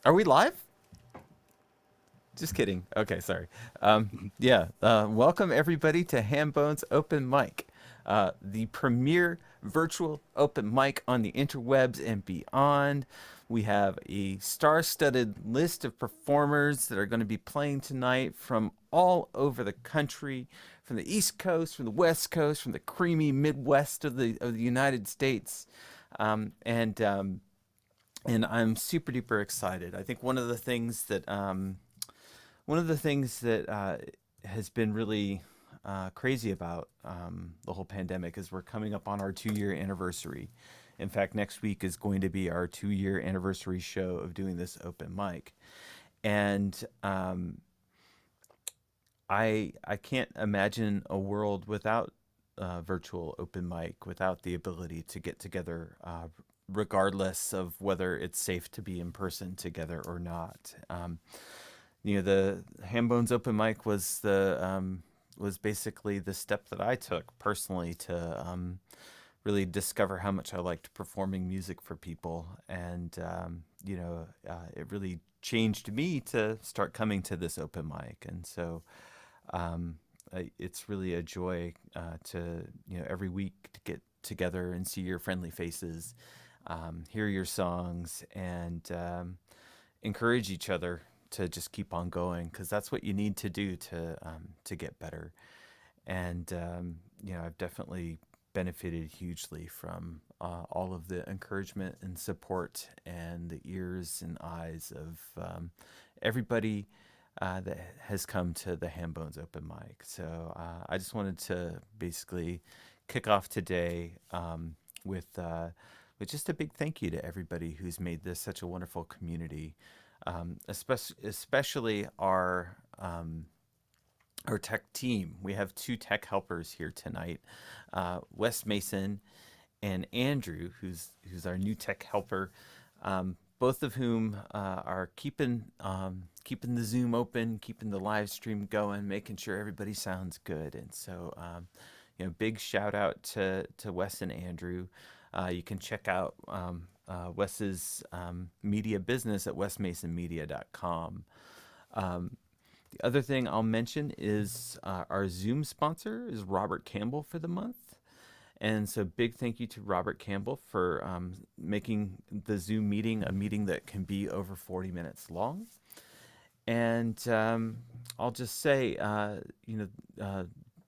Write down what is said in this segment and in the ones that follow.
Are we live? Just kidding. Okay, sorry. Welcome everybody to Hambone's Open Mic, the premier virtual open mic on the interwebs and beyond. We have a star-studded list of performers that are going to be playing tonight from all over the country, from the East Coast, from the West Coast, from the creamy Midwest of the United States, and I'm super duper excited. I think one of the things that has been really crazy about the whole pandemic is we're coming up on our 2-year anniversary. In fact, next week is going to be our 2-year anniversary show of doing this open mic, and I can't imagine a world without virtual open mic, without the ability to get together, regardless of whether it's safe to be in person together or not. The Hambones open mic was basically the step that I took personally to really discover how much I liked performing music for people, and it really changed me to start coming to this open mic, and so it's really a joy to every week to get together and see your friendly faces, hear your songs, and encourage each other to just keep on going, because that's what you need to do to get better. And I've definitely benefited hugely from all of the encouragement and support and the ears and eyes of everybody that has come to the Hambones open mic. So I just wanted to basically kick off today with just a big thank you to everybody who's made this such a wonderful community, especially our tech team. We have 2 tech helpers here tonight, Wes Mason and Andrew, who's our new tech helper. Both of whom are keeping the Zoom open, keeping the live stream going, making sure everybody sounds good. And so, big shout out to Wes and Andrew. You can check out Wes's media business at wesmasonmedia.com. The other thing I'll mention is our Zoom sponsor is Robert Campbell for the month. And so big thank you to Robert Campbell for making the Zoom meeting a meeting that can be over 40 minutes long. And I'll just say,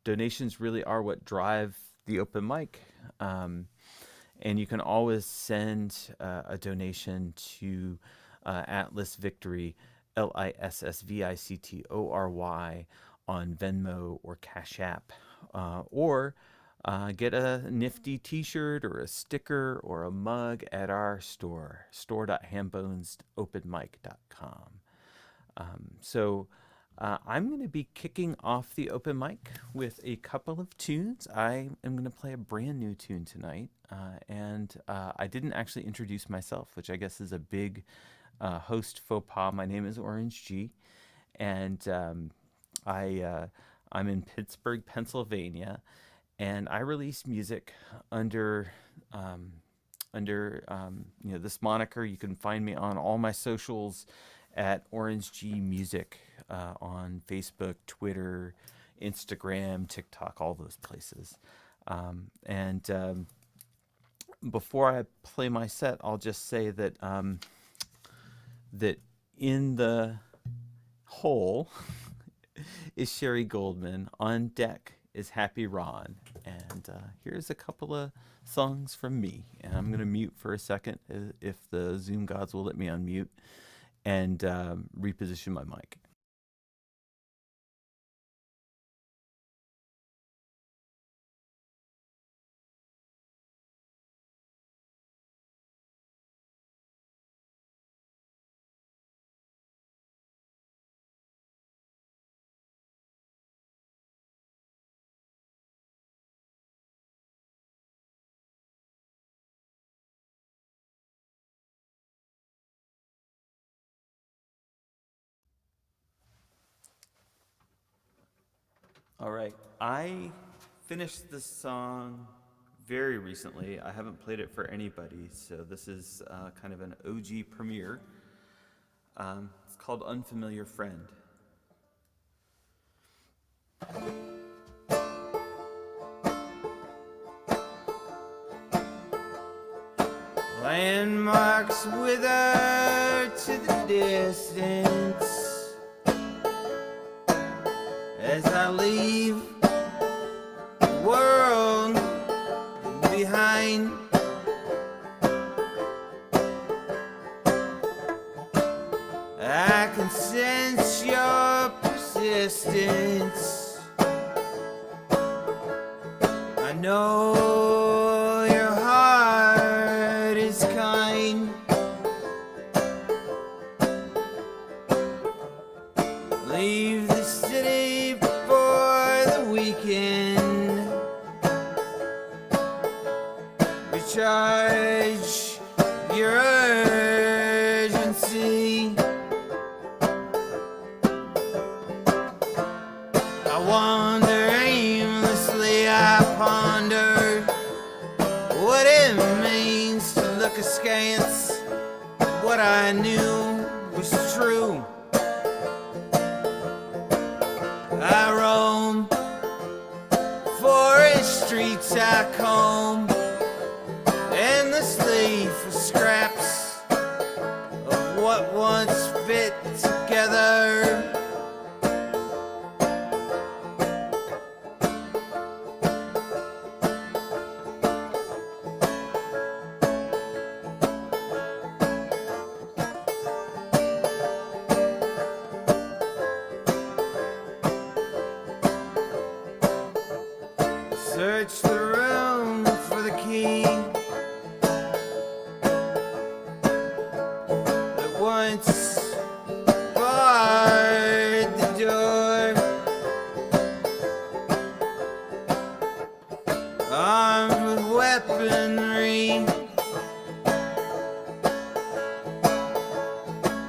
donations really are what drive the open mic. And you can always send a donation to Atlas Victory, LISSVICTORY, on Venmo or CashApp, or get a nifty t-shirt or a sticker or a mug at our store.hambonesopenmic.com. So I'm going to be kicking off the open mic with a couple of tunes. I am going to play a brand new tune tonight, and I didn't actually introduce myself, which I guess is a big host faux pas. My name is OrangeG, and I'm in Pittsburgh, Pennsylvania, and I release music under this moniker. You can find me on all my socials at OrangeG Music, on Facebook, Twitter, Instagram, TikTok, all those places. Before I play my set, I'll just say that that in the hole is Sherri Goldman. On deck is Happy Ron. And here's a couple of songs from me. And I'm going to mute for a second if the Zoom gods will let me unmute, and reposition my mic. All right. I finished this song very recently. I haven't played it for anybody, so this is kind of an OG premiere. It's called Unfamiliar Friend. Landmarks wither to the distance as I leave the world behind. I can sense your persistence. I know your heart is kind. Leave the city for the weekend. Recharge your urgency. I wander aimlessly, I ponder what it means to look askance at what I knew was true. I roam forest streets, I comb endlessly for scraps of what once fit together. Search the room for the key that once barred the door. Armed with weaponry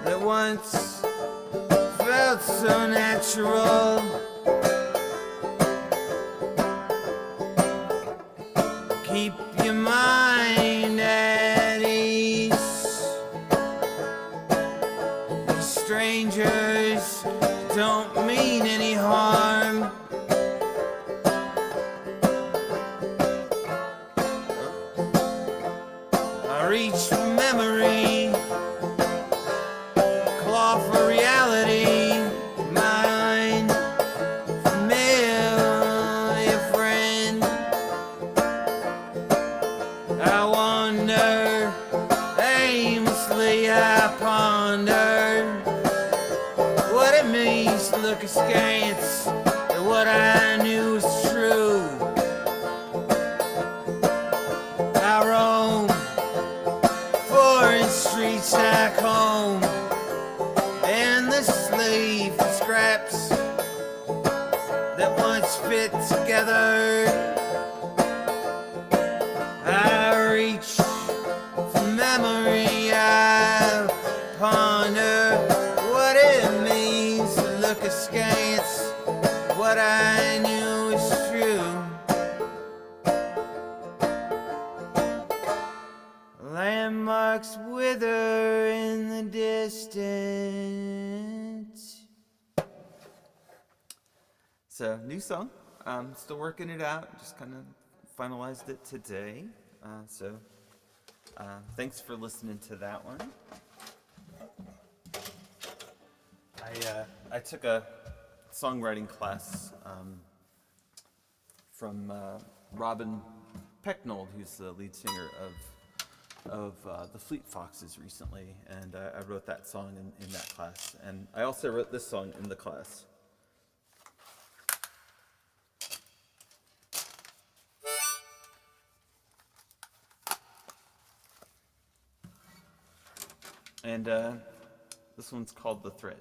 that once felt so natural. Keep your mind at ease. These strangers don't mean any harm. I reach for memory, claw for reality, mine familiar friend. I wander aimlessly, I ponder what it means to look askance at what I knew was true. I roam forest streets, I comb endlessly for scraps that once fit together. I reach for memory, I ponder what it means to look askance at what I knew was true. Landmarks wither in the distance. It's a new song. I'm still working it out. Just kind of finalized it today. Thanks for listening to that one. I took a songwriting class from Robin Pecknold, who's the lead singer of the Fleet Foxes recently, and I wrote that song in that class. And I also wrote this song in the class. And this one's called The Thread.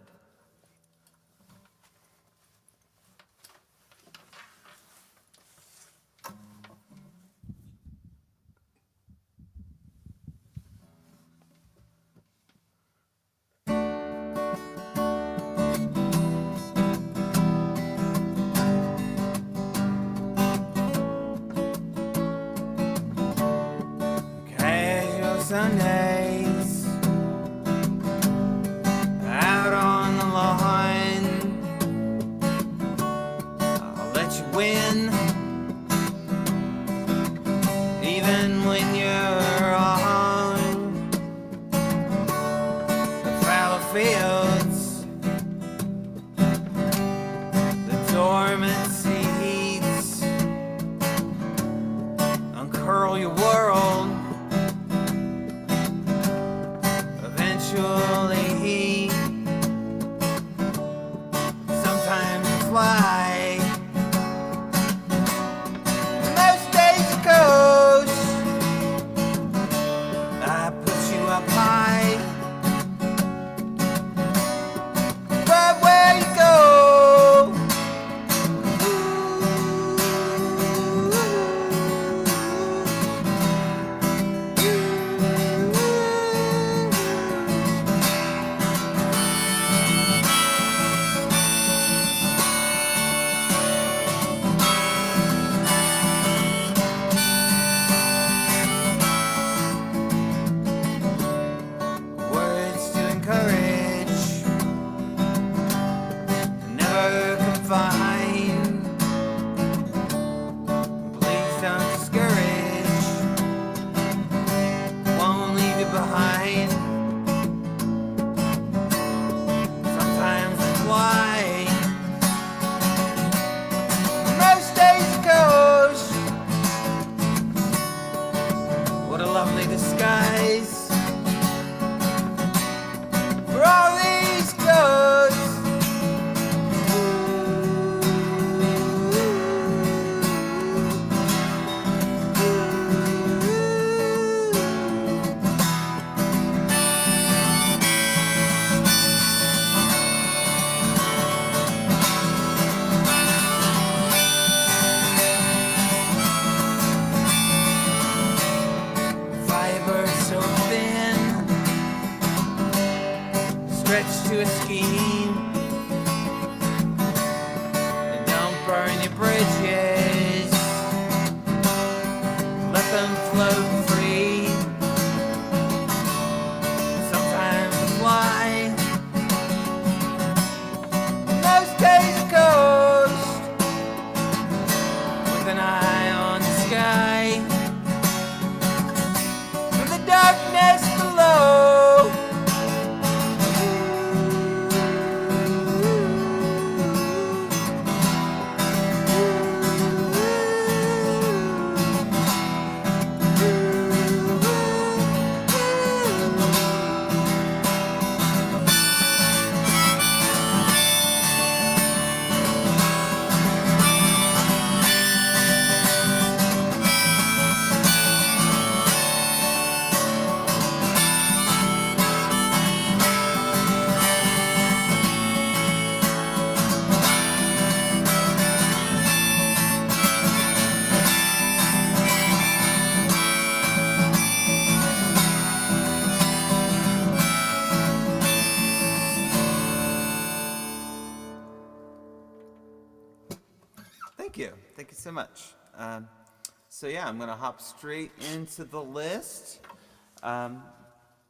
Casual Sundays, any bridges. Let them float free. Sometimes I fly. Most days a ghost with an eye on the sky. From the darkness below. Thank you so much. So yeah, I'm going to hop straight into the list.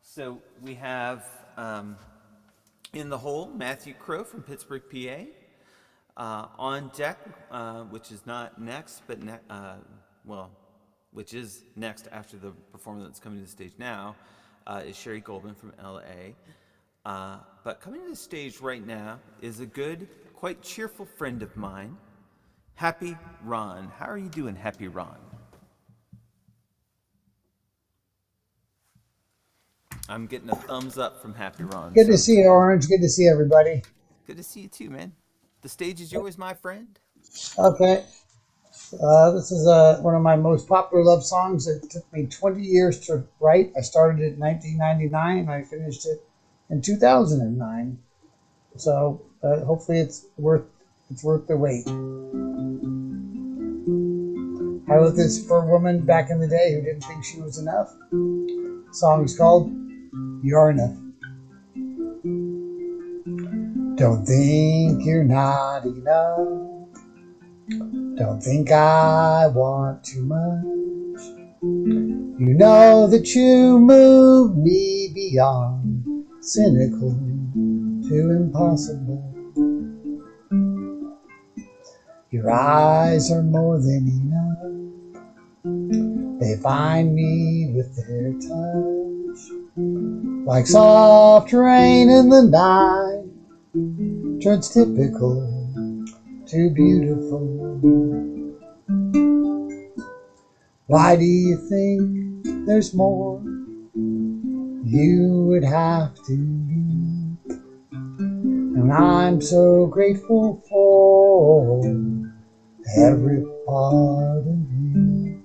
So we have in the hole Matthew Crowe from Pittsburgh, PA. On deck, which is not next, but which is next after the performer that's coming to the stage now, is Sherri Goldman from LA. But coming to the stage right now is a good, quite cheerful friend of mine, Happy Ron. How are you doing, Happy Ron? I'm getting a thumbs up from Happy Ron. Good to see you, Orange. Good to see everybody. Good to see you too, man. The stage is yours, my friend. Okay. This is one of my most popular love songs. It took me 20 years to write. I started it in 1999 and I finished it in 2009. So hopefully it's worth the wait. I wrote this for a woman back in the day who didn't think she was enough. The song is called You're Enough. Don't think you're not enough. Don't think I want too much. You know that you move me beyond cynical to impossible. Your eyes are more than enough. They find me with their touch. Like soft rain in the night, turns typical to beautiful. Why do you think there's more you would have to do? And I'm so grateful for every part of you.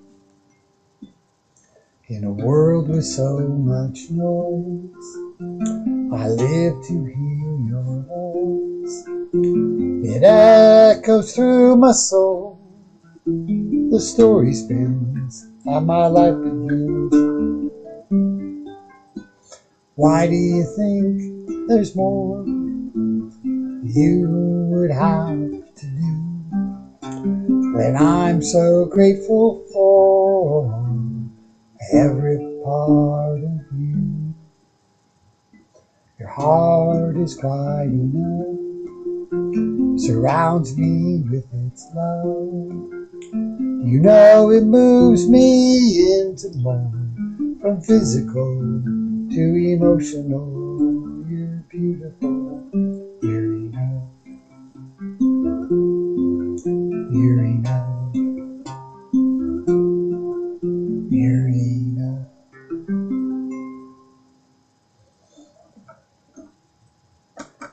In a world with so much noise, I live to hear your voice. It echoes through my soul. The story spins and my life begins. Why do you think there's more you would have to do? When I'm so grateful for every part of you. Your heart is quite enough, surrounds me with its love. You know it moves me into more, from physical to emotional. You're beautiful, you're enough. You're enough. You're enough.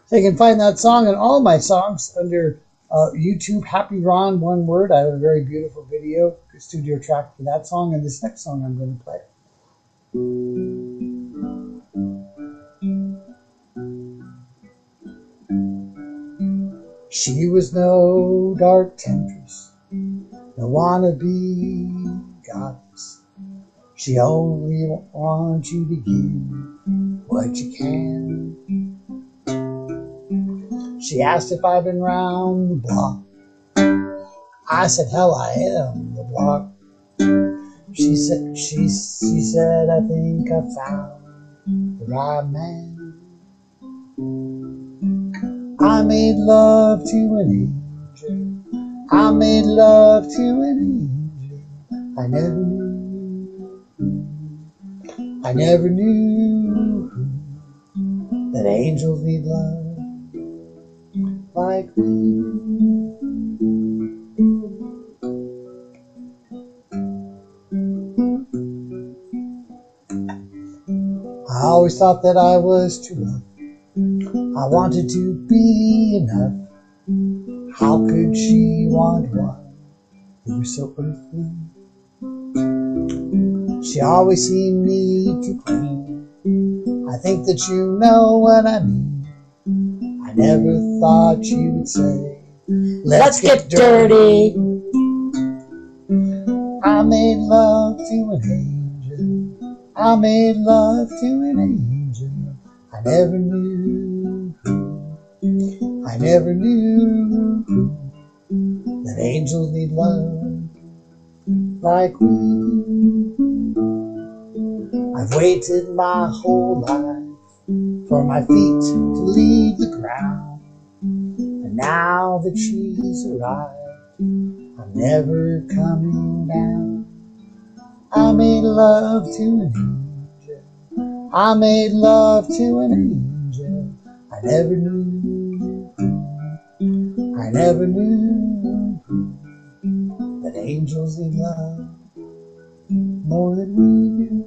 So you can find that song and all my songs under YouTube, Happy Ron, one word. I have a very beautiful video, studio track for that song and this next song I'm going to play. She was no dark temptress, no wannabe goddess. She only wants you to give what you can. She asked if I've been round the block, I said, hell, I am the block. She said, I think I found the right man. I made love to an angel. I made love to an angel. I never knew that angels need love like me. I always thought that I was too rough. I wanted to be enough. How could she want one who was so earthly? She always seemed neat to clean. I think that you know what I mean. I never thought you would say, let's get dirty. I made love to an angel. I made love to an angel. I never knew that angels need love like me. I've waited my whole life for my feet to leave the ground, and now that she's arrived, I'm never coming down. I made love to an angel. I made love to an angel. I never knew that angels need love more than we do.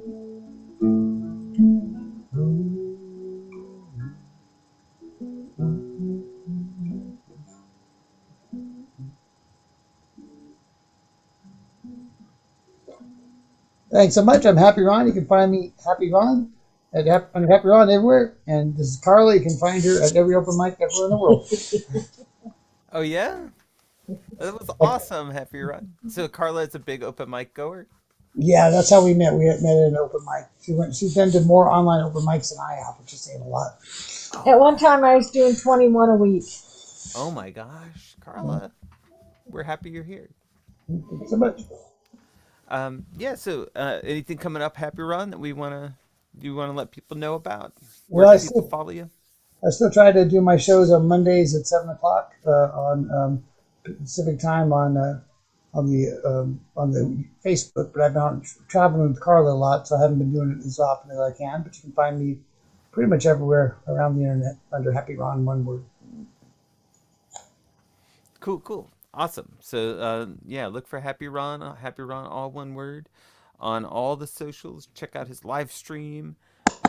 Thanks so much. I'm Happy Ron. You can find me Happy Ron on Happy Ron everywhere. And this is Carla. You can find her at every open mic everywhere in the world. Oh yeah, that was awesome, Happy Ron. So Carla is a big open mic goer. Yeah, that's how we met. We met at an open mic. She's been to more online open mics than I have, which is saying a lot. At one time, I was doing 21 a week. Oh my gosh, Carla, we're happy you're here. Thanks so much. Yeah. So, anything coming up, Happy Ron, that we wanna let people know about? Where Well, can people follow you? I still try to do my shows on Mondays at 7 o'clock on Pacific time on the Facebook. But I've been traveling with Carla a lot, so I haven't been doing it as often as I can. But you can find me pretty much everywhere around the internet under Happy Ron, one word. Cool. Awesome. So, yeah, look for Happy Ron, all one word, on all the socials. Check out his live stream.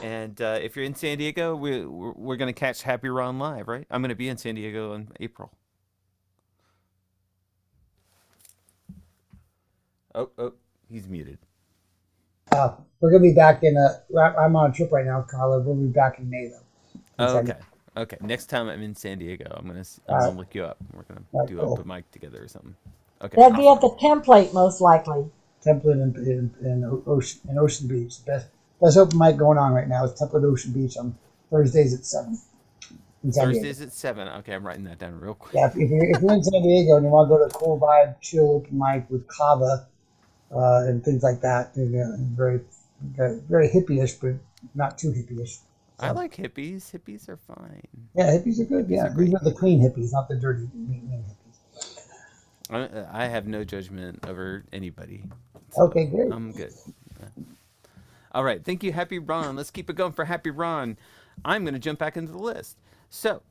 And if you're in San Diego, we're going to catch Happy Ron live, right? I'm going to be in San Diego in April. Oh, he's muted. We're going to be back I'm on a trip right now, Carla. We'll be back in May, though. Okay. Next time I'm in San Diego, I'm gonna look you up. We're gonna do open mic together or something. Okay. That'd be at the Template, most likely. Template in Ocean Beach. Best open mic going on right now is Template Ocean Beach on Thursdays at 7. Thursdays at 7. Okay, I'm writing that down real quick. Yeah, if you're in San Diego and you want to go to a cool vibe, chill open mic with kava and things like that, very hippie-ish, but not too hippie-ish. So, I like hippies. Hippies are fine. Yeah, hippies are good. These are the clean hippies, not the dirty, mean hippies. I have no judgment over anybody. So okay, great. I'm good. All right, thank you, Happy Ron. Let's keep it going for Happy Ron. I'm going to jump back into the list. So,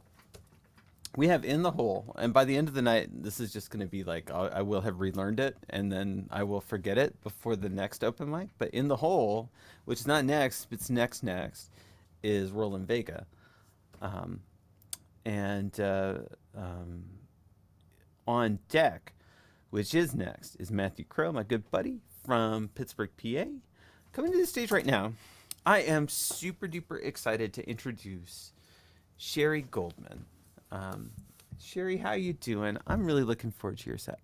we have In the Hole, and by the end of the night, this is just going to be like, I will have relearned it, and then I will forget it before the next open mic. But In the Hole, which is not next, it's next, is Roland Vega. On deck, which is next, is Matthew Crowe, my good buddy from Pittsburgh, PA. Coming to the stage right now, I am super duper excited to introduce Sherri Goldman. Sherri, how you doing? I'm really looking forward to your set.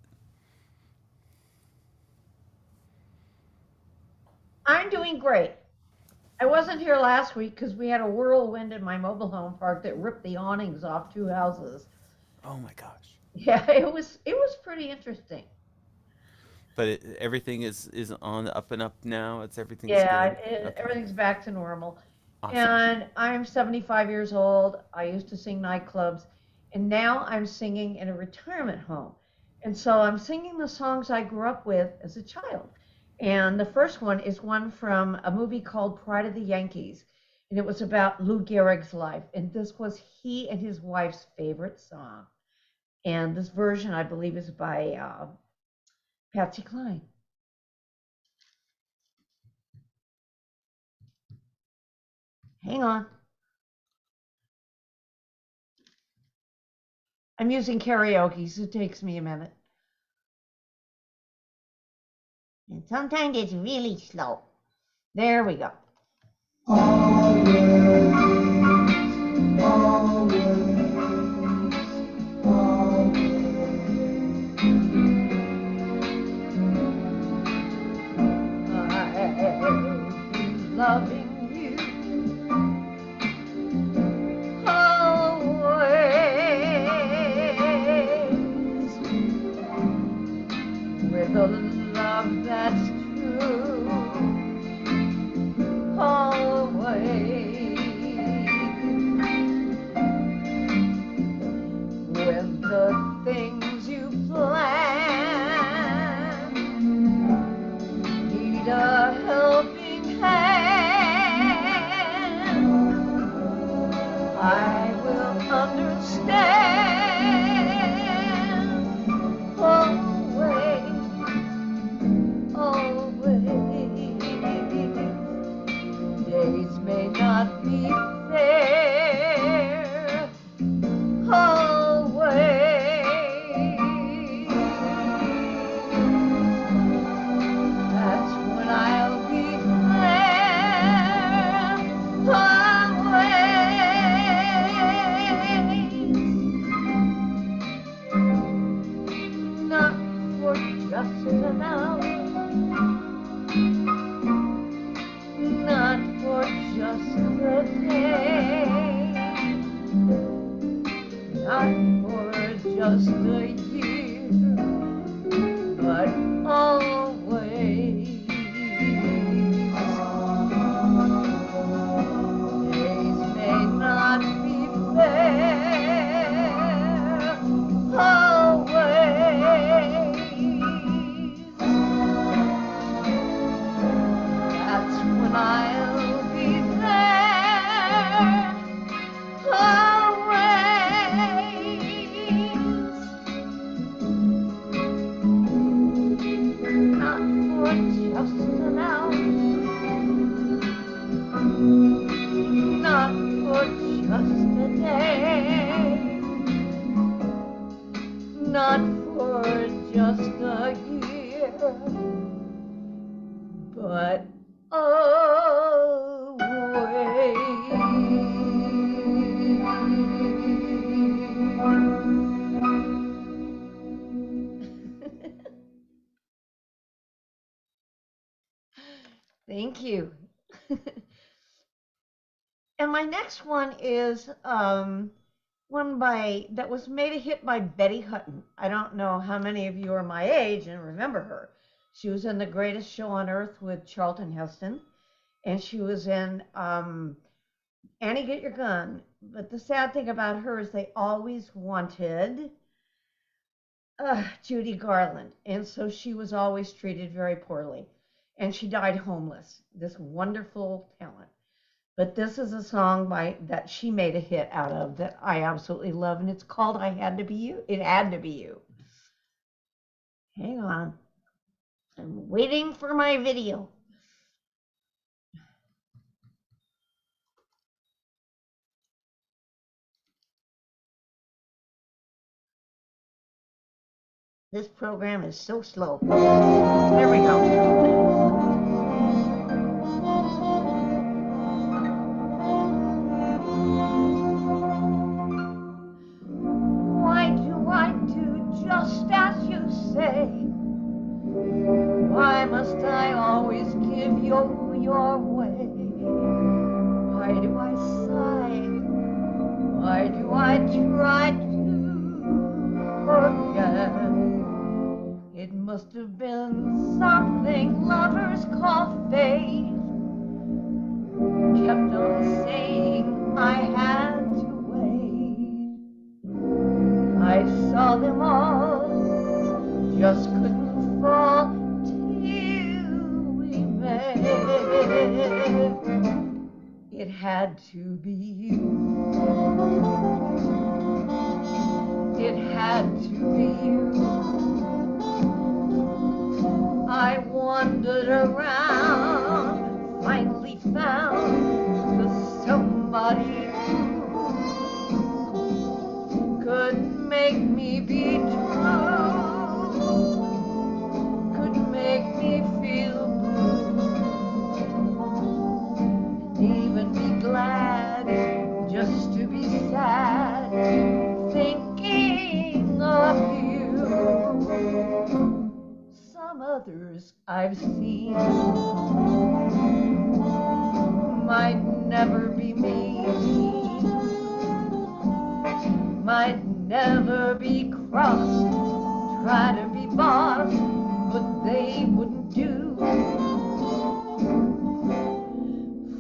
I'm doing great. I wasn't here last week because we had a whirlwind in my mobile home park that ripped the awnings off 2 houses. Oh my gosh. Yeah, it was pretty interesting. But everything is on the up and up now. Everything's Yeah, good. Okay. everything's back to normal. Awesome. And I'm 75 years old. I used to sing nightclubs, and now I'm singing in a retirement home. And so I'm singing the songs I grew up with as a child. And the first one is one from a movie called Pride of the Yankees. And it was about Lou Gehrig's life. And this was he and his wife's favorite song. And this version, I believe, is by Patsy Cline. Hang on. I'm using karaoke, so it takes me a minute. And sometimes it's really slow. There we go. Loving you always with a love that's true always with the things you plan need a helping hand. I will understand always, always. Days may not be fair, always. That's when I'll be there, always. Not for just an hour, not for just a day, not for just a year, but always. Days may not be fair, always. That's when I'll be there, always. Not for just an hour, not for just a day, not for just a year, but Thank you. And my next one is one that was made a hit by Betty Hutton. I don't know how many of you are my age and remember her. She was in The Greatest Show on Earth with Charlton Heston, and she was in Annie Get Your Gun. But the sad thing about her is they always wanted Judy Garland, and so she was always treated very poorly. And she died homeless, this wonderful talent. But this is a song that she made a hit out of that I absolutely love, and it's called I Had to Be You. It Had to Be You. Hang on. I'm waiting for my video. This program is so slow. There we go. Why do I do just as you say? Why must I always give you your way? Why do I sigh? Why do I try to Must have been something lovers call fate. Kept on saying I had to wait. I saw them all, just couldn't fall till we met. It had to be you. It had to be you. I wandered around, finally found the somebody who could make me be true, could make me feel blue, even be glad just to be sad, thinking of you. Some others I've seen might never be me, might never be crossed, try to be boss, but they wouldn't do.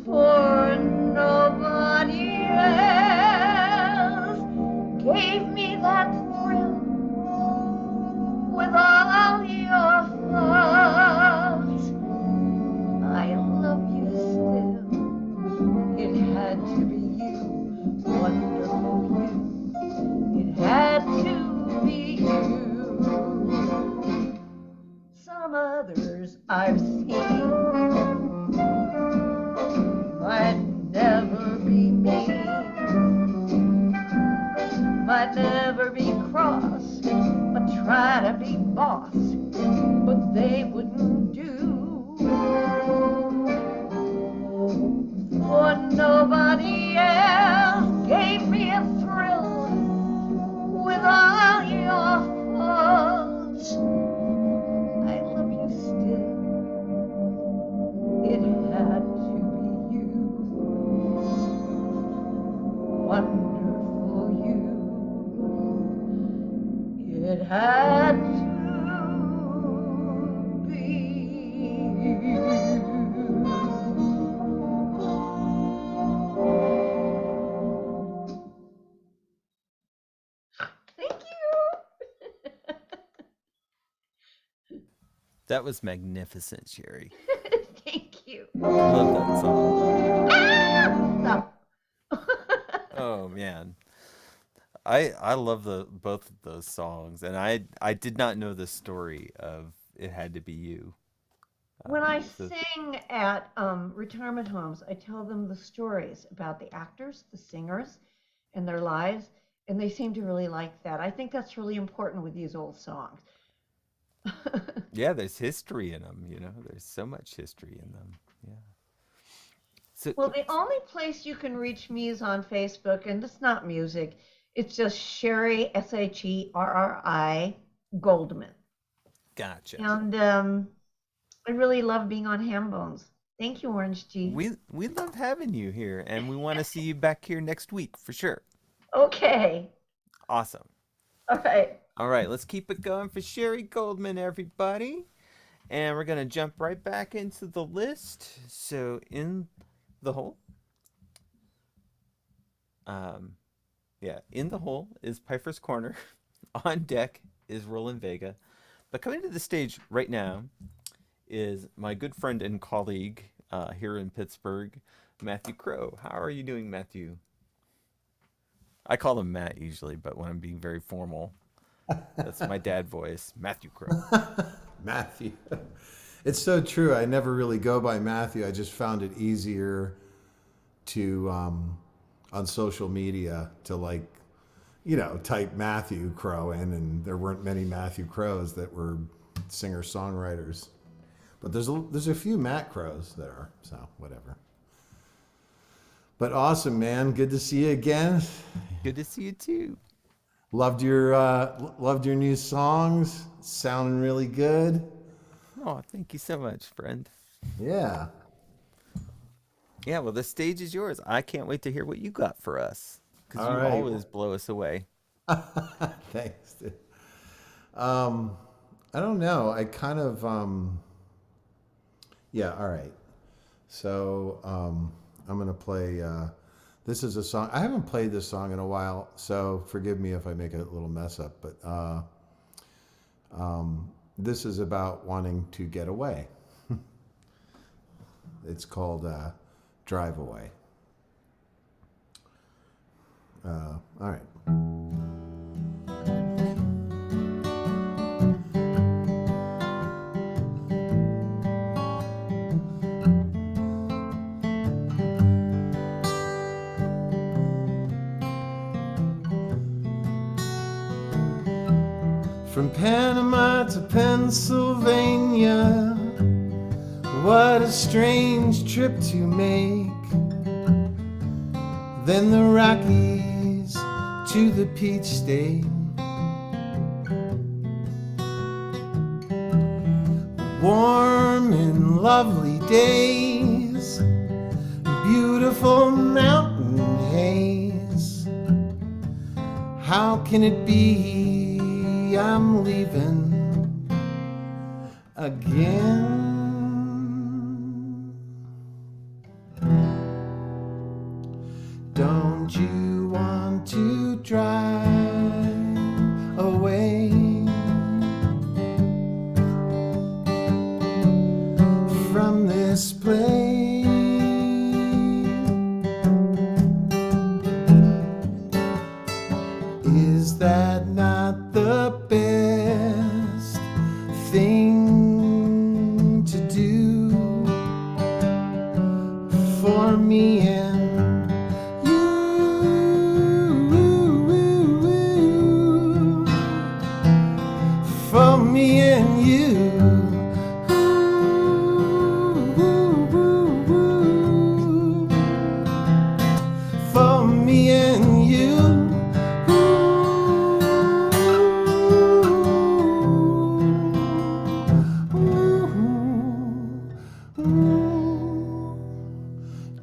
For nobody else gave me that thrill with all your faults. I love you still. It had to be you, wonderful you. It had to be you. Some others I've seen might never be me, might never be cross, but try to be boss, but they wouldn't do. For nobody else gave me a thrill with all your faults. I love you still. It had to be you, wonderful you. It had to be you. Thank you. That was magnificent, Sherri. Thank you. I love that song. Stop. Oh man, I love both of those songs, and I did not know the story of It Had to Be You. When I So sing at retirement homes, I tell them the stories about the actors, the singers, and their lives, and they seem to really like that. I think that's really important with these old songs. yeah, there's history in them. There's so much history in them. Yeah. So Well, the only place you can reach me is on Facebook, and it's not music. It's just Sherri, Sherri Goldman. gotcha. And I really love being on Hambones. Thank you, OrangeG. We love having you here, and we want to see you back here next week for sure. Okay. Awesome. All right. All right, let's keep it going for Sherri Goldman, everybody. And we're going to jump right back into the list. So in the hole. In the hole is Peiffer's Corner. On deck is Roland Vega. But coming to the stage right now is my good friend and colleague here in Pittsburgh, Matthew Crowe. How are you doing, Matthew? I call him Matt usually, but when I'm being very formal, that's my dad voice, Matthew Crowe. Matthew. It's so true. I never really go by Matthew. I just found it easier to, on social media, to type Matthew Crowe in, and there weren't many Matthew Crowes that were singer-songwriters. But there's a few Matt Crowes that are, so whatever. But awesome, man. Good to see you again. Good to see you too. Loved your new songs. Sounding really good. Oh, thank you so much, friend. Yeah. Yeah, well, the stage is yours. I can't wait to hear what you got for us, because you always blow us away. Thanks, dude. I don't know. I kind of, yeah, all right. So I'm going to play, this is a song. I haven't played this song in a while, so forgive me if I make a little mess up, but this is about wanting to get away. It's called Drive Away. All right. From Panama to Pennsylvania, what a strange trip to make. Then the Rockies to the Peach State. Warm and lovely days, beautiful mountain haze. How can it be I'm leaving again? Don't you want to drive away from this place? Is that not the best thing to do for me and for me and you? For me and you.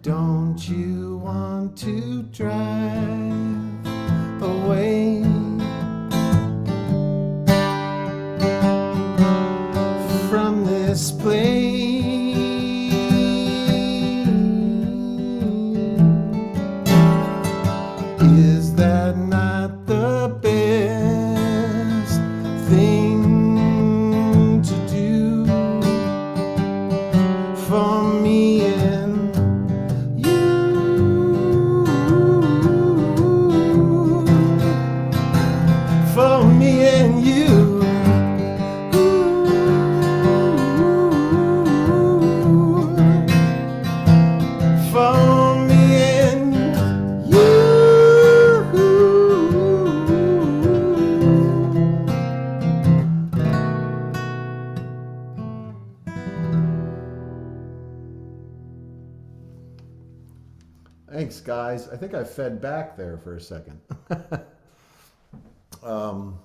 Don't you want to drive away from this place? Is that not the best thing to do for me and you? For me and you. For me and you. Thanks, guys. I think I fed back there for a second. All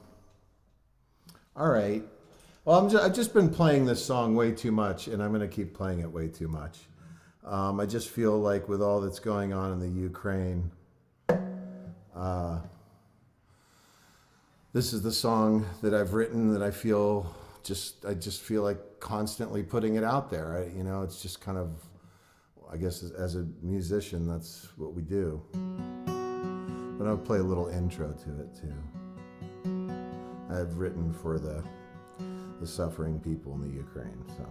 right. Well, I've just been playing this song way too much, and I'm going to keep playing it way too much. I just feel like with all that's going on in the Ukraine, this is the song that I've written that I just feel like constantly putting it out there. It's just kind of, I guess as a musician, that's what we do. But I'll play a little intro to it too. I've written for the suffering people in the Ukraine, so.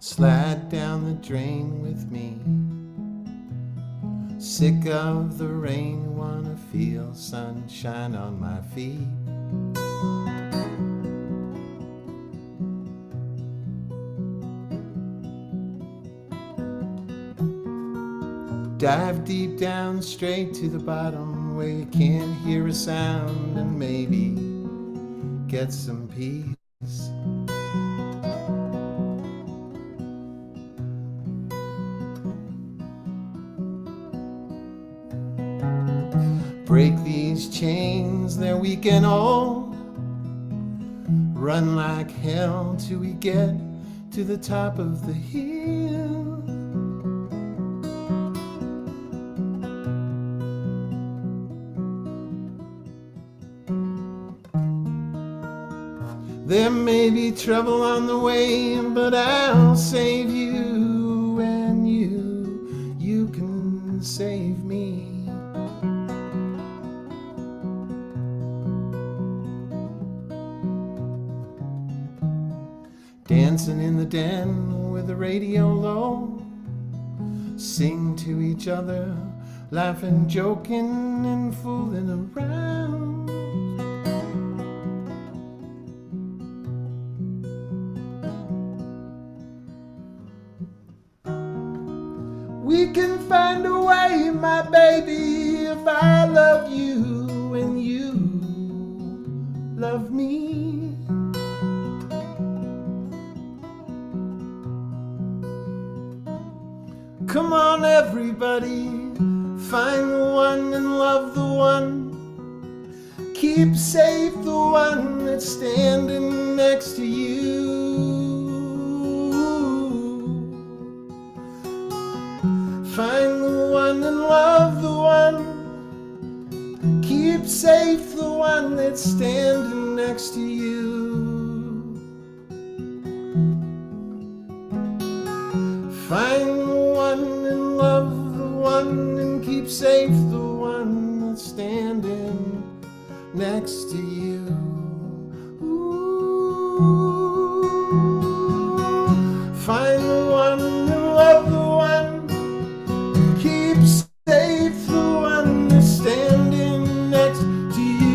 slide down the drain with me. Sick of the rain, wanna feel sunshine on my feet. Dive deep down straight to the bottom where you can't hear a sound and maybe get some peace. Break these chains, they're weak and old. Run like hell till we get to the top of the hill. There may be trouble on the way, but I'll save you, and you can save me. Dancing in the den with the radio low, sing to each other, laughing, joking, and fooling around. We can find a way, my baby, if I love you and you love me. Come on, everybody, find the one and love the one. Keep safe the one that's standing next to you. Find the one and love the one. Keep safe the one that's standing next to you. Find the one and love the one, and keep safe the one that's standing next to you. Ooh. Find the one and love the one, keep safe the one that's standing next to you.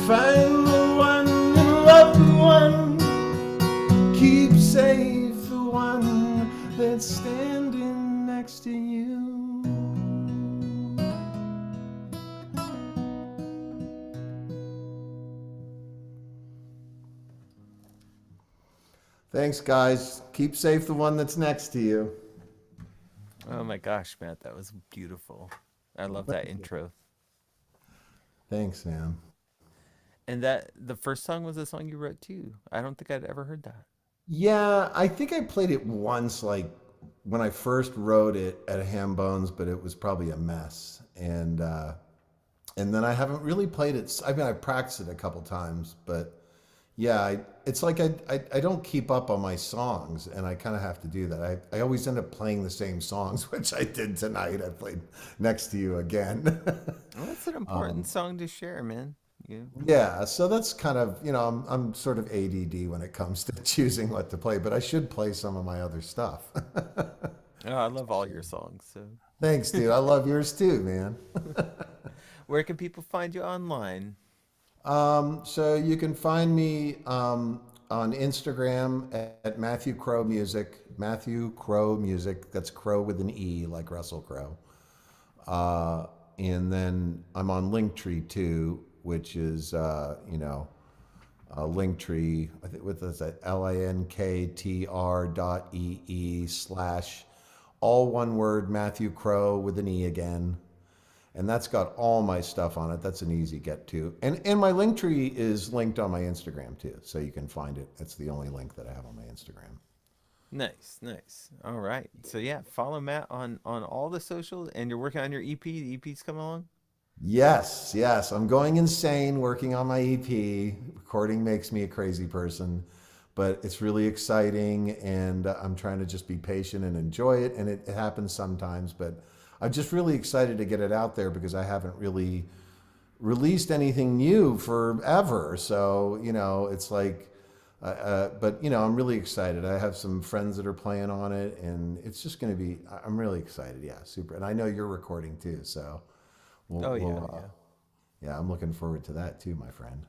Find the one and love the one, keep safe the one that's standing next to you. Thanks, guys. Keep safe the one that's next to you. Oh my gosh, Matt, that was beautiful. I love that intro. Thanks, man. And that the first song was a song you wrote too. I don't think I'd ever heard that. Yeah, I think I played it once, like when I first wrote it at Hambone's, but it was probably a mess. And then I haven't really played it. I mean, I practiced it a couple times, but yeah, it's like I don't keep up on my songs, and I kind of have to do that. I always end up playing the same songs, which I did tonight. I played Next to You again. Well, that's an important song to share, man. Yeah, so that's kind of, I'm sort of ADD when it comes to choosing what to play, but I should play some of my other stuff. Oh, I love all your songs. So Thanks, dude. I love yours too, man. where can people find you online? So you can find me on Instagram at Matthew Crowe Music. Matthew Crowe Music. That's Crowe with an E, like Russell Crowe. And then I'm on Linktree too, which is Linktree. I think with this at linktr.ee/ all one word Matthew Crowe with an E again. And that's got all my stuff on it. That's an easy get to. And my Linktree is linked on my Instagram too. So you can find it. That's the only link that I have on my Instagram. Nice, nice. All right. So yeah, follow Matt on all the socials, and you're working on your EP. The EP's coming along? Yes. I'm going insane working on my EP. Recording makes me a crazy person, but it's really exciting, and I'm trying to just be patient and enjoy it. And it happens sometimes, but I'm just really excited to get it out there because I haven't really released anything new forever. So, you know, it's like, but, you know, I'm really excited. I have some friends that are playing on it, and it's just going to be, I'm really excited. Yeah, super. And I know you're recording too. So yeah, I'm looking forward to that too, my friend.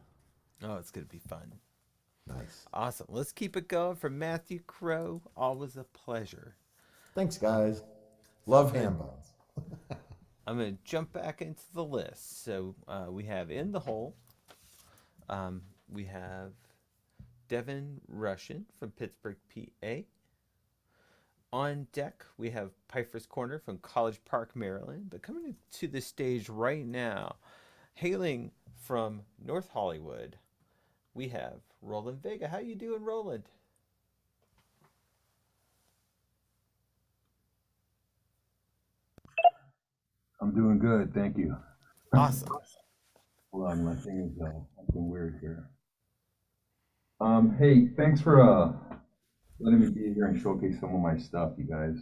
Oh, it's going to be fun. Nice. Awesome. Let's keep it going from Matthew Crowe. Always a pleasure. Thanks, guys. Love Hambones. I'm going to jump back into the list. So we have In the Hole. We have Devin Russian from Pittsburgh, PA. On deck, we have Peiffer's Corner from College Park, Maryland. But coming to the stage right now, hailing from North Hollywood, we have Roland Vega. How you doing, Roland? I'm doing good, thank you. Awesome. Hold on, my thing is acting weird here. Hey, thanks for letting me be here and showcase some of my stuff, you guys.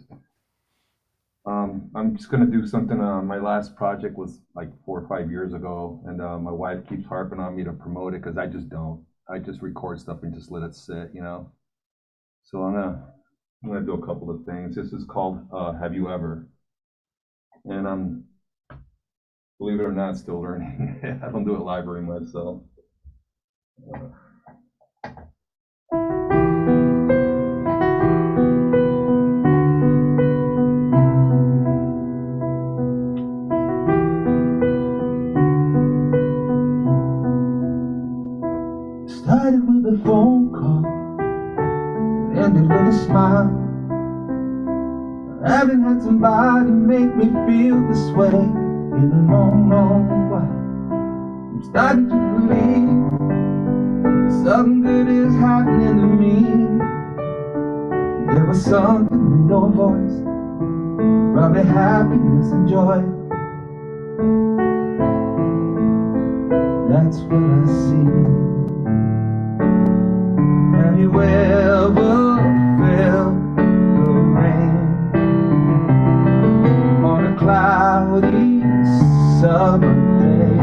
I'm just gonna do something. My last project was like 4 or 5 years ago, and my wife keeps harping on me to promote it because I just don't. I just record stuff and just let it sit, you know. So I'm gonna do a couple of things. This is called Have You Ever? And I'm, believe it or not, still learning. I don't do it live very much, so. Started with a phone call, ended with a smile. I haven't had somebody make me feel this way in a long, long while. I'm starting to believe something good is happening to me. There was something in your voice, brought me happiness and joy. That's what I see. Have you ever felt the rain on a cloudy summer day?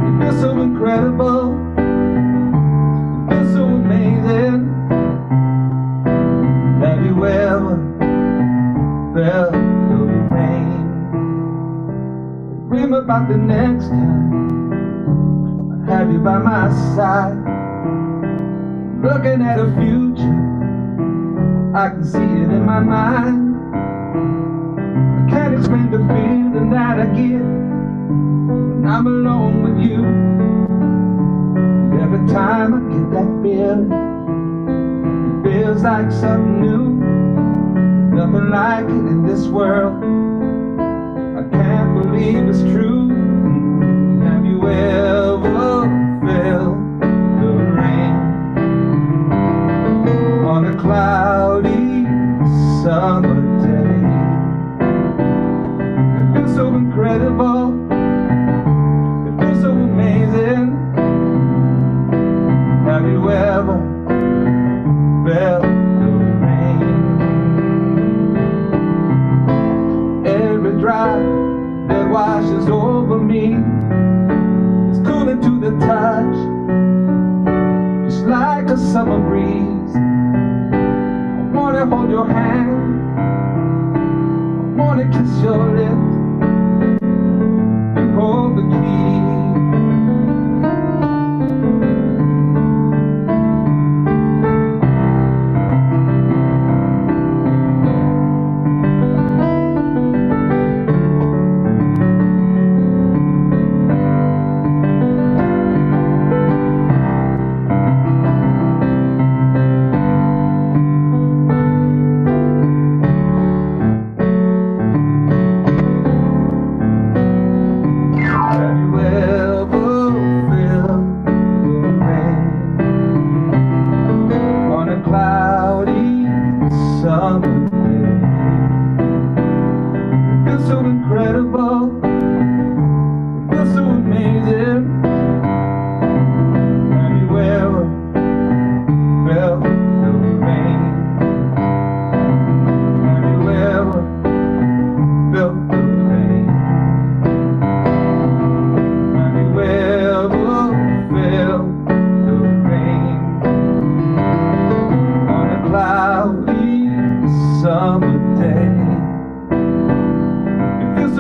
It feels so incredible, it feels so amazing. Have you ever felt the rain? Dream about the next time I have you by my side. Looking at a future, I can see it in my mind. I can't explain the feeling that I get when I'm alone with you. And every time I get that feeling, it feels like something new. Nothing like it in this world. I can't believe it's true. Have you ever felt the rain on a cloudy summer day? It feels so incredible, it feels so amazing. Have you ever felt the rain? Every drop that washes over me is cooling to the touch, just like a summer breeze. I wanna hold your hand, I wanna kiss your lips, you hold the key.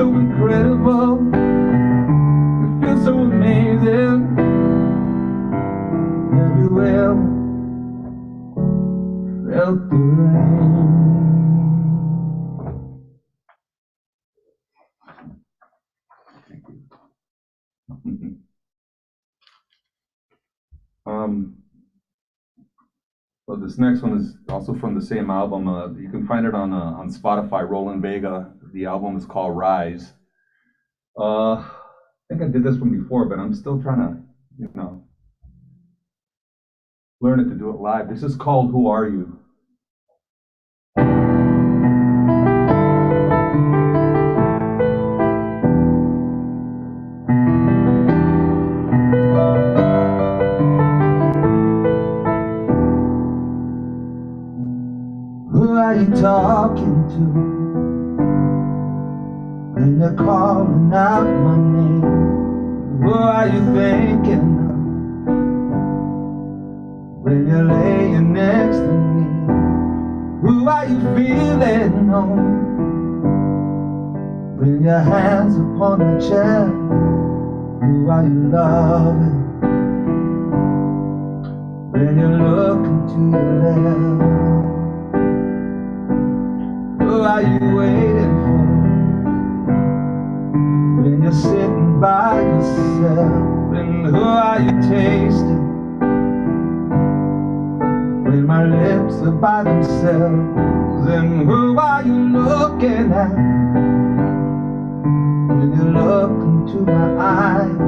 so incredible. It feels so amazing. Everywhere felt the rain. So this next one is also from the same album. You can find it on Spotify, Roland Vega. The album is called Rise. I think I did this one before, but I'm still trying to, learn it to do it live. This is called Who Are You? Who are you talking to when you're calling out my name? Who are you thinking of when you're laying next to me? Who are you feeling on when your hands upon the chair? Who are you loving when you're looking to your left? Who are you waiting for when you're sitting by yourself? And who are you tasting when my lips are by themselves? And who are you looking at when you look into my eyes?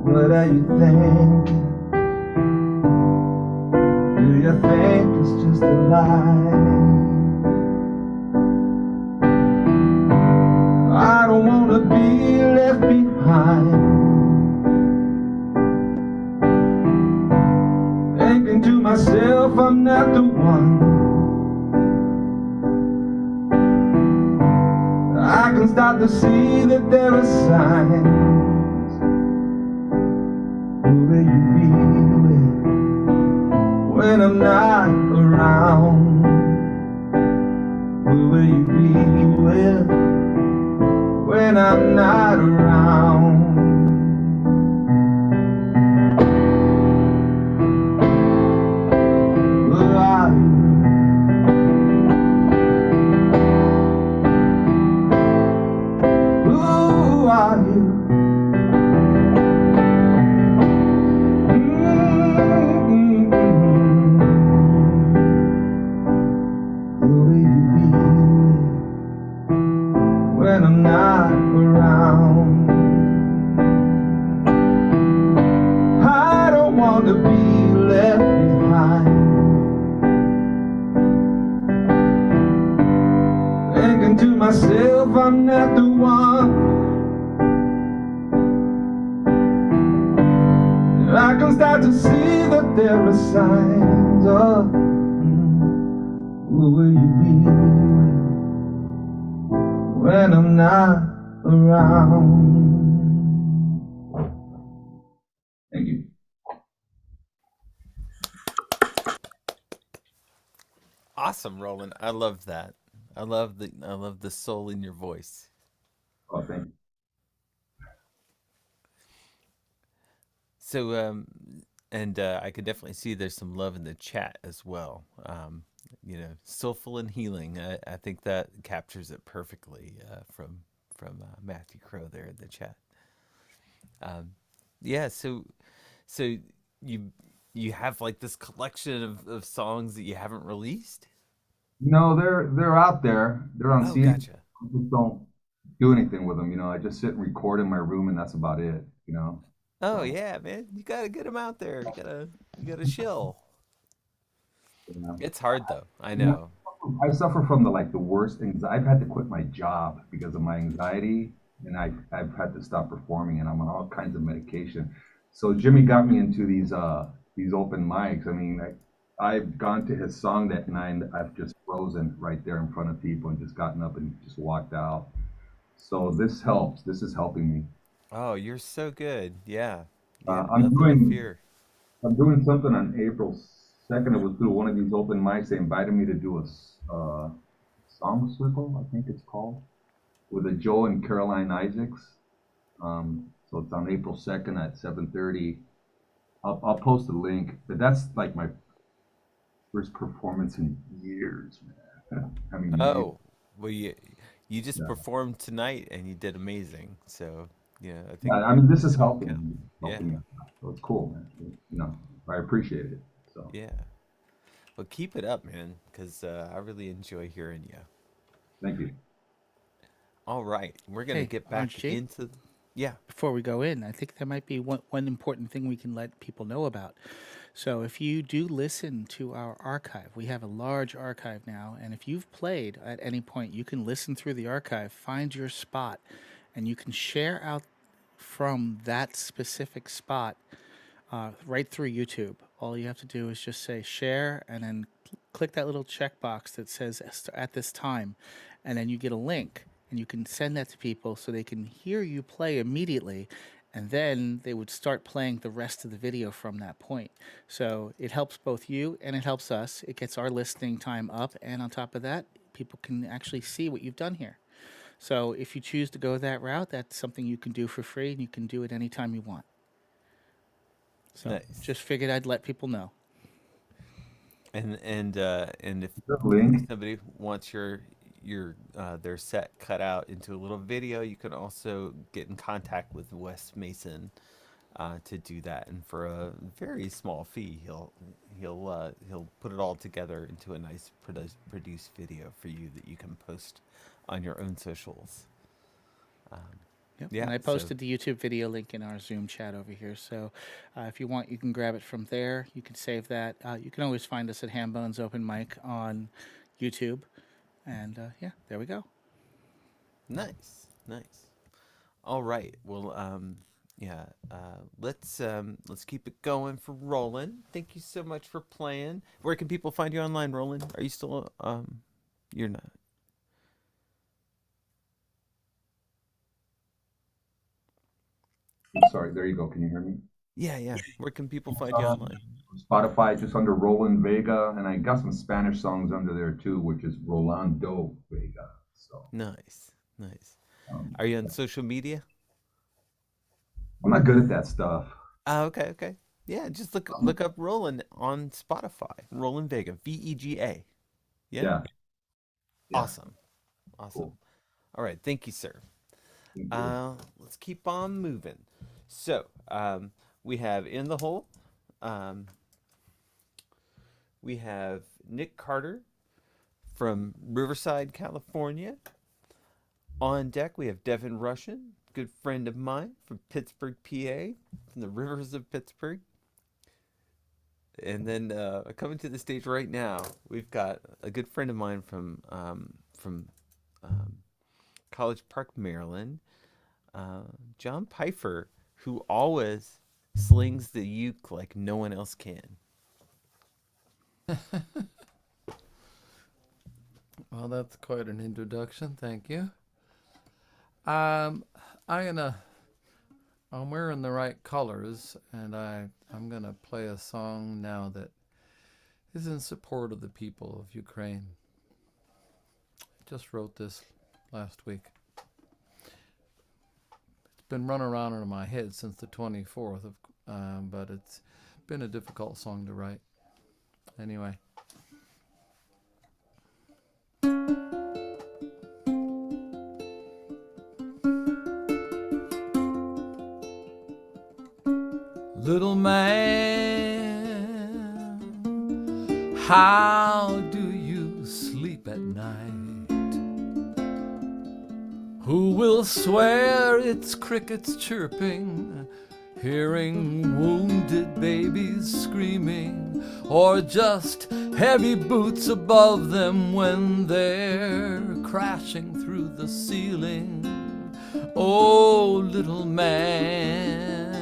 What are you thinking? Do you think it's just a lie? I don't want to be left behind, thinking to myself I'm not the one. I can start to see that there are signs. Who will you be with when I'm not around? Who will you be with when I'm not around? Who are you? Who are you? Who will you be when I'm not around? I don't want to be left behind, thinking to myself I'm not the one. I can start to see that there are signs of who will you be when I'm not around? Thank you. Awesome, Roland. I love that. I love the soul in your voice. Oh, thank you. So and I could definitely see there's some love in the chat as well. Soulful and healing. I think that captures it perfectly from Matthew Crowe there in the chat. Yeah, so you have like this collection of songs that you haven't released? No, they're out there. They're on Oh, CD. gotcha. I just don't do anything with them. I just sit and record in my room, and that's about it. Oh So, yeah, man. You gotta get them out there. You gotta chill. yeah. It's hard though. I You know, know. I suffer from the worst anxiety. I've had to quit my job because of my anxiety, and I've had to stop performing, and I'm on all kinds of medication. So Jimmy got me into these open mics. I mean, I've gone to his song that night, and I've just frozen right there in front of people and just gotten up and just walked out. So this helps. This is helping me. Oh, you're so good. Yeah. You have I'm nothing to doing fear. I'm doing something on April 2nd. It was through one of these open mics. They invited me to do a song circle, I think it's called. with a Joe and Caroline Isaacs. So it's on April 2nd at 7:30. I'll post a link, but that's like my first performance in years, man. I mean, Oh, well, you just performed tonight and you did amazing. So, yeah, I think. yeah, I mean, this is Yeah. helping me. So it's cool, man. I appreciate it. So Yeah. Well, keep it up, man, because I really enjoy hearing you. thank you. All right, we're gonna Hey, get back OrangeG? into. Yeah. Before we go in, I think there might be one important thing we can let people know about. So, if you do listen to our archive, we have a large archive now, and if you've played at any point, you can listen through the archive, find your spot, and you can share out from that specific spot right through YouTube. All you have to do is just say share and then click that little checkbox that says at this time, and then you get a link and you can send that to people so they can hear you play immediately, and then they would start playing the rest of the video from that point. So it helps both you and it helps us. It gets our listening time up, and on top of that, people can actually see what you've done here. So if you choose to go that route, that's something you can do for free, and you can do it anytime you want. So Nice. just figured I'd let people know. And if Link. somebody wants their set cut out into a little video, you can also get in contact with Wes Mason to do that, and for a very small fee, he'll put it all together into a nice produced video for you that you can post on your own socials. Yep. Yeah, And I so- posted the YouTube video link in our Zoom chat over here. So if you want, you can grab it from there. You can save that. You can always find us at Hambone's Open Mic on YouTube. And yeah, there we go. Nice. All right. Well, let's keep it going for Roland. Thank you so much for playing. Where can people find you online, Roland? Are you still you're not. I'm sorry. There you go. Can you hear me? Yeah. Where can people find you online? Spotify, just under Roland Vega, and I got some Spanish songs under there too, which is Rolando Vega. So Nice. Are you on social media? I'm not good at that stuff. Oh, okay. Yeah, just look up Roland on Spotify. Roland Vega, Vega. Yeah. Awesome. Cool. All right, thank you, sir. Thank you. Let's keep on moving. So, we have in the hole. We have Nick Carter from Riverside, California. On deck, we have Devin Russian, good friend of mine from Pittsburgh, PA, from the rivers of Pittsburgh. And then coming to the stage right now, we've got a good friend of mine from College Park, Maryland, John Peiffer, who always slings the uke like no one else can. Well, that's quite an introduction. Thank you. I'm wearing the right colors, and I'm gonna play a song now that is in support of the people of Ukraine. I just wrote this last week. It's been running around in my head since the 24th, but it's been a difficult song to write. Anyway. Little man, how do you sleep at night? Who will swear it's crickets chirping, hearing wounded babies screaming, or just heavy boots above them when they're crashing through the ceiling? Oh, little man,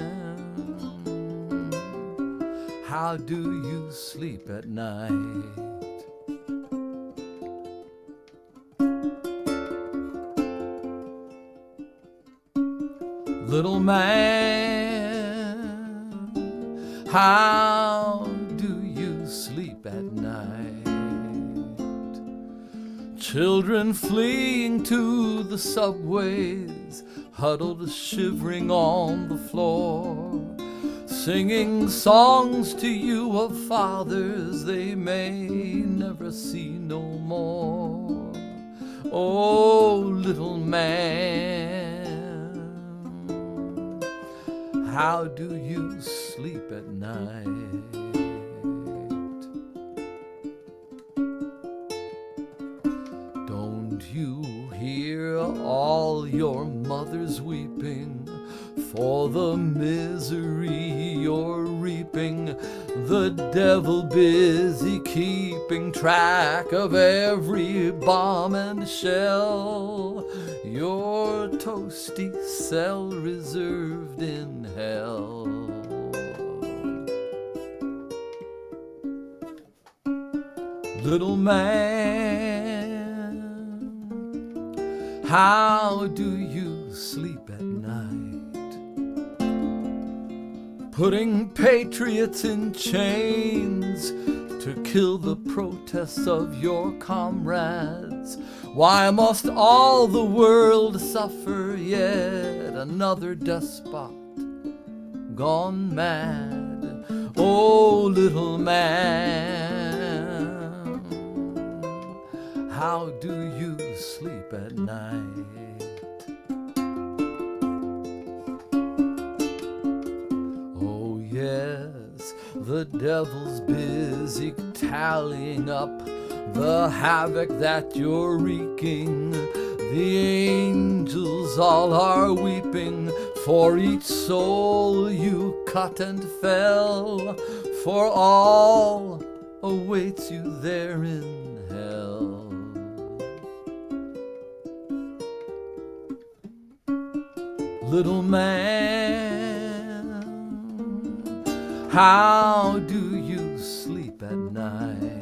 how do you sleep at night? Little man, how do you sleep at night? Children fleeing to the subways, huddled shivering on the floor, singing songs to you of fathers they may never see no more. Oh, little man, how do you sleep at night? Don't you hear all your mothers weeping for the misery you're reaping? The devil busy keeping track of every bomb and shell. Your toasty cell reserved in hell. Little man, how do you sleep at night? Putting patriots in chains to kill the protests of your comrades. Why must all the world suffer yet another despot gone mad? Oh, little man, how do you sleep at night? Oh yes, the devil's busy tallying up the havoc that you're wreaking. The angels all are weeping for each soul you cut and fell, for all awaits you there in hell. Little man, how do you sleep at night?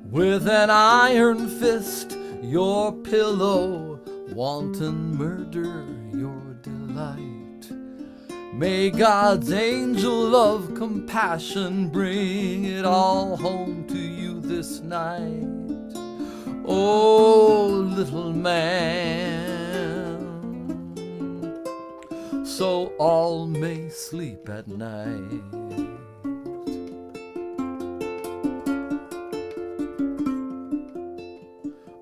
With an iron fist, your pillow, wanton murder your delight. May God's angel of compassion bring it all home to you this night. Oh, little man, so all may sleep at night.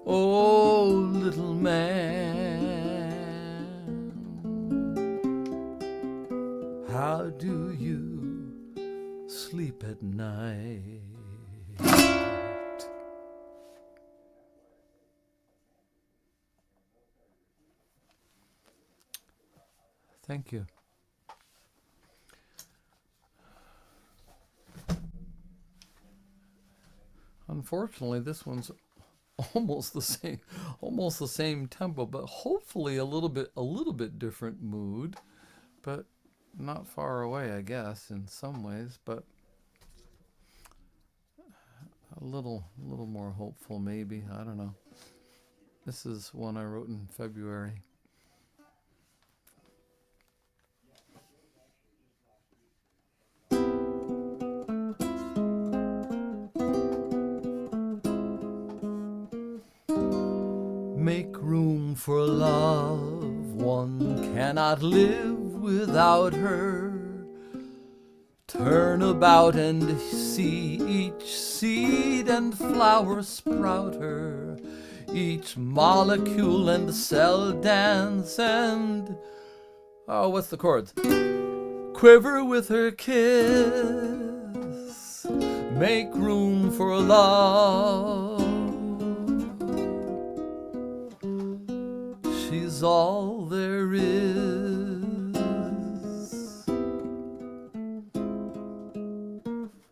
Oh, little man, how do you sleep at night? Thank you. Unfortunately, this one's almost the same tempo, but hopefully a little bit different mood, but not far away, I guess, in some ways, but a little more hopeful, maybe. I don't know. This is one I wrote in February. Make room for love, one cannot live without her. Turn about and see each seed and flower sprout her, each molecule and cell dance and, oh, what's the chords? Quiver with her kiss. Make room for love. She's all there is.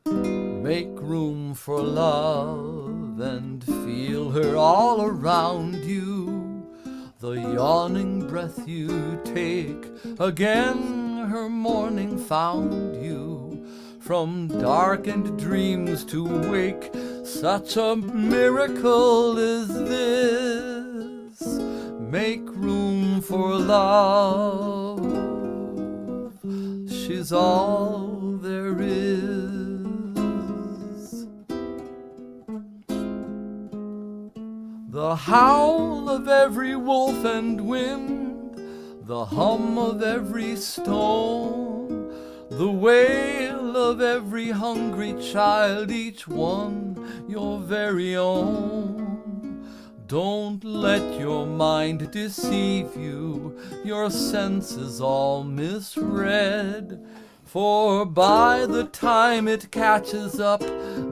Make room for love and feel her all around you. The yawning breath you take, again her morning found you. From darkened dreams to wake, such a miracle is this. Make room for love. She's all there is. howl of every wolf and wind, the hum of every stone, the wail of every hungry child, each one your very own. Don't let your mind deceive you, your senses all misread. For by the time it catches up,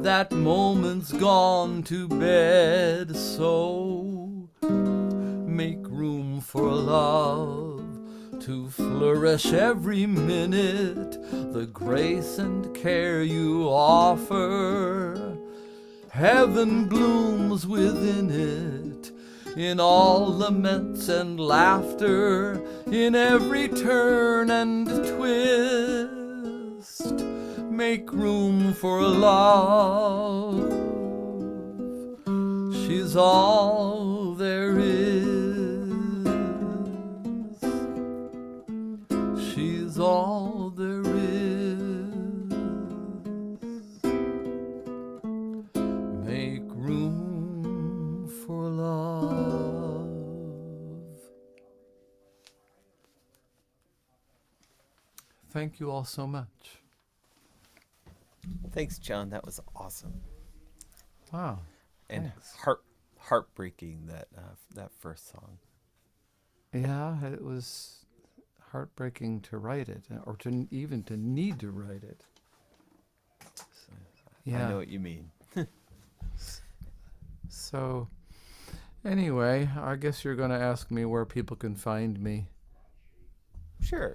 that moment's gone to bed. So make room for love to flourish every minute, the grace and care you offer. Heaven blooms within it, in all laments and laughter, in every turn and twist. Make room for love. She's all there is. She's all there is. Make room for love. Thank you all so much. Thanks, John. That was awesome. Wow. And Thanks. heartbreaking, that first song. Yeah, it was heartbreaking to write it, or to even to need to write it. Yeah. I know what you mean. So, anyway, I guess you're going to ask me where people can find me. Sure.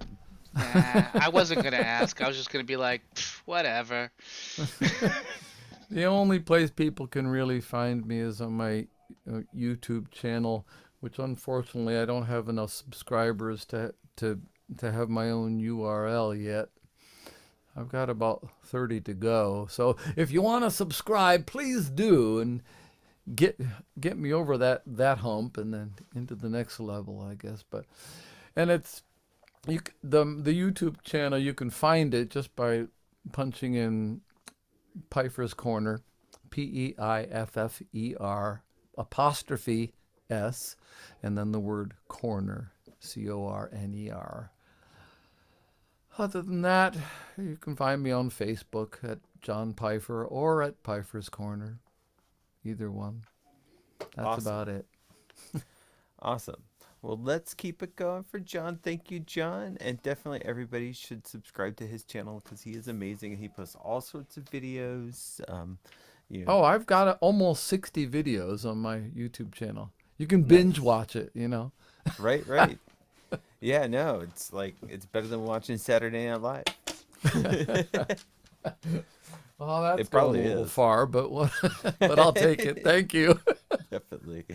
Nah, I wasn't going to ask. I was just going to be like, whatever. The only place people can really find me is on my YouTube channel, which unfortunately I don't have enough subscribers to have my own URL yet. I've got about 30 to go. So if you want to subscribe, please do, and get me over that hump and then into the next level, I guess. And it's the YouTube channel, you can find it just by punching in Peiffer's Corner, Peiffer apostrophe S, and then the word corner, CORNER. Other than that, you can find me on Facebook at John Peiffer or at Peiffer's Corner. Either one. That's Awesome. about it. Awesome. Well, let's keep it going for John. Thank you, John. And definitely everybody should subscribe to his channel because he is amazing. He posts all sorts of videos. Oh, I've got almost 60 videos on my YouTube channel. You can binge watch it, Right. Yeah, no, it's better than watching Saturday Night Live. Well, that's It probably going a little is. far, but but I'll take it. Thank you. Definitely.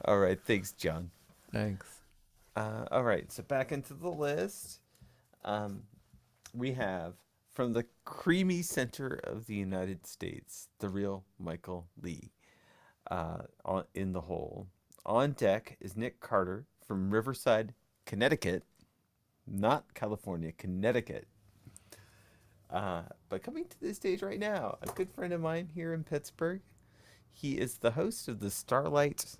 All right. Thanks, John. Thanks. All right. So back into the list. We have from the creamy center of the United States, the real Michael Lee, in the hole. On deck is Nick Carter from Riverside, Connecticut. Not California, Connecticut. But coming to the stage right now, a good friend of mine here in Pittsburgh. He is the host of the Starlight,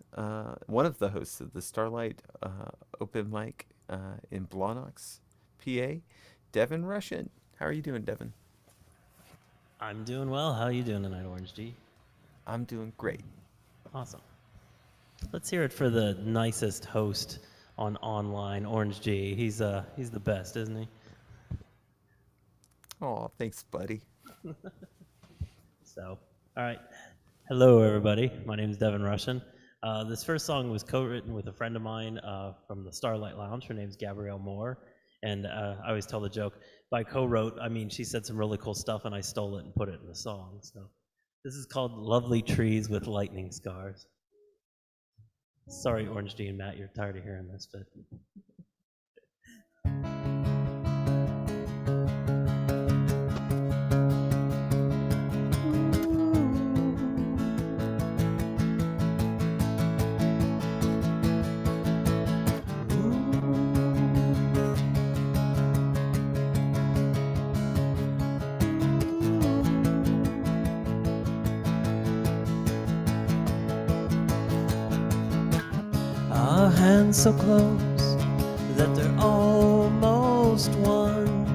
one of the hosts of the Starlight open mic in Blawnox, PA. Devin Russian. How are you doing, Devin? I'm doing well. How are you doing tonight, OrangeG? I'm doing great. Awesome. Let's hear it for the nicest host on online, OrangeG. He's the best, isn't he? Oh, thanks, buddy. So, all right. Hello, everybody. My name is Devin Russian. This first song was co-written with a friend of mine from the Starlight Lounge. Her name's Gabrielle Moore. And I always tell the joke, by co-wrote, I mean she said some really cool stuff and I stole it and put it in the song. So this is called Lovely Trees with Lightning Scars. Sorry, OrangeG and Matt, you're tired of hearing this, but... hands so close that they're almost one.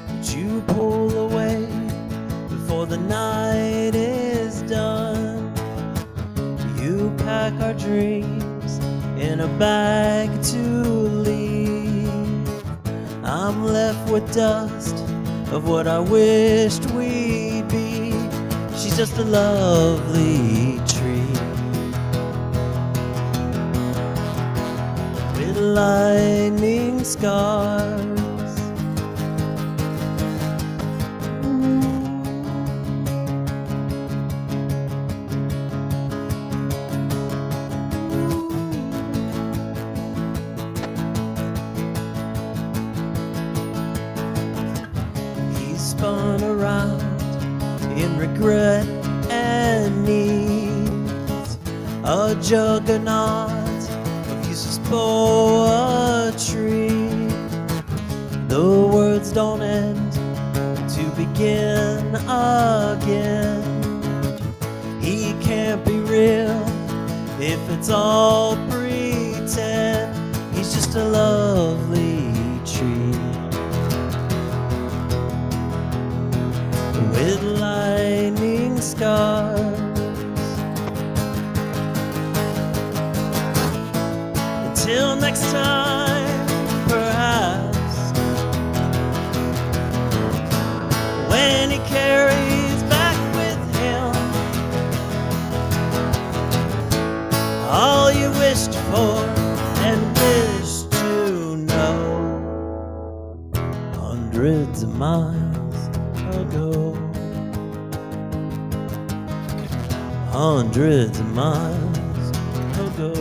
But you pull away before the night is done. You pack our dreams in a bag to leave. I'm left with dust of what I wished we'd be. She's just a lovely tree with lightning scars. Spun around in regret and need, a juggernaut of useless poetry. The words don't end to begin again. He can't be real if it's all pretend. He's just a lovely tree with lightning scars. Until next time, perhaps, when he carries back with him all you wished for and wished to know hundreds of miles ago. Hundreds of miles ago.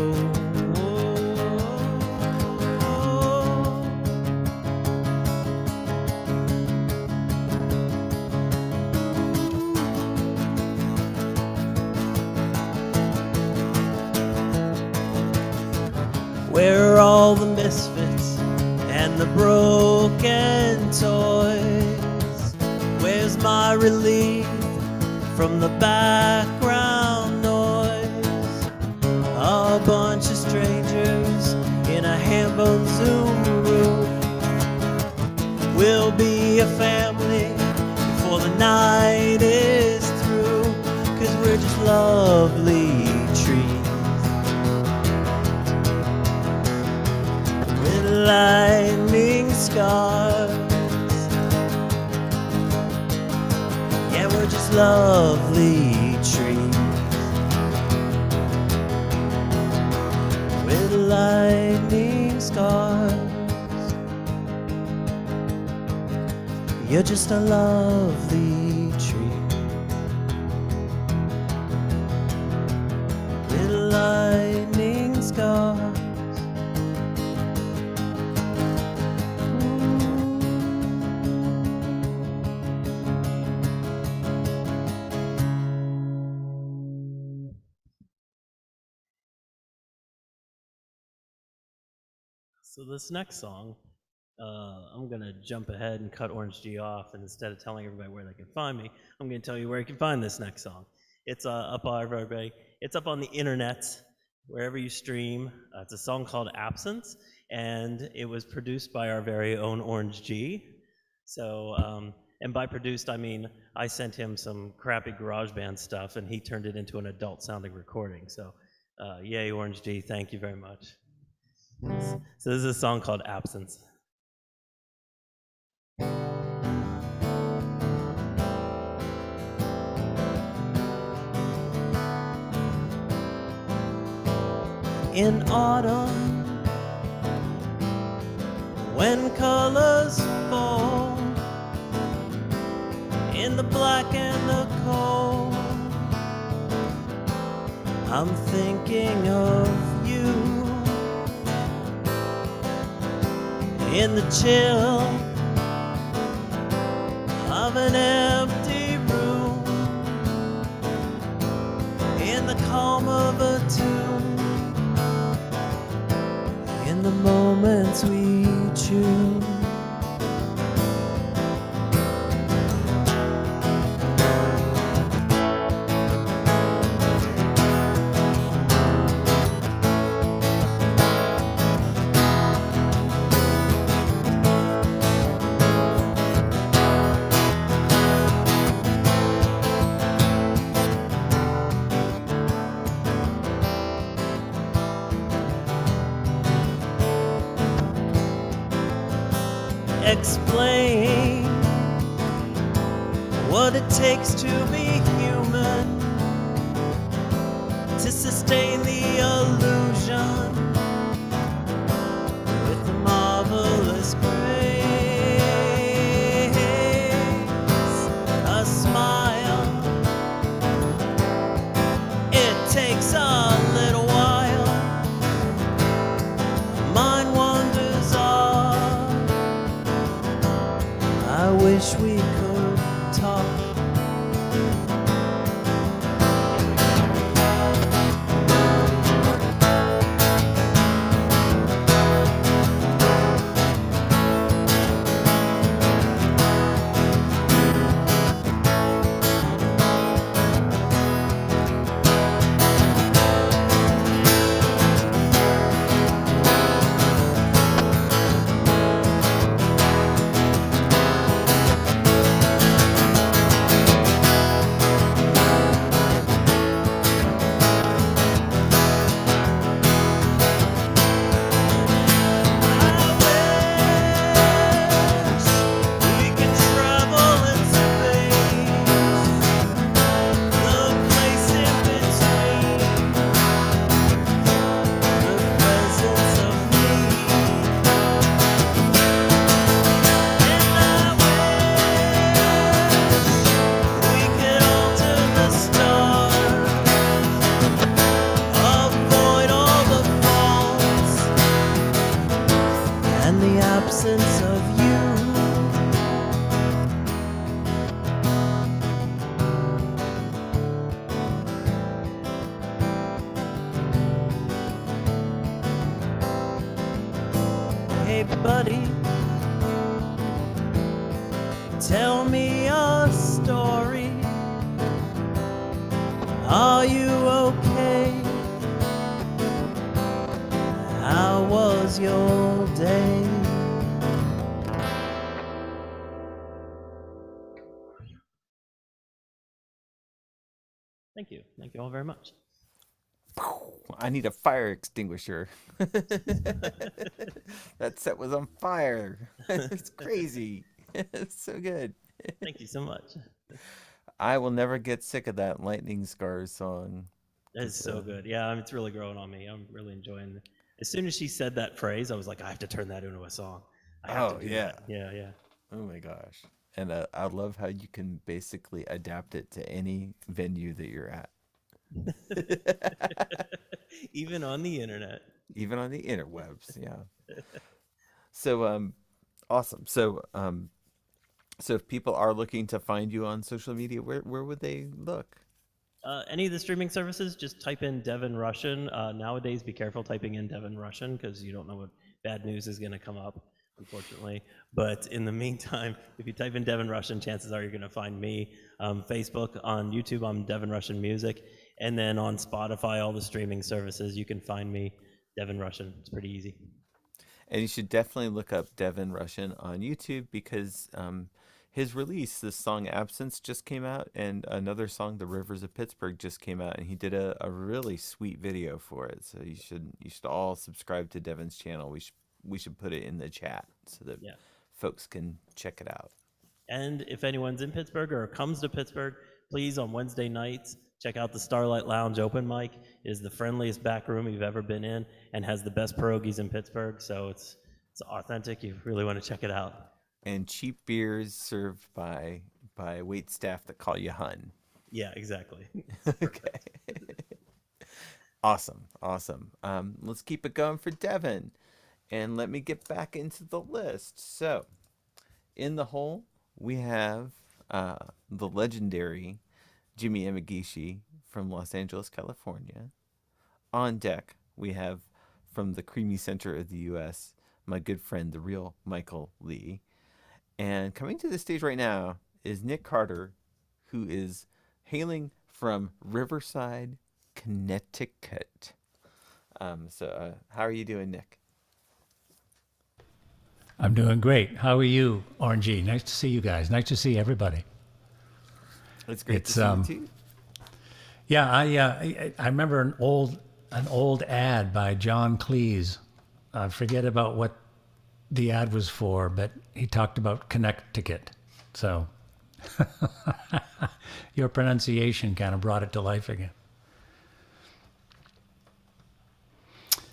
Where are all the misfits and the broken toys? Where's my relief from the background noise? A bunch of strangers in a Hambone Zoom room. We'll be a family before the night is through, 'cause we're just lovely trees with lightning scars. Yeah, we're just lovely trees with lightning scars. You're just a lovely tree with lightning scars. So this next song, I'm gonna jump ahead and cut OrangeG off, and instead of telling everybody where they can find me, I'm gonna tell you where you can find this next song. It's up on everybody. It's up on the internet, wherever you stream. It's a song called "Absence," and it was produced by our very own OrangeG. So, and by produced, I mean I sent him some crappy GarageBand stuff, and he turned it into an adult-sounding recording. So, yay, OrangeG! Thank you very much. So this is a song called "Absence." In autumn, when colors fall, in the black and the cold, I'm thinking of you. In the chill of an empty room, in the calm of a tune, in the moments we choose. explain what it takes to be human, to sustain the illusion with the marvelous grace. A smile, it takes a little while. Mind wanders off. I wish we could talk. Buddy, tell me a story. Are you okay? How was your day? Thank you. Thank you all very much. I need a fire extinguisher. That set was on fire. It's crazy. It's so good. Thank you so much. I will never get sick of that Lightning Scars song. It's so good. Yeah, it's really growing on me. I'm really enjoying it. As soon as she said that phrase, I was like, I have to turn that into a song. I have to do that. Yeah. Oh my gosh. And I love how you can basically adapt it to any venue that you're at. Even on the internet. Even on the interwebs, yeah. So awesome. So if people are looking to find you on social media, where would they look? Any of the streaming services, just type in Devin Russian. Nowadays, be careful typing in Devin Russian because you don't know what bad news is going to come up, unfortunately. But in the meantime, if you type in Devin Russian, chances are you're going to find me. Facebook, on YouTube, I'm Devin Russian Music. And then on Spotify, all the streaming services, you can find me, Devin Russian. It's pretty easy. And you should definitely look up Devin Russian on YouTube because his release, this song Absence, just came out, and another song, The Rivers of Pittsburgh, just came out, and he did a really sweet video for it. So you should all subscribe to Devin's channel. We should put it in the chat so that folks can check it out. And if anyone's in Pittsburgh or comes to Pittsburgh, please, on Wednesday nights, check out the Starlight Lounge open mic. It is the friendliest back room you've ever been in and has the best pierogies in Pittsburgh. So it's authentic. You really want to check it out. And cheap beers served by wait staff that call you hun. Yeah, exactly. Okay. Awesome. Let's keep it going for Devin. And let me get back into the list. So, in the hole, we have the legendary Jimi Yamagish from Los Angeles, California. On deck, we have from the creamy center of the U.S., my good friend, the real Michael Lee. And coming to the stage right now is Nick Carter, who is hailing from Riverside, Connecticut. So how are you doing, Nick? I'm doing great. How are you, OrangeG? Nice to see you guys. Nice to see everybody. It's great to see you too. Yeah, I remember an old ad by John Cleese. I forget about what the ad was for, but he talked about Connecticut. So your pronunciation kind of brought it to life again.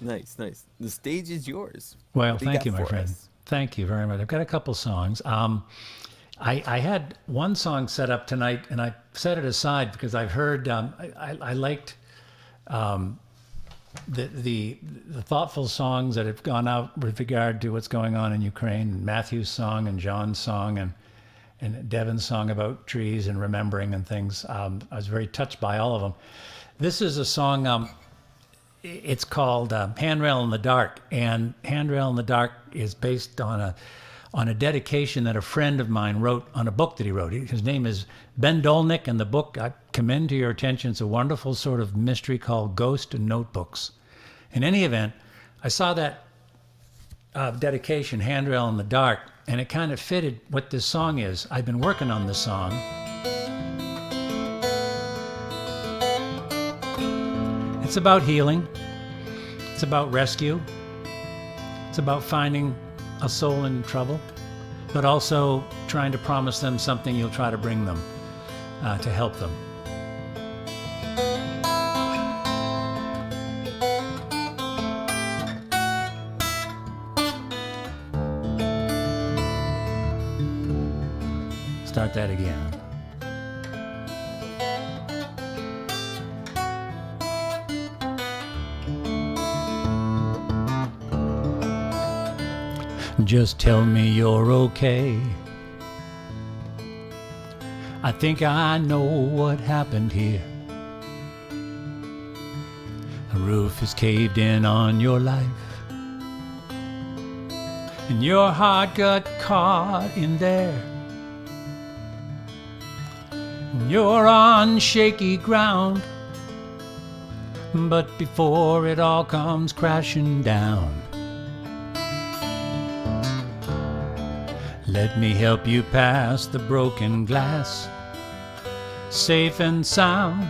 Nice, nice. The stage is yours. Well, What do you thank got you, my for friend. us? Thank you very much. I've got a couple songs. I had one song set up tonight, and I set it aside because I've heard I liked the thoughtful songs that have gone out with regard to what's going on in Ukraine. Matthew's song and John's song and Devin's song about trees and remembering and things. I was very touched by all of them. This is a song. It's called Handrail in the Dark, and Handrail in the Dark is based on a dedication that a friend of mine wrote on a book that he wrote. His name is Ben Dolnick, and the book I commend to your attention. It's a wonderful sort of mystery called Ghost and Notebooks. In any event, I saw that dedication, Handrail in the Dark, and it kind of fitted what this song is. I've been working on this song. It's about healing. It's about rescue. It's about finding a soul in trouble, but also trying to promise them something you'll try to bring them to help them. Start that again. Just tell me you're okay. I think I know what happened here. The roof is caved in on your life, and your heart got caught in there. And you're on shaky ground, but before it all comes crashing down, let me help you past the broken glass, safe and sound.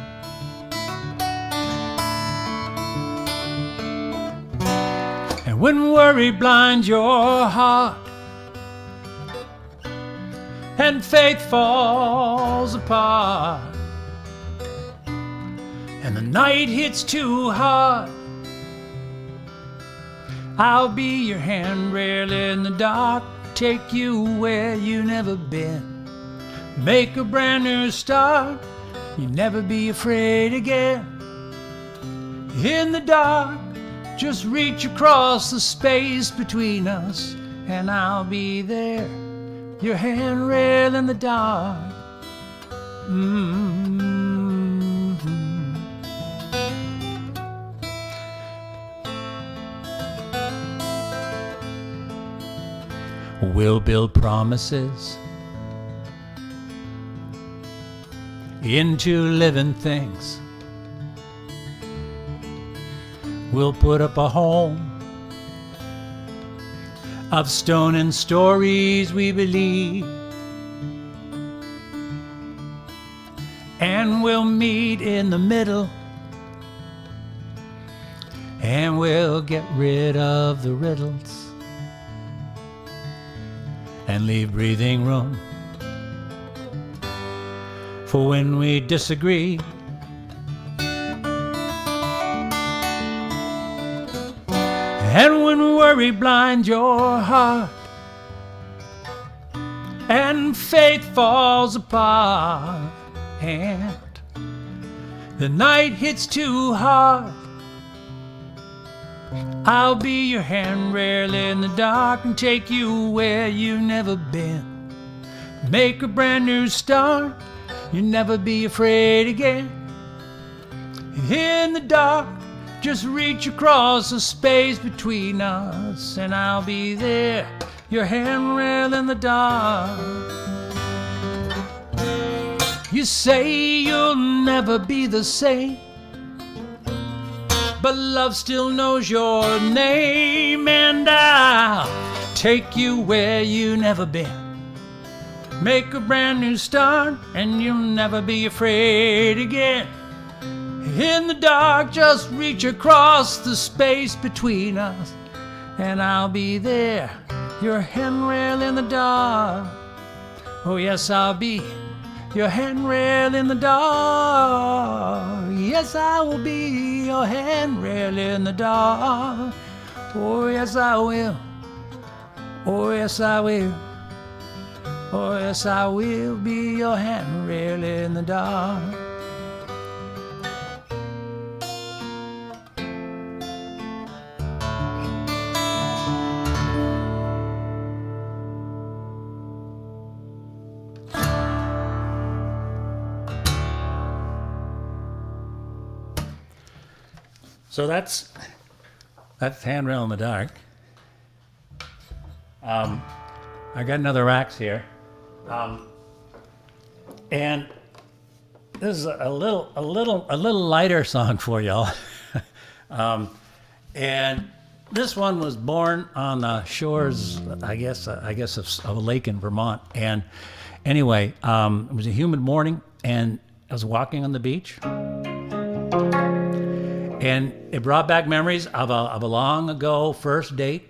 And when worry blinds your heart and faith falls apart, and the night hits too hard, I'll be your handrail in the dark. Take you where you never been. Make a brand new start. You never be afraid again. In the dark, just reach across the space between us, and I'll be there. Your handrail in the dark. We'll build promises into living things. We'll put up a home of stone and stories we believe, and we'll meet in the middle, and we'll get rid of the riddles and leave breathing room for when we disagree. And when worry blinds your heart and faith falls apart and the night hits too hard, I'll be your handrail in the dark and take you where you've never been. Make a brand new start. You'll never be afraid again. In the dark, just reach across the space between us, and I'll be there, your handrail in the dark. You say you'll never be the same, but love still knows your name, and I'll take you where you've never been. Make a brand new start, and you'll never be afraid again. In the dark, just reach across the space between us, and I'll be there, your handrail in the dark. Oh yes, I'll be your handrail in the dark. Yes, I will be your handrail in the dark. Oh yes, I will. Oh yes, I will. Oh yes, I will be your handrail in the dark. So that's Handrail in the Dark. I got another axe here, and this is a little lighter song for y'all. And this one was born on the shores, I guess of a lake in Vermont. And anyway, it was a humid morning, and I was walking on the beach. And it brought back memories of a long ago first date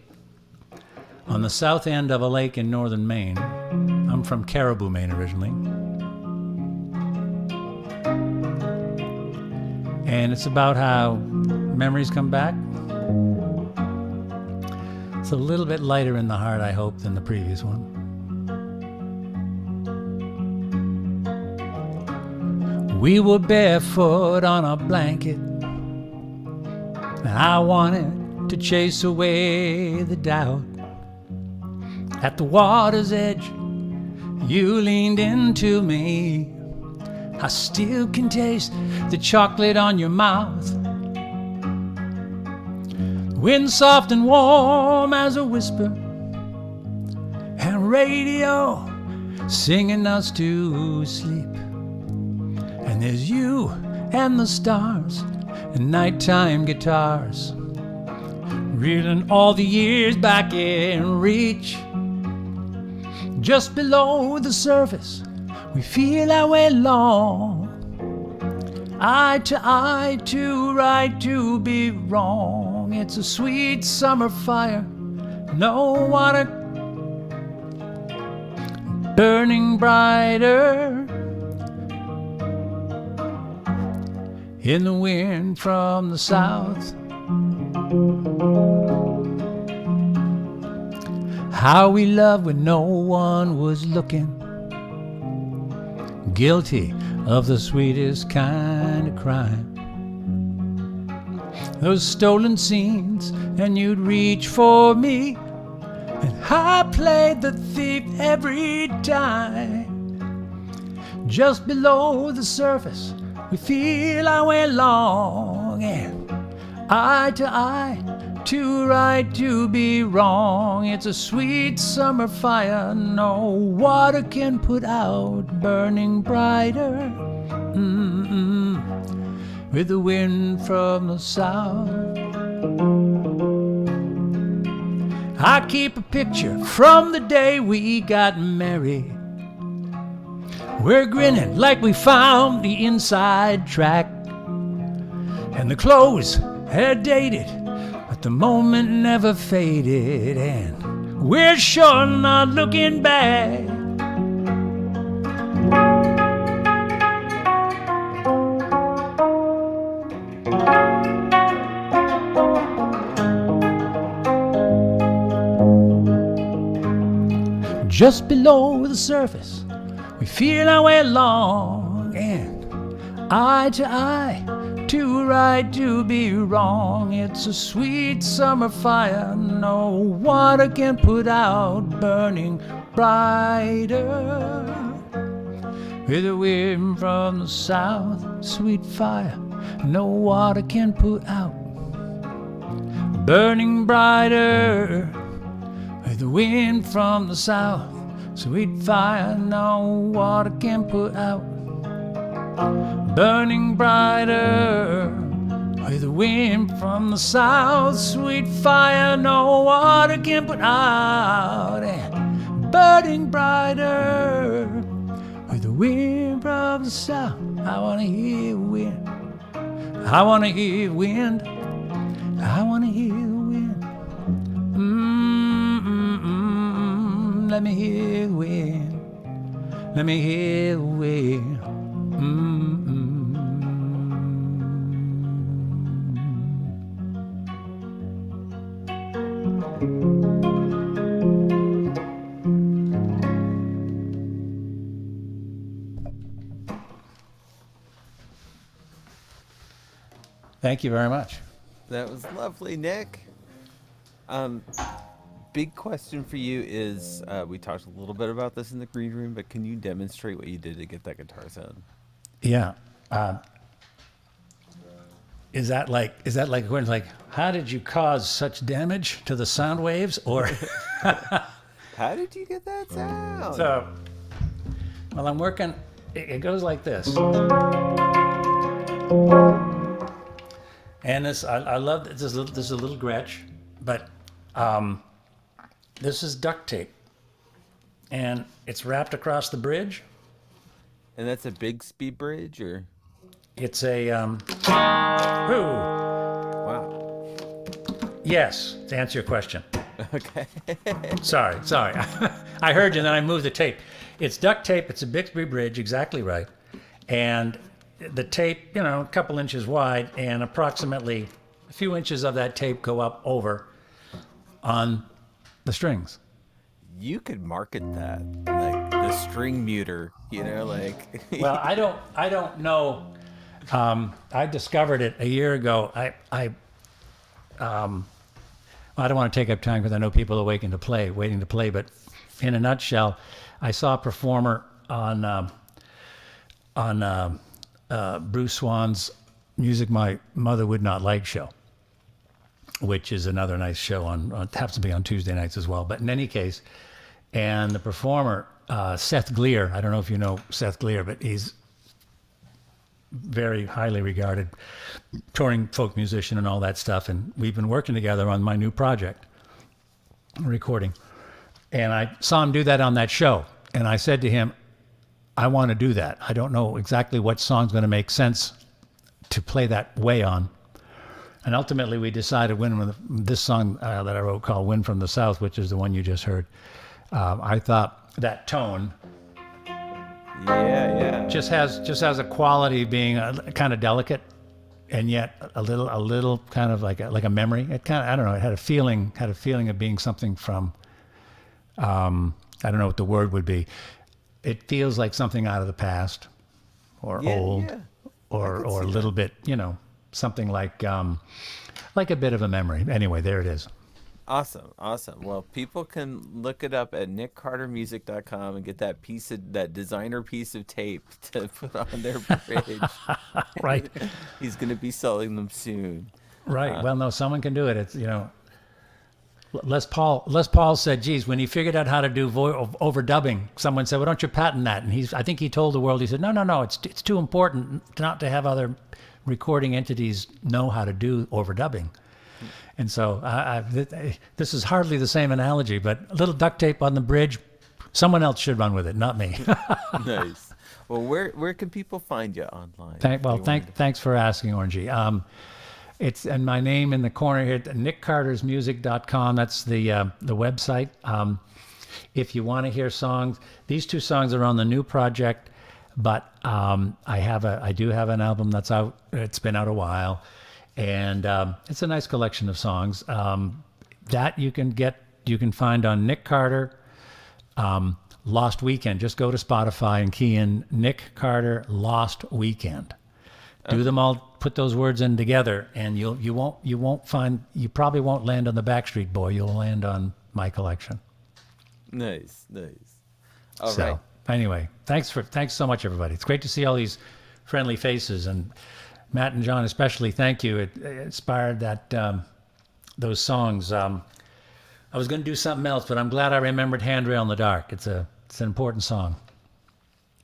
on the south end of a lake in northern Maine. I'm from Caribou, Maine originally. And it's about how memories come back. It's a little bit lighter in the heart, I hope, than the previous one. We were barefoot on a blanket, and I wanted to chase away the doubt. At the water's edge, you leaned into me. I still can taste the chocolate on your mouth. Wind soft and warm as a whisper, and radio singing us to sleep. And there's you and the stars and nighttime guitars, reeling all the years back in reach. Just below the surface, we feel our way along, eye to eye, too right to be wrong. It's a sweet summer fire, no water burning brighter in the wind from the south. How we loved when no one was looking, guilty of the sweetest kind of crime. Those stolen scenes, and you'd reach for me, and I played the thief every time. Just below the surface, we feel our way along, and eye to eye, too right to be wrong. It's a sweet summer fire no water can put out, burning brighter with the wind from the south. I keep a picture from the day we got married. We're grinning like we found the inside track, and the clothes had dated, but the moment never faded, and we're sure not looking back. Just below the surface, we feel our way along, and eye to eye, too right to be wrong. It's a sweet summer fire no water can put out, burning brighter with the wind from the south. Sweet fire no water can put out, burning brighter with the wind from the south. Sweet fire no water can put out, burning brighter with the wind from the south. Sweet fire no water can put out, and burning brighter with the wind from the south. I wanna hear wind, I wanna hear wind, I wanna hear wind. let me hear the wind. Let me hear the wind. Thank you very much. That was lovely, Nick. Big question for you is, we talked a little bit about this in the green room, but can you demonstrate what you did to get that guitar sound? Yeah. Is that like when it's like, how did you cause such damage to the sound waves? Or how did you get that sound? So, well, I'm working. It goes like this. And this, I love this. This is a little Gretsch, but this is duct tape, and it's wrapped across the bridge. And that's a big speed bridge, or? It's a Wow. Yes, to answer your question. Okay. Sorry. I heard you, and then I moved the tape. It's duct tape. It's a Bixby bridge, exactly right. And the tape, a couple inches wide, and approximately a few inches of that tape go up over on the strings. You could market that, like the string muter, like. Well, I don't know. I discovered it a year ago. I don't want to take up time because I know people are waiting to play. But in a nutshell, I saw a performer on Bruce Swan's Music My Mother Would Not Like show, which is another nice show happens to be on Tuesday nights as well. But in any case, and the performer, Seth Gleer, I don't know if you know Seth Gleer, but he's very highly regarded touring folk musician and all that stuff. And we've been working together on my new project, recording. And I saw him do that on that show. And I said to him, I want to do that. I don't know exactly what song's going to make sense to play that way on. And ultimately we decided this song that I wrote called Wind from the South, which is the one you just heard. I thought that tone just has a quality of being kind of delicate, and yet a little kind of like a memory. It kind of, I don't know, it had a feeling of being something from I don't know what the word would be. It feels like something out of the past, or old, or a little bit, something like a bit of a memory. Anyway, there it is. Awesome. Well, people can look it up at nickcartermusic.com and get that designer piece of tape to put on their bridge. Right. He's going to be selling them soon. Right. Well, no, someone can do it. It's, Les Paul said, geez, when he figured out how to do overdubbing, someone said, well, don't you patent that? And I think he told the world, he said, no, it's too important not to have other recording entities know how to do overdubbing. And so this is hardly the same analogy, but a little duct tape on the bridge, someone else should run with it, not me. Nice. Well, where can people find you online? Thanks for asking, OrangeG. It's and my name in the corner here, nickcartersmusic.com. That's the website. If you want to hear songs, these two songs are on the new project, but I do have an album that's out. It's been out a while. And it's a nice collection of songs that you can find on Nick Carter Lost Weekend. Just go to Spotify and key in Nick Carter Lost Weekend. Do them all, put those words in together, and you probably won't land on the Backstreet Boy. You'll land on my collection. Nice. All right. Anyway, thanks so much, everybody. It's great to see all these friendly faces, and Matt and John especially, thank you. It inspired those songs. I was going to do something else, but I'm glad I remembered Handrail in the Dark. It's an important song.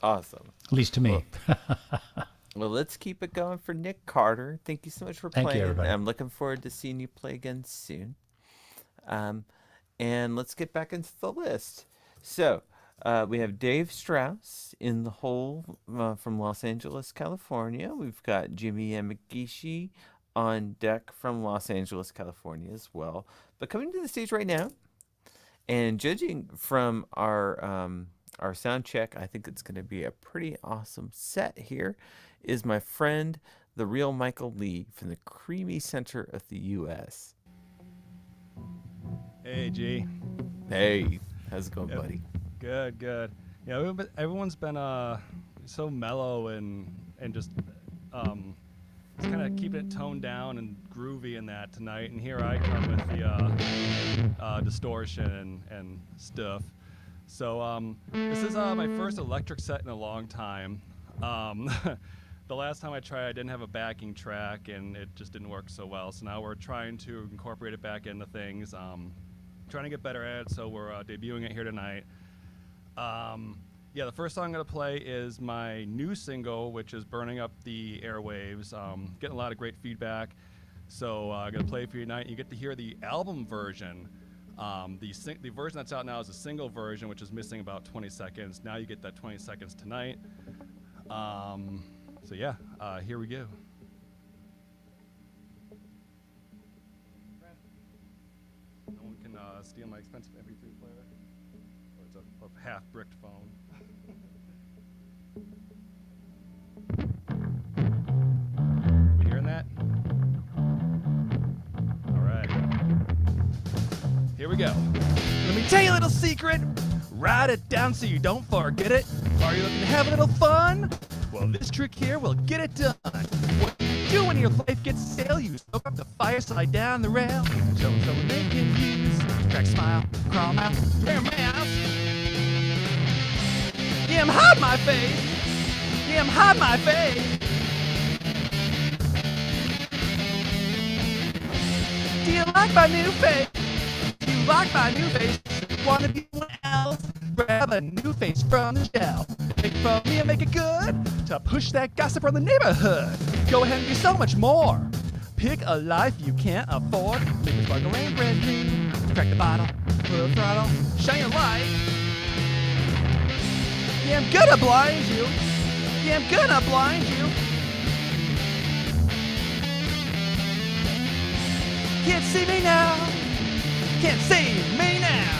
Awesome. At least to me. Well, let's keep it going for Nick Carter. Thank you so much for playing. Thank you, everybody. I'm looking forward to seeing you play again soon. And let's get back into the list. So we have Dave Strauss in the hole from Los Angeles, California. We've got Jimi Yamagish on deck from Los Angeles, California as well. But coming to the stage right now, And judging from our sound check, I think it's going to be a pretty awesome set here, is my friend, the real Michael Lee from the creamy center of the U.S. Hey, G. Hey, how's it going, buddy? Good, good. Yeah, everyone's been so mellow and just kind of keeping it toned down and groovy in that tonight. And here I come with the distortion and stuff. So this is my first electric set in a long time. The last time I tried, I didn't have a backing track, and it just didn't work so well. So now we're trying to incorporate it back into things. Trying to get better at it, so we're debuting it here tonight. Yeah, the first song I'm going to play is my new single, which is burning up the airwaves. Getting a lot of great feedback, so I'm going to play it for you tonight. You get to hear the album version. The version that's out now is a single version, which is missing about 20 seconds. Now you get that 20 seconds tonight. So yeah, here we go. No one can steal my expensive MP3 player. Or it's a half-bricked phone. You hearing that? All right. Here we go. Let me tell you a little secret. Write it down so you don't forget it. Are you looking to have a little fun? Well, this trick here will get it done. What you do when your life gets stale, you soak up the fireside down the rail. Show them someone they can use. Crack smile, crawl mouth, wear mask. Yeah, hide my face. Yeah, hide my face. Do you like my new face? Do you like my new face? Wanna be one else? Grab a new face from the shelf. Make it funny and make it good. To push that gossip from the neighborhood. Go ahead and do so much more. Pick a life you can't afford. Make it sparkle and brand new. Crack the bottle, put a throttle, shine your light. Yeah, I'm gonna blind you. Yeah, I'm gonna blind you. Can't see me now. Can't see me now.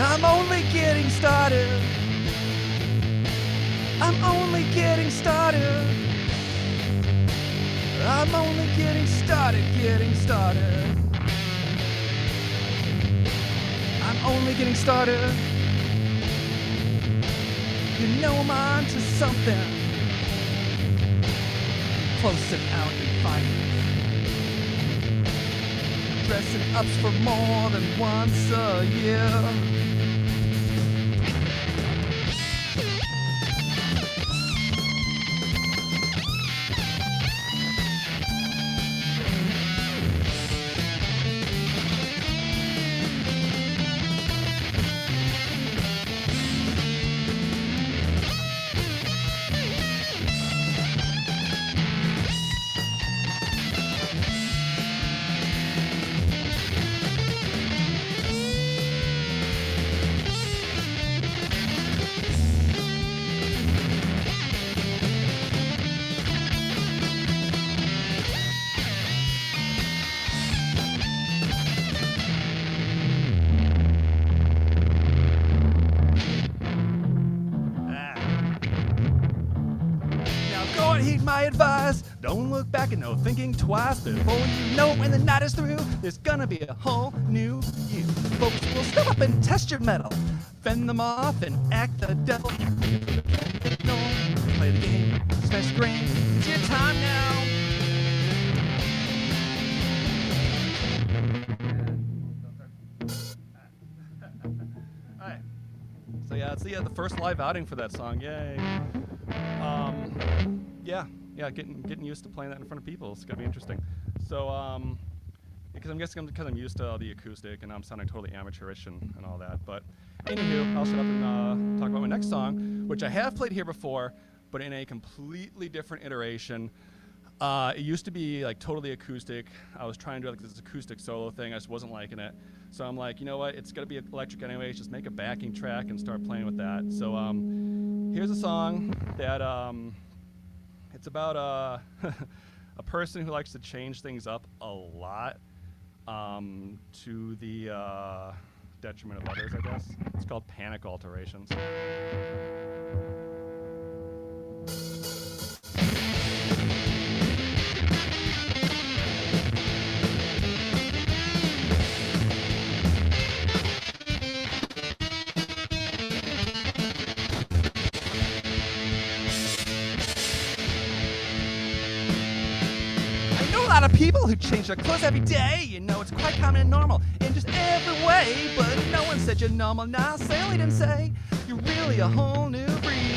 I'm only getting started. I'm only getting started. I'm only getting started, I'm only getting started. You know I'm on to something. Close and out and finding. Dressing ups for more than once a year. My advice, don't look back and no thinking twice. Before you know it, when the night is through, there's gonna be a whole new you. Folks will step up and test your mettle, fend them off and act the devil. Play the game, smash the grain, it's your time now. it's the first live outing for that song. Yay! Getting used to playing that in front of people. It's gonna be interesting. So because I'm guessing because I'm used to the acoustic and I'm sounding totally amateurish and all that. But anywho, I'll shut up and talk about my next song, which I have played here before, but in a completely different iteration. It used to be like totally acoustic. I was trying to do like this acoustic solo thing. I just wasn't liking it. So I'm like, you know what? It's gonna be electric anyways. Just make a backing track and start playing with that. So here's a song that it's about a person who likes to change things up a lot to the detriment of others, I guess. It's called Panic Alterations. A lot of people who change their clothes every day. You know, it's quite common and normal in just every way. But no one said you're normal. Nah, Sally didn't say you're really a whole new breed.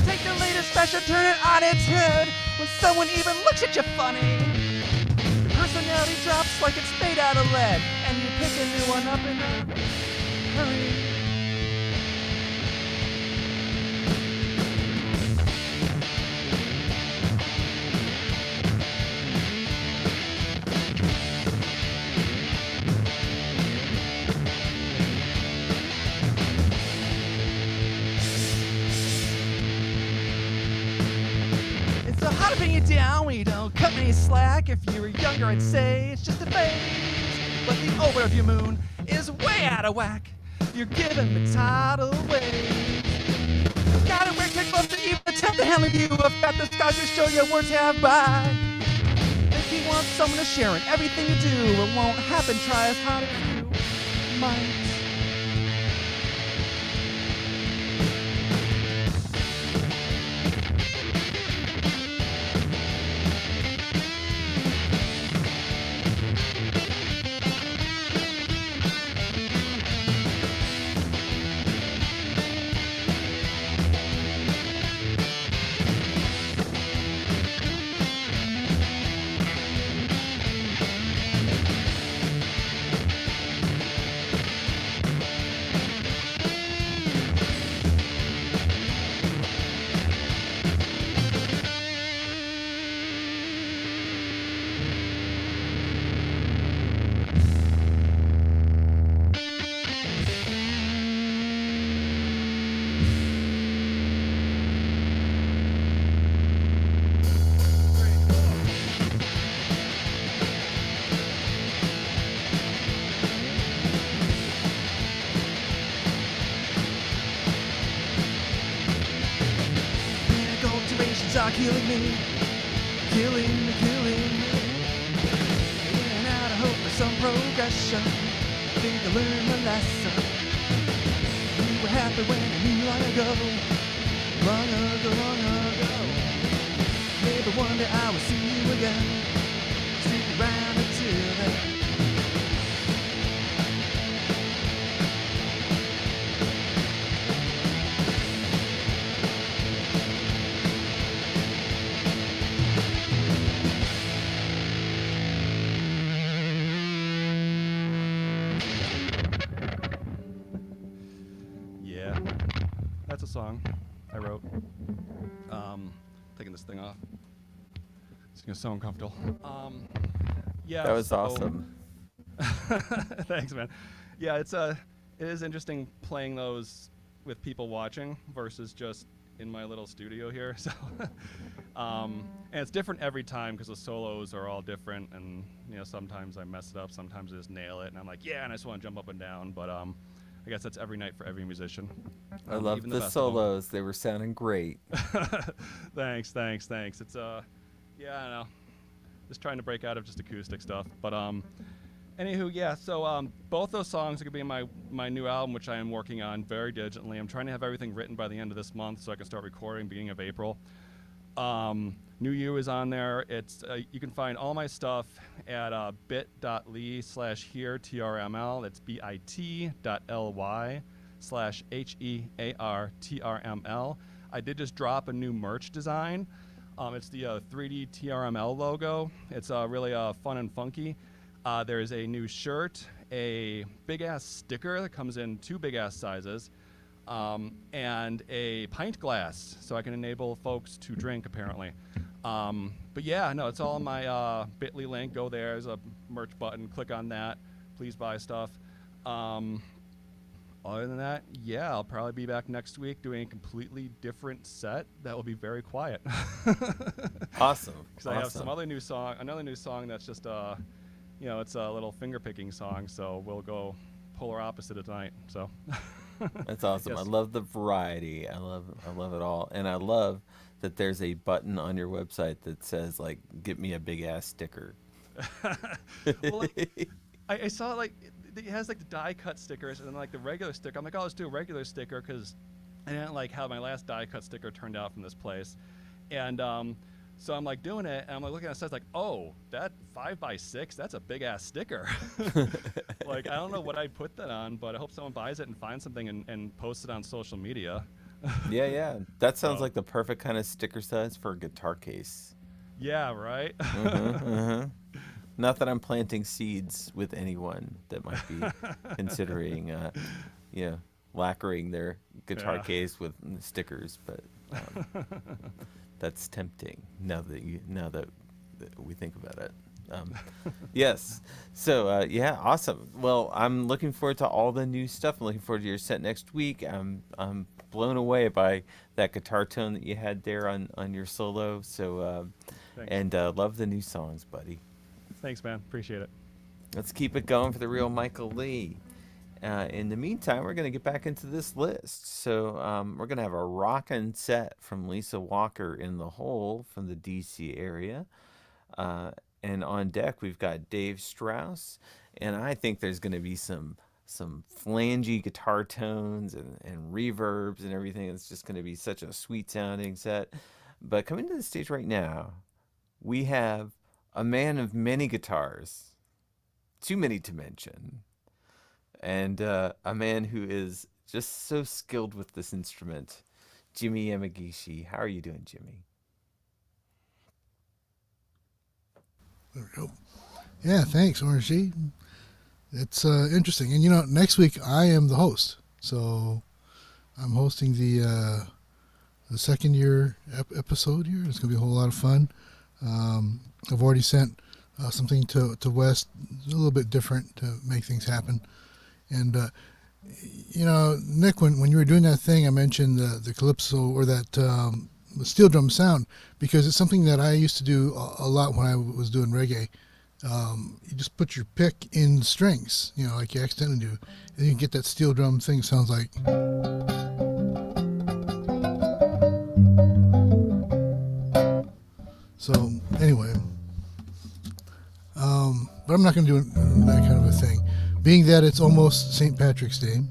Take the latest fashion, turn it on its head when someone even looks at you funny. Your personality drops like it's made out of lead, and you pick a new one up in a hurry. Down when you don't cut me slack. If you were younger, I'd say it's just a phase. But the orbit of your moon is way out of whack. You're giving me tidal waves. Gotta wear kickbumps to even attempt to handle you. I've got the scars to show your words have by. If you want someone to share in everything you do, it won't happen. Try as hard as you might. Are killing me, killing me, killing me. And out of hope for some progression. Think I learned my lesson. You were happy when I knew long ago, long ago, long ago. Maybe one day I will see you again. Stick around until then. Song I wrote. Taking this thing off. It's gonna sound uncomfortable. Yeah. That was awesome. Thanks, man. Yeah, it is interesting playing those with people watching versus just in my little studio here. So, and it's different every time because the solos are all different, and you know sometimes I mess it up, sometimes I just nail it, and I'm like, yeah, and I just want to jump up and down, but I guess that's every night for every musician. I love the solos. They were sounding great. Thanks. It's yeah, I know. Just trying to break out of just acoustic stuff. But anywho, yeah. So both those songs are gonna be in my new album, which I am working on very diligently. I'm trying to have everything written by the end of this month, so I can start recording beginning of April. New You is on there. It's you can find all my stuff at bit.ly/here TRML. That's bit.ly/here @HEARTRML. I did just drop a new merch design. It's the 3D TRML logo. It's really fun and funky. There's a new shirt, a big-ass sticker that comes in 2 big-ass sizes, and a pint glass, so I can enable folks to drink, apparently. But yeah, no, it's all on my bit.ly link. Go there. There's a merch button. Click on that. Please buy stuff. Other than that, yeah, I'll probably be back next week doing a completely different set that will be very quiet. Awesome. Because I have some other new song, another new song that's just, you know, it's a little finger picking song. So we'll go polar opposite of tonight. So that's awesome. Yes. I love the variety. I love it all, and I love that there's a button on your website that says like, "Get me a big ass sticker." Well, like, I saw like it has like the die cut stickers and then like the regular sticker. I'm like, oh, let's do a regular sticker because I didn't like how my last die cut sticker turned out from this place, and so I'm like doing it and I'm like looking at it, it's like, oh, that 5x6, that's a big ass sticker. Like I don't know what I'd put that on, but I hope someone buys it and finds something and posts it on social media. Yeah. That sounds like the perfect kind of sticker size for a guitar case. Yeah, right. Not that I'm planting seeds with anyone that might be considering, lacquering their guitar case with stickers, but that's tempting now that we think about it. Yes. So awesome. Well, I'm looking forward to all the new stuff. I'm looking forward to your set next week. I'm blown away by that guitar tone that you had there on your solo. So and love the new songs, buddy. Thanks, man. Appreciate it. Let's keep it going for the real Michael Lee. In the meantime, we're going to get back into this list. So we're going to have a rockin' set from Lisa Walker in the Hole from the DC area. And on deck, we've got Dave Strauss. And I think there's going to be some flangy guitar tones and reverbs and everything. It's just going to be such a sweet sounding set. But coming to the stage right now, we have a man of many guitars, too many to mention, and a man who is just so skilled with this instrument, Jimi Yamagish. How are you doing, Jimmy? There we go. Yeah, thanks, OrangeG. It's interesting. And, next week I am the host. So I'm hosting the second year episode here. It's going to be a whole lot of fun. I've already sent something to West, a little bit different to make things happen. And, Nick, when you were doing that thing, I mentioned the calypso or that the steel drum sound because it's something that I used to do a lot when I was doing reggae. You just put your pick in strings, like you accidentally do, and you can get that steel drum thing. Sounds like. So anyway, but I'm not going to do that kind of a thing. Being that it's almost St. Patrick's Day,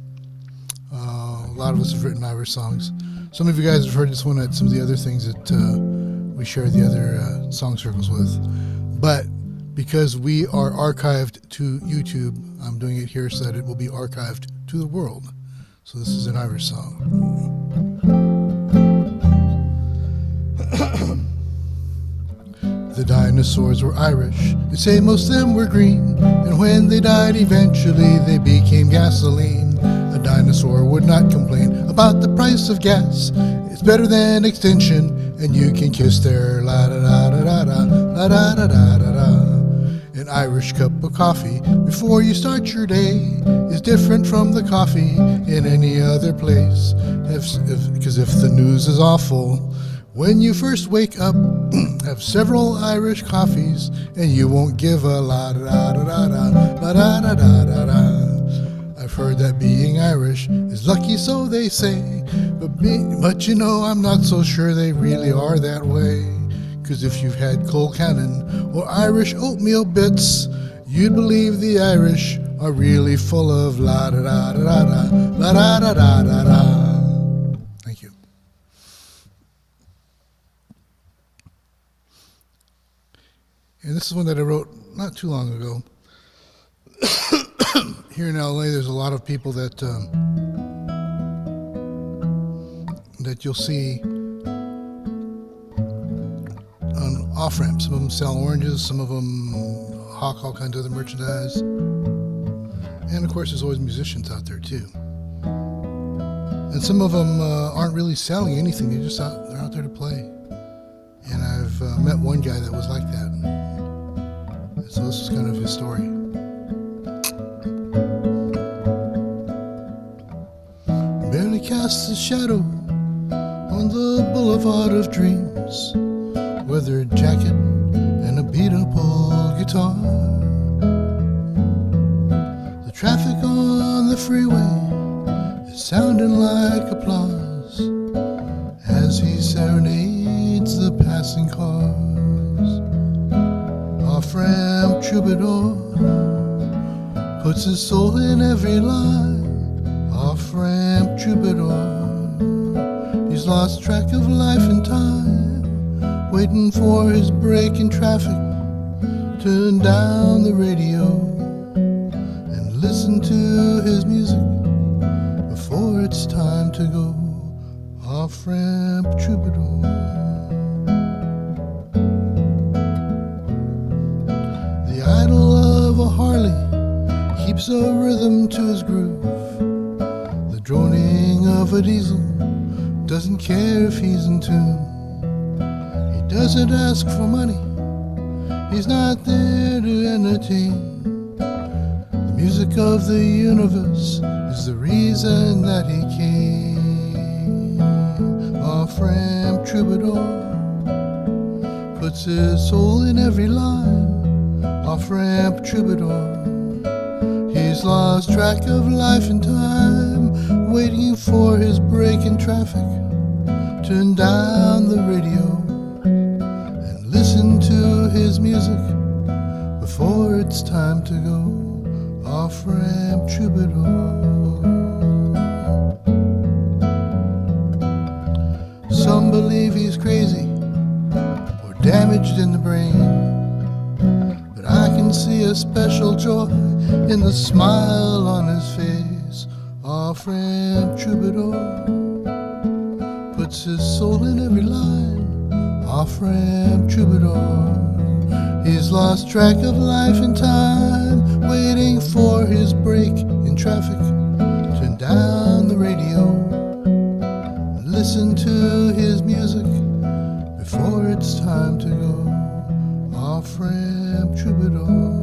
a lot of us have written Irish songs. Some of you guys have heard this one at some of the other things that we share the other song circles with. But because we are archived to YouTube, I'm doing it here so that it will be archived to the world. So this is an Irish song. The dinosaurs were Irish, they say most of them were green, and when they died eventually they became gasoline. A dinosaur would not complain about the price of gas, it's better than extinction, and you can kiss their la-da-da-da-da-da, la-da-da-da-da-da. An Irish cup of coffee before you start your day is different from the coffee in any other place, because if the news is awful, when you first wake up, have several Irish coffees, and you won't give a la-da-da-da-da-da, la-da-da-da-da-da. I've heard that being Irish is lucky, so they say, but I'm not so sure they really are that way. 'Cause if you've had cold cannon or Irish oatmeal bits, you'd believe the Irish are really full of la-da-da-da-da-da, la-da-da-da-da-da. Thank you. And this is one that I wrote not too long ago. Here in LA, there's a lot of people that that you'll see on off ramps. Some of them sell oranges, some of them hawk all kinds of other merchandise, and of course, there's always musicians out there too. And some of them aren't really selling anything; they're just they're out there to play. And I've met one guy that was like that. So this is kind of his story. Barely casts a shadow on the boulevard of dreams, weathered jacket and a beat-up old guitar. The traffic on the freeway is sounding like applause as he serenades the passing cars. Off-ramp troubadour puts his soul in every line. Off-ramp troubadour, he's lost track of life and time, waiting for his break in traffic. Turn down the radio and listen to his music before it's time to go. Off-ramp troubadour. The idol of a Harley keeps a rhythm to his groove. The droning of a diesel doesn't care if he's in tune. He doesn't ask for money, he's not there to entertain. The music of the universe is the reason that he came. Off-ramp troubadour puts his soul in every line. Off-ramp troubadour, he's lost track of life and time, waiting for his break in traffic. Turn down the radio and listen to his music before it's time to go. Off-ramp troubadour. Some believe he's crazy or damaged in the brain, but I can see a special joy in the smile on his face. Off-ramp troubadour puts his soul in every line. Off-ramp troubadour, he's lost track of life and time, waiting for his break in traffic. Turn down the radio, listen to his music before it's time to go. Off-ramp troubadour.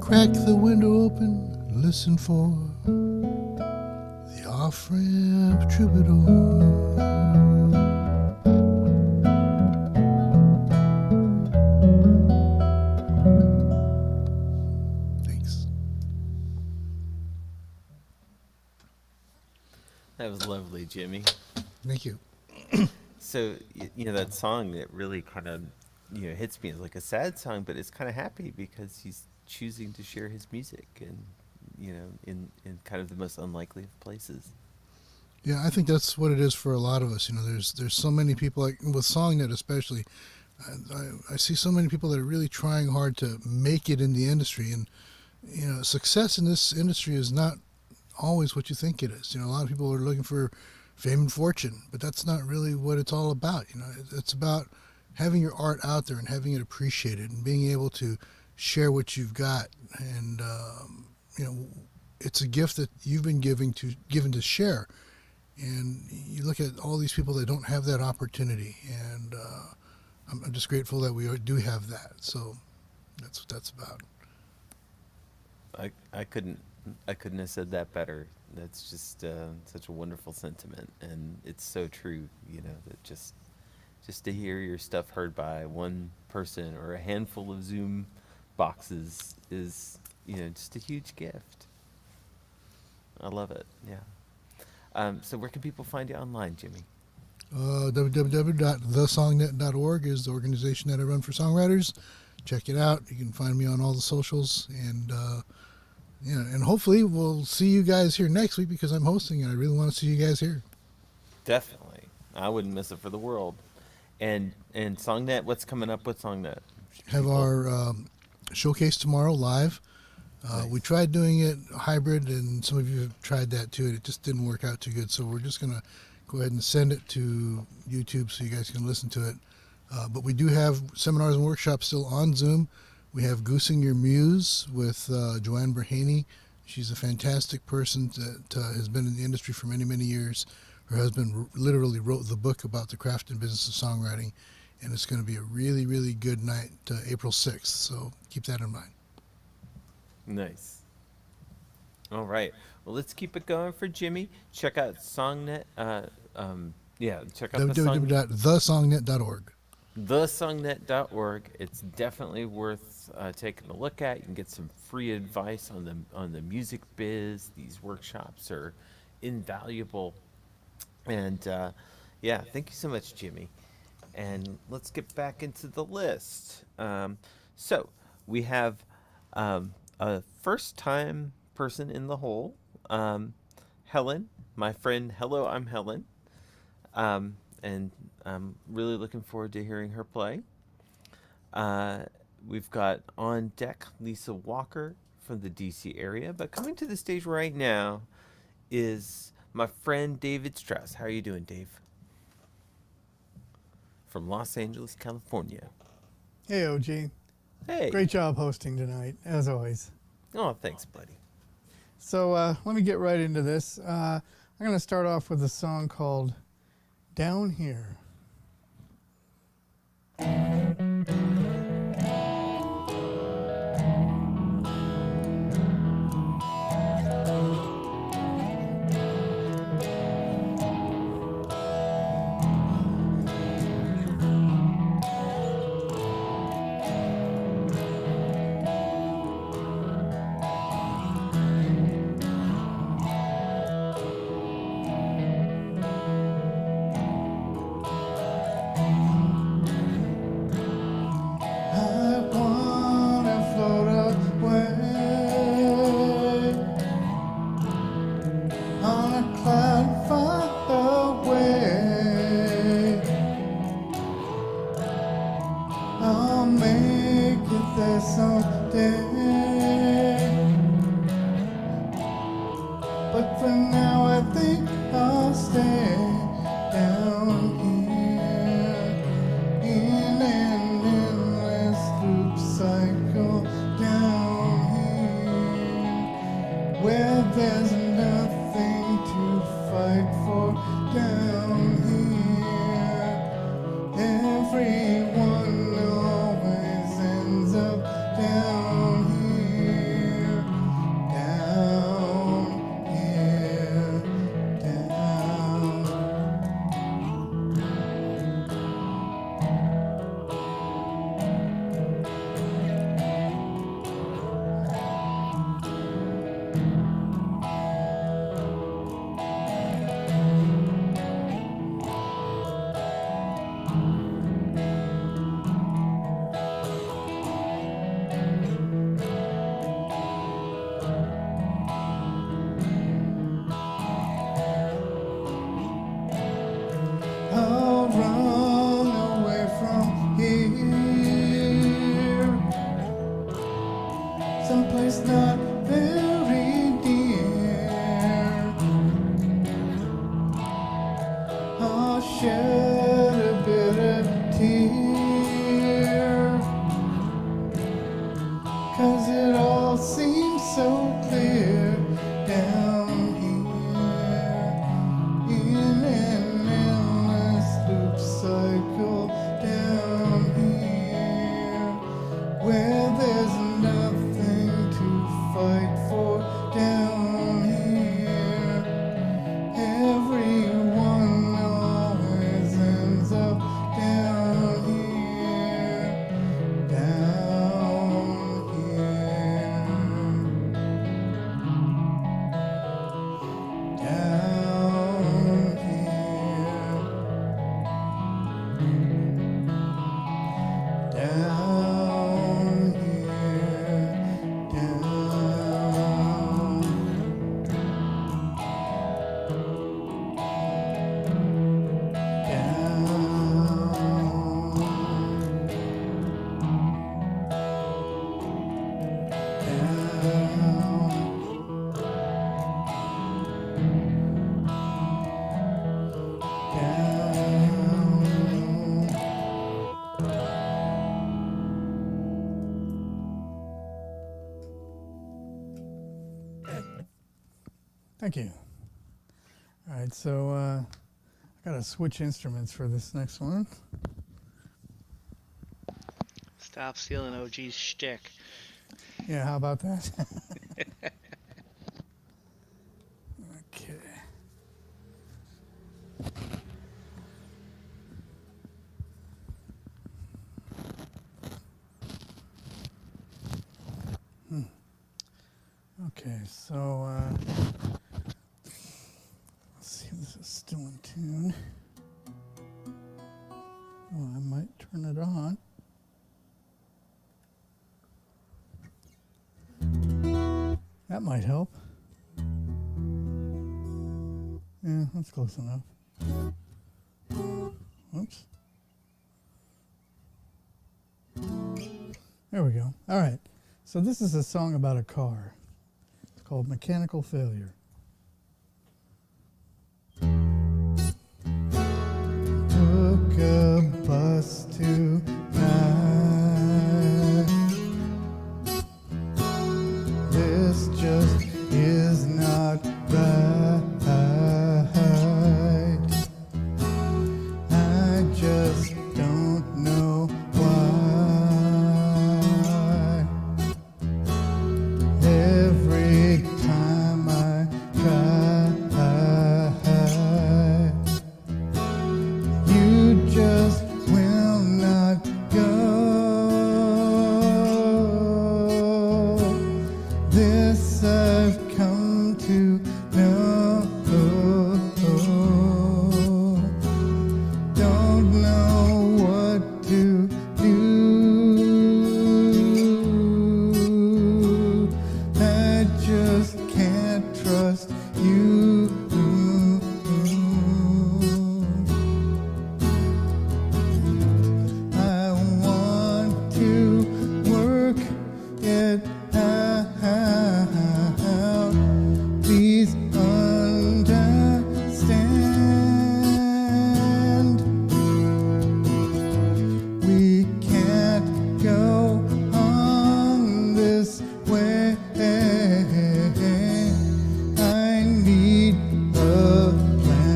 Crack the window open, listen for the off-ramp troubadour. That was lovely, Jimmy. Thank you. So, you know, that song that really kind of, hits me as like a sad song, but it's kind of happy because he's choosing to share his music and, in kind of the most unlikely of places. Yeah, I think that's what it is for a lot of us. There's so many people, like with SongNet especially, I see so many people that are really trying hard to make it in the industry. And, success in this industry is not always what you think it is. A lot of people are looking for fame and fortune, but that's not really what it's all about. It's about having your art out there and having it appreciated and being able to share what you've got. And, it's a gift that you've been given to share. And you look at all these people that don't have that opportunity, and I'm just grateful that we do have that. So that's what that's about. I couldn't have said that better. That's just such a wonderful sentiment, and it's so true. That just to hear your stuff heard by one person or a handful of Zoom boxes is just a huge gift. I love it. Yeah. So where can people find you online, Jimmy? www.thesongnet.org is the organization that I run for songwriters. Check it out. You can find me on all the socials, and and hopefully we'll see you guys here next week because I'm hosting and I really want to see you guys here. Definitely. I wouldn't miss it for the world. And SongNet, what's coming up with SongNet? Have our showcase tomorrow live. We tried doing it hybrid, and some of you have tried that too, and it just didn't work out too good. So we're just going to go ahead and send it to YouTube so you guys can listen to it. But we do have seminars and workshops still on Zoom. We have Goosing Your Muse with Joanne Berhaney. She's a fantastic person that has been in the industry for many, many years. Her husband literally wrote the book about the craft and business of songwriting, and it's going to be a really, really good night, April 6th. So keep that in mind. Nice. All right. Well, let's keep it going for Jimmy. Check out Songnet. Check out www.thesongnet.org. Thesongnet.org. It's definitely worth taking a look at. You can get some free advice on the music biz. These workshops are invaluable. And thank you so much, Jimmy. And let's get back into the list. So we have a first-time person in the hole, Helen, my friend. Hello, I'm Helen. And I'm really looking forward to hearing her play. We've got on deck Lisa Walker from the DC area, but coming to the stage right now is my friend David Strauss. How are you doing, Dave? From Los Angeles, California. Hey, OG. Hey. Great job hosting tonight, as always. Oh, thanks, buddy. So let me get right into this. I'm going to start off with a song called Down Here. Thank you. All right, so I got to switch instruments for this next one. Stop stealing OG's shtick. Yeah, how about that? Okay. Okay, so let's see if this is still in tune. Oh, I might turn it on. That might help. Yeah, that's close enough. Oops. There we go. All right. So this is a song about a car. It's called Mechanical Failure. Took a bus tonight. This just is not right. I just don't know why. Every time I try, you just will not go. This I've come to know. Don't know what to do. I just can't trust you. I want to work it out. Please understand. We can't go on this way. I need a plan.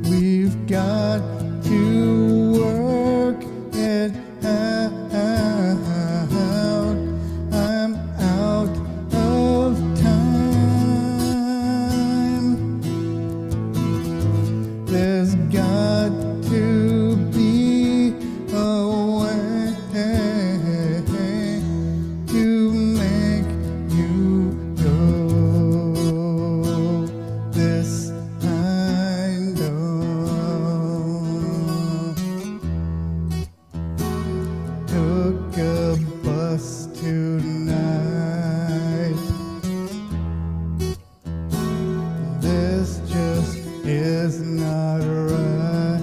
We've got to work it out. I'm out of time. There's got to be a way to make you go. This I know. Took a bus tonight. This just is not right.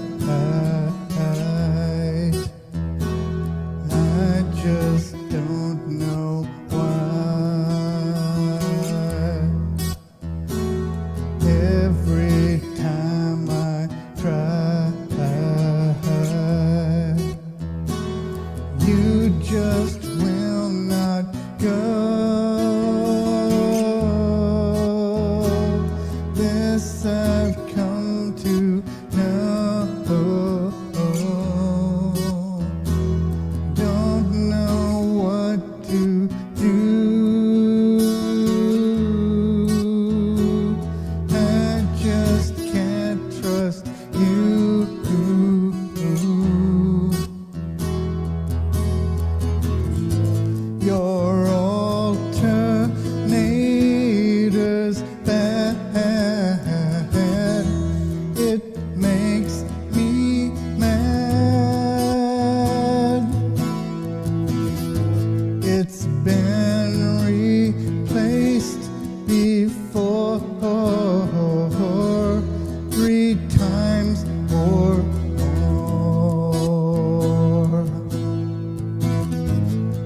I just don't know why. Every time I try, you just will not go. This I've come to know. Don't know what to do. I just can't trust you. Your alternator's bad. It makes me mad. It's been replaced before 3 times or more.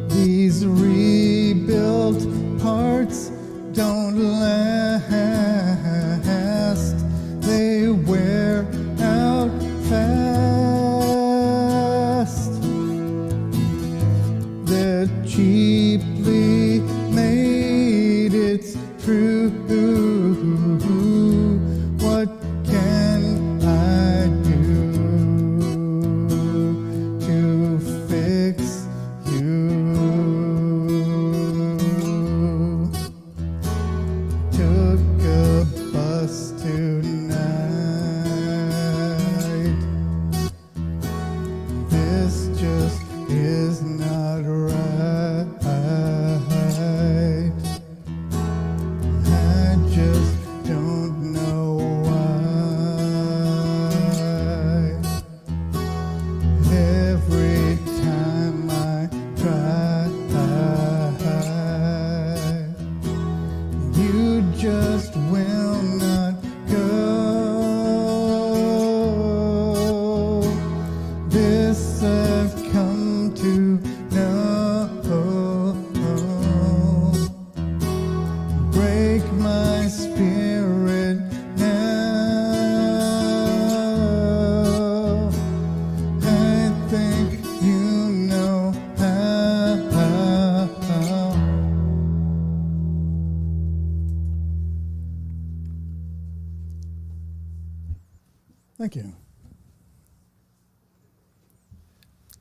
These rebuilt parts don't last. They wear out fast. They're cheaply made.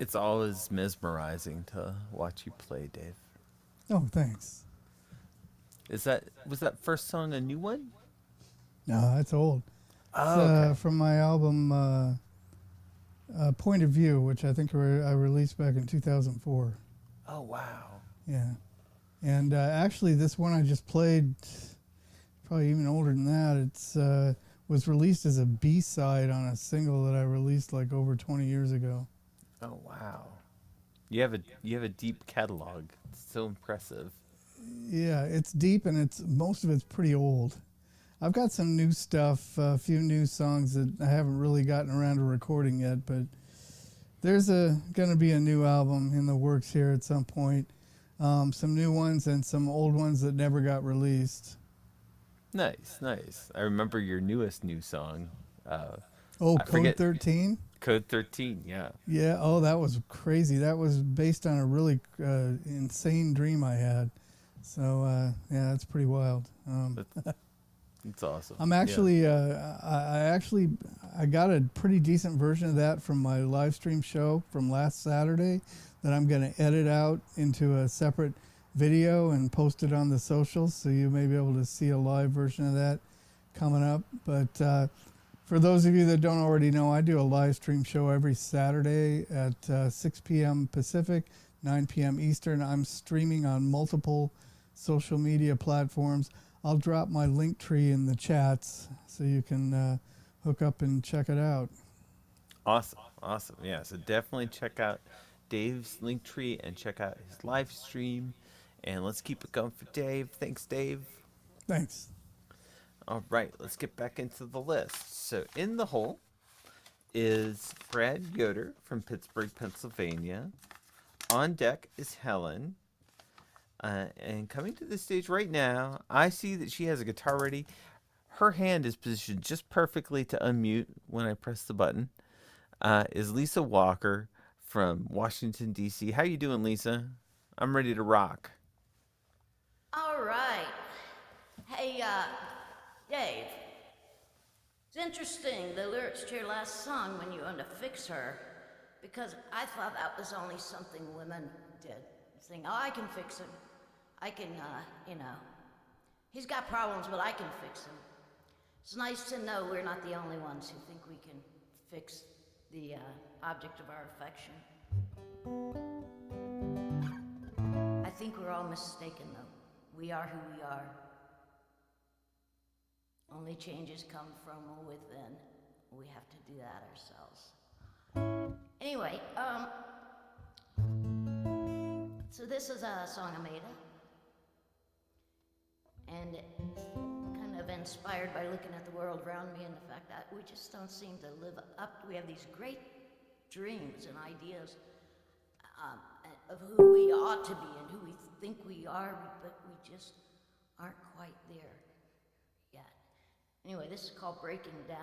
It's always mesmerizing to watch you play, Dave. Oh, thanks. Was that first song a new one? No, it's old. Oh, It's okay. from my album Point of View, which I think I released back in 2004. Oh, wow. Yeah. And actually, this one I just played, probably even older than that. It's was released as a B-side on a single that I released like over 20 years ago. Oh, wow. You have a deep catalog. It's so impressive. Yeah, it's deep and most of it's pretty old. I've got some new stuff, a few new songs that I haven't really gotten around to recording yet, but there's going to be a new album in the works here at some point. Some new ones and some old ones that never got released. Nice. I remember your newest new song. Code 13? Code 13, yeah. Yeah, that was crazy. That was based on a really insane dream I had. So, yeah, that's pretty wild. It's awesome. I'm actually, I got a pretty decent version of that from my live stream show from last Saturday that I'm going to edit out into a separate video and post it on the socials, so you may be able to see a live version of that coming up. But for those of you that don't already know, I do a live stream show every Saturday at 6 p.m. Pacific, 9 p.m. Eastern. I'm streaming on multiple social media platforms. I'll drop my link tree in the chats so you can hook up and check it out. Awesome. Yeah, so definitely check out Dave's link tree and check out his live stream. And let's keep it going for Dave. Thanks, Dave. Thanks. All right, let's get back into the list. So in the hole is Brad Yoder from Pittsburgh, Pennsylvania. On deck is Helen. And coming to the stage right now, I see that she has a guitar ready. Her hand is positioned just perfectly to unmute when I press the button. Is Lisa Walker from Washington, D.C. How you doing, Lisa? I'm ready to rock. All right. Hey, Dave. It's interesting, the lyrics to your last song, when you want to fix her, because I thought that was only something women did. Saying, oh, I can fix him. I can, he's got problems, but I can fix him. It's nice to know we're not the only ones who think we can fix the object of our affection. I think we're all mistaken, though. We are who we are. Only changes come from within. We have to do that ourselves. Anyway, so this is a song I made, and it's kind of inspired by looking at the world around me and the fact that we just don't seem to live up. We have these great dreams and ideas of who we ought to be and who we think we are, but we just aren't quite there yet. Anyway, this is called Breaking Down.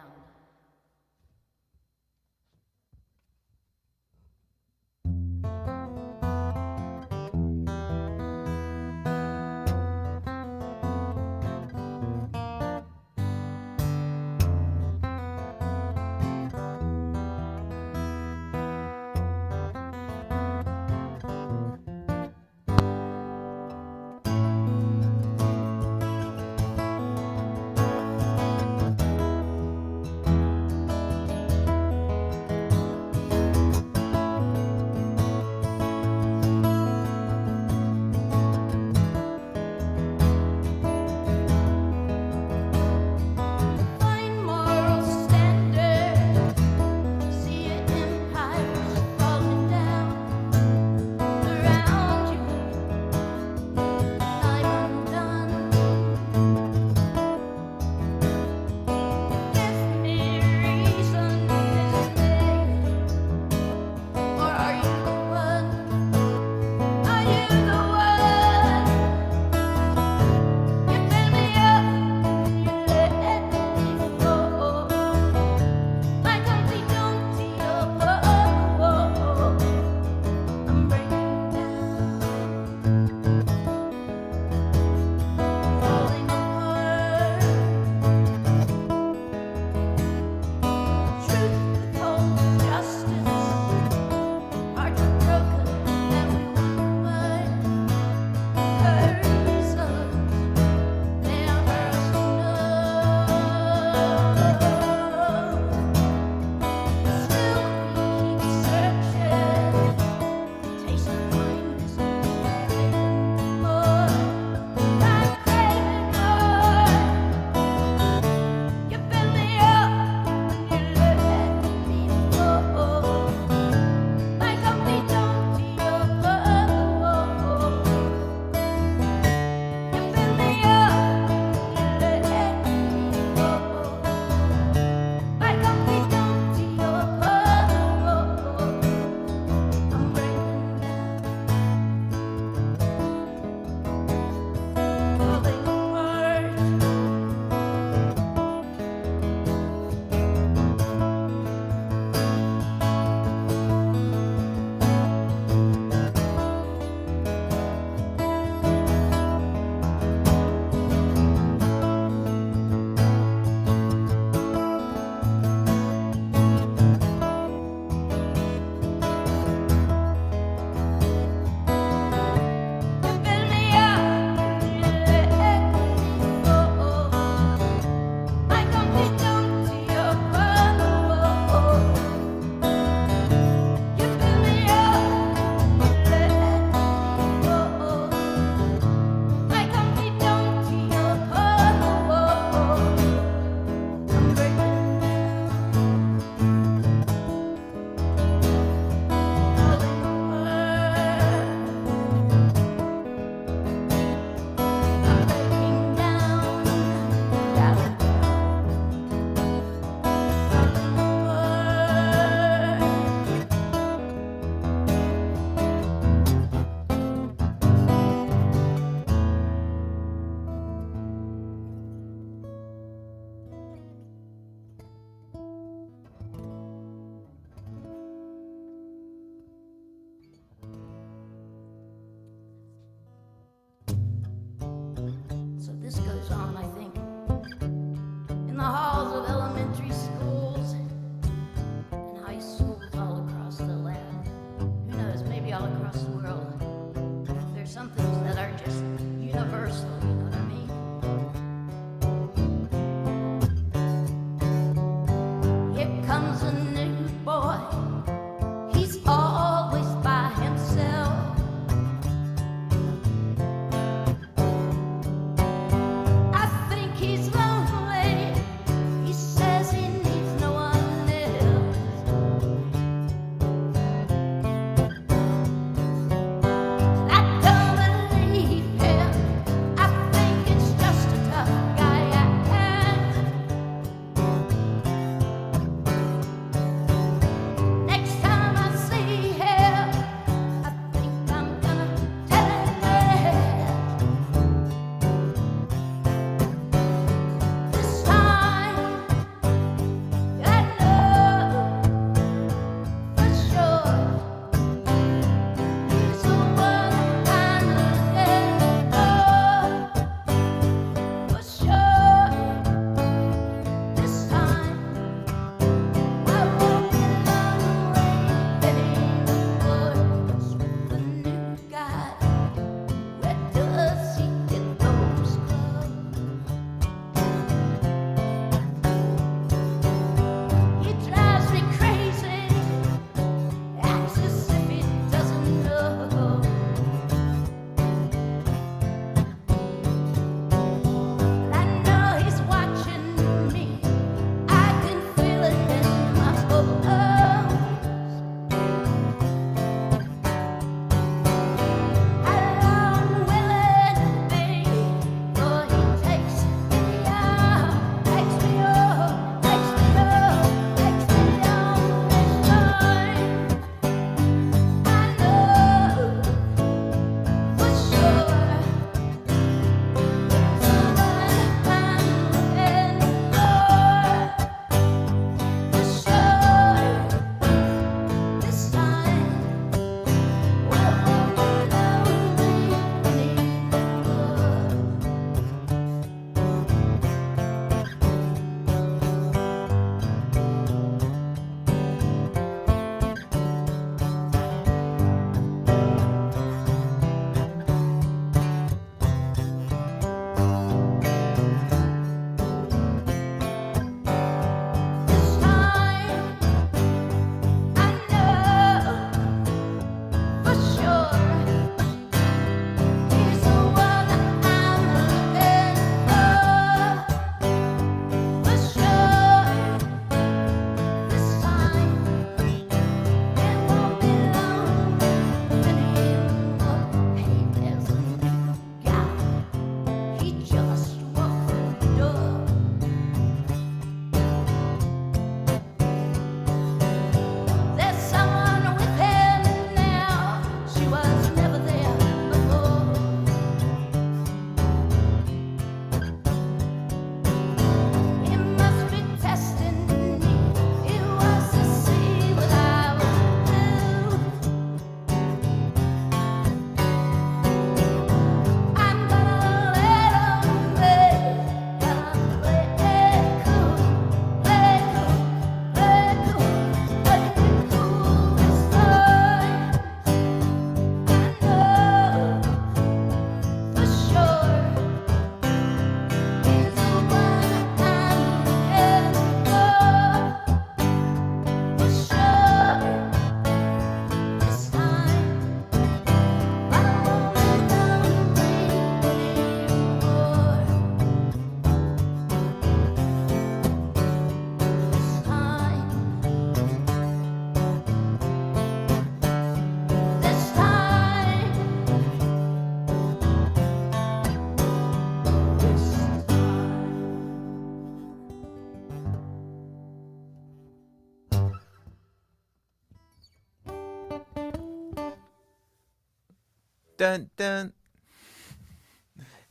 Dun dun.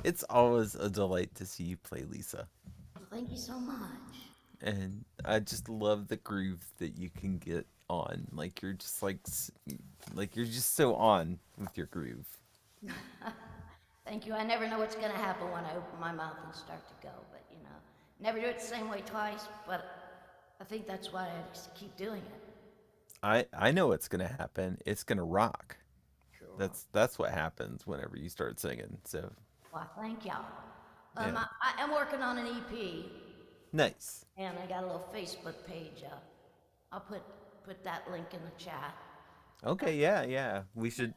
It's always a delight to see you play, Lisa. Thank you so much. And I just love the groove that you can get on. Like you're just like you're just so on with your groove. Thank you. I never know what's going to happen when I open my mouth and start to go, but you know, never do it the same way twice, but I think that's why I just keep doing it. I know what's gonna happen. It's gonna rock. Sure. That's what happens whenever you start singing. So. Well, thank y'all. Yeah. I am working on an EP. Nice. And I got a little Facebook page. I'll put that link in the chat. Okay, yeah. We should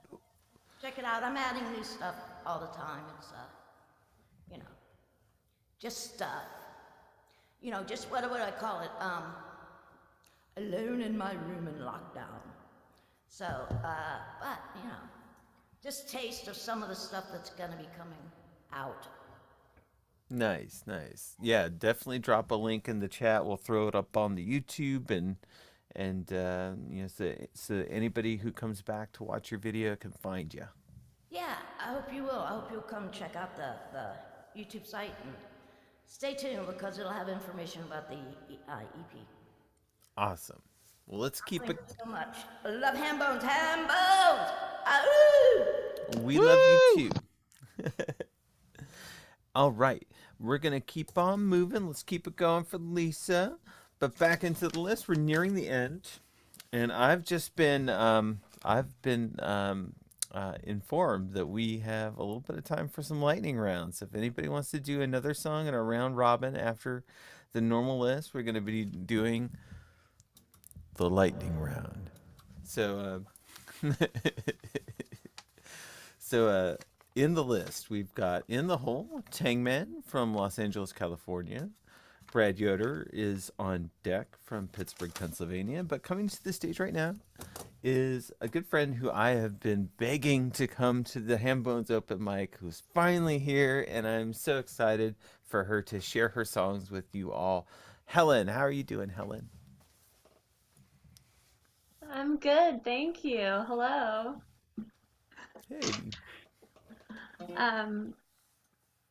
check it out. I'm adding new stuff all the time. It's you know, just stuff. You know, just what would I call it? Alone in my room in lockdown. So, but you know, just taste of some of the stuff that's gonna be coming out. Nice. Yeah, definitely drop a link in the chat. We'll throw it up on the YouTube and you know, so anybody who comes back to watch your video can find you. Yeah, I hope you will. I hope you'll come check out the YouTube site and stay tuned because it'll have information about the EP. Awesome. Well, let's keep it. Thank you so much. I love Hambones. Ahoo! We love you too. All right, we're gonna keep on moving. Let's keep it going for Lisa. But back into the list, we're nearing the end, and I've just been informed that we have a little bit of time for some lightning rounds. If anybody wants to do another song in a round robin after the normal list, we're gonna be doing the lightning round. So, in the list, we've got In the Hole, Tangman from Los Angeles, California. Brad Yoder is on deck from Pittsburgh, Pennsylvania. But coming to the stage right now is a good friend who I have been begging to come to the Hambones open mic, who's finally here, and I'm so excited for her to share her songs with you all. Helen, how are you doing, Helen? I'm good, thank you. Hello. Hey.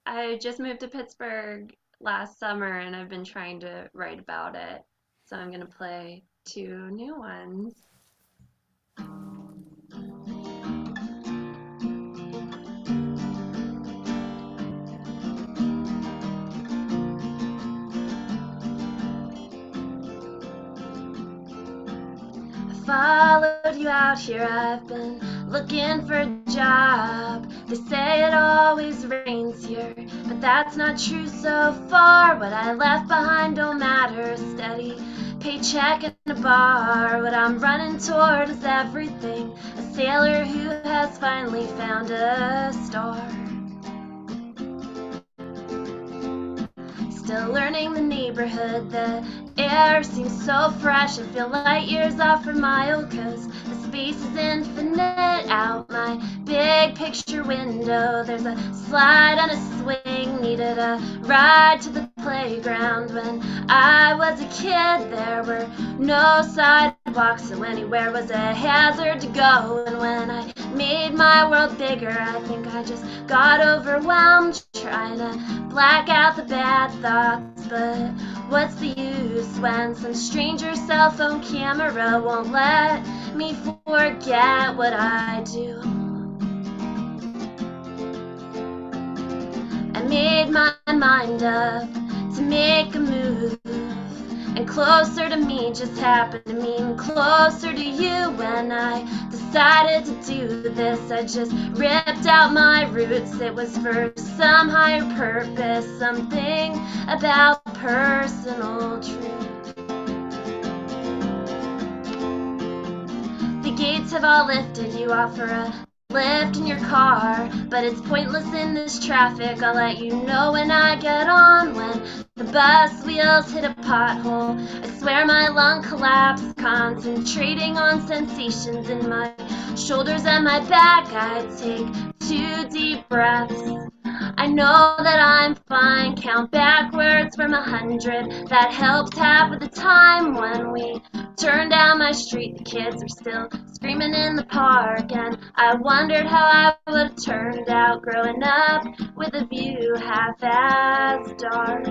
I just moved to Pittsburgh last summer and I've been trying to write about it. So I'm going to play 2 new ones. Followed you out here, I've been looking for a job. They say it always rains here, but that's not true so far. What I left behind don't matter, a steady paycheck and a bar. What I'm running toward is everything, a sailor who has finally found a star. Still learning the neighborhood, the air seems so fresh. I feel light years off from my old coast. The space is infinite out my big picture window. There's a slide on a swing, needed a ride to the playground. When I was a kid, there were no sidewalks, so anywhere was a hazard to go. And when I made my world bigger, I think I just got overwhelmed trying to black out the bad thoughts. But what's the use when some stranger's cell phone camera won't let me forget what I do? I made my mind up to make a move, and closer to me just happened to mean closer to you. When I decided to do this, I just ripped out my roots. It was for some higher purpose, something about personal truth. The gates have all lifted, you offer a lift in your car, but it's pointless in this traffic. I'll let you know when I get on. When the bus wheels hit a pothole, I swear my lung collapsed, concentrating on sensations in my shoulders and my back. I take 2 deep breaths. I know that I'm fine. Count backwards from 100. That helped half of the time. When we turned down my street, the kids were still screaming in the park, and I wondered how I would have turned out growing up with a view half as dark.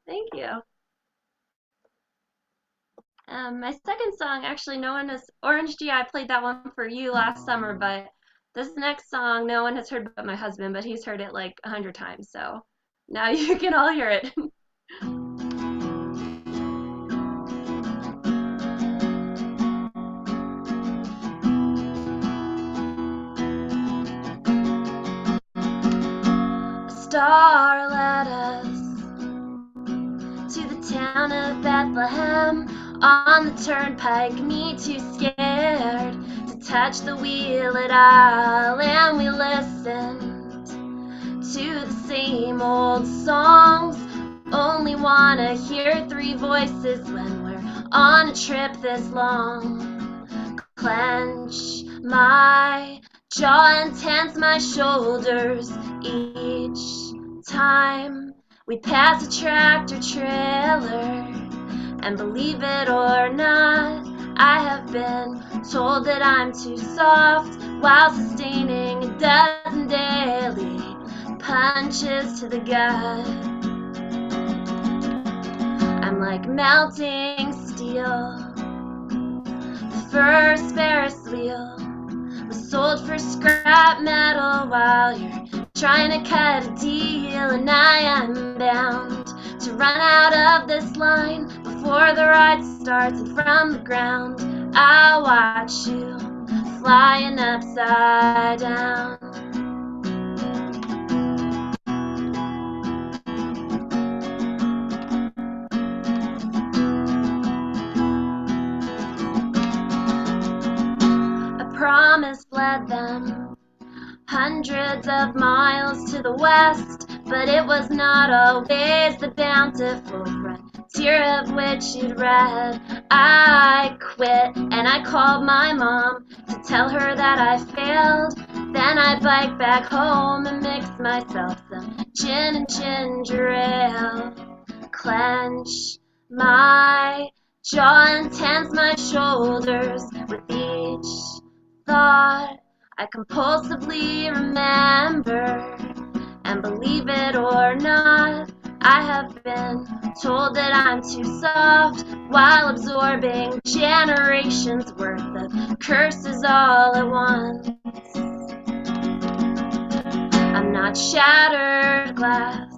Thank you. My second song, actually, no one has, OrangeG, I played that one for you last summer, but this next song, no one has heard but my husband, but he's heard it like 100 times, so now you can all hear it. A star led us to the town of Bethlehem on the turnpike, me too scared to touch the wheel at all, and we listened to the same old songs. Only wanna hear three voices when we're on a trip this long. Clench my jaw and tense my shoulders each time we pass a tractor trailer. And believe it or not, I have been told that I'm too soft while sustaining a dozen daily punches to the gut. I'm like melting steel. The first Ferris wheel was sold for scrap metal while you're trying to cut a deal, and I am bound to run out of this line before the ride starts, and from the ground I'll watch you flying upside down. A promise led them hundreds of miles to the west, but it was not always the bountiful frontier of which you'd read. I quit and I called my mom to tell her that I failed. Then I biked back home and mixed myself some gin and ginger ale. Clench my jaw and tense my shoulders with each thought I compulsively remember. And believe it or not, I have been told that I'm too soft while absorbing generations worth of curses all at once. I'm not shattered glass.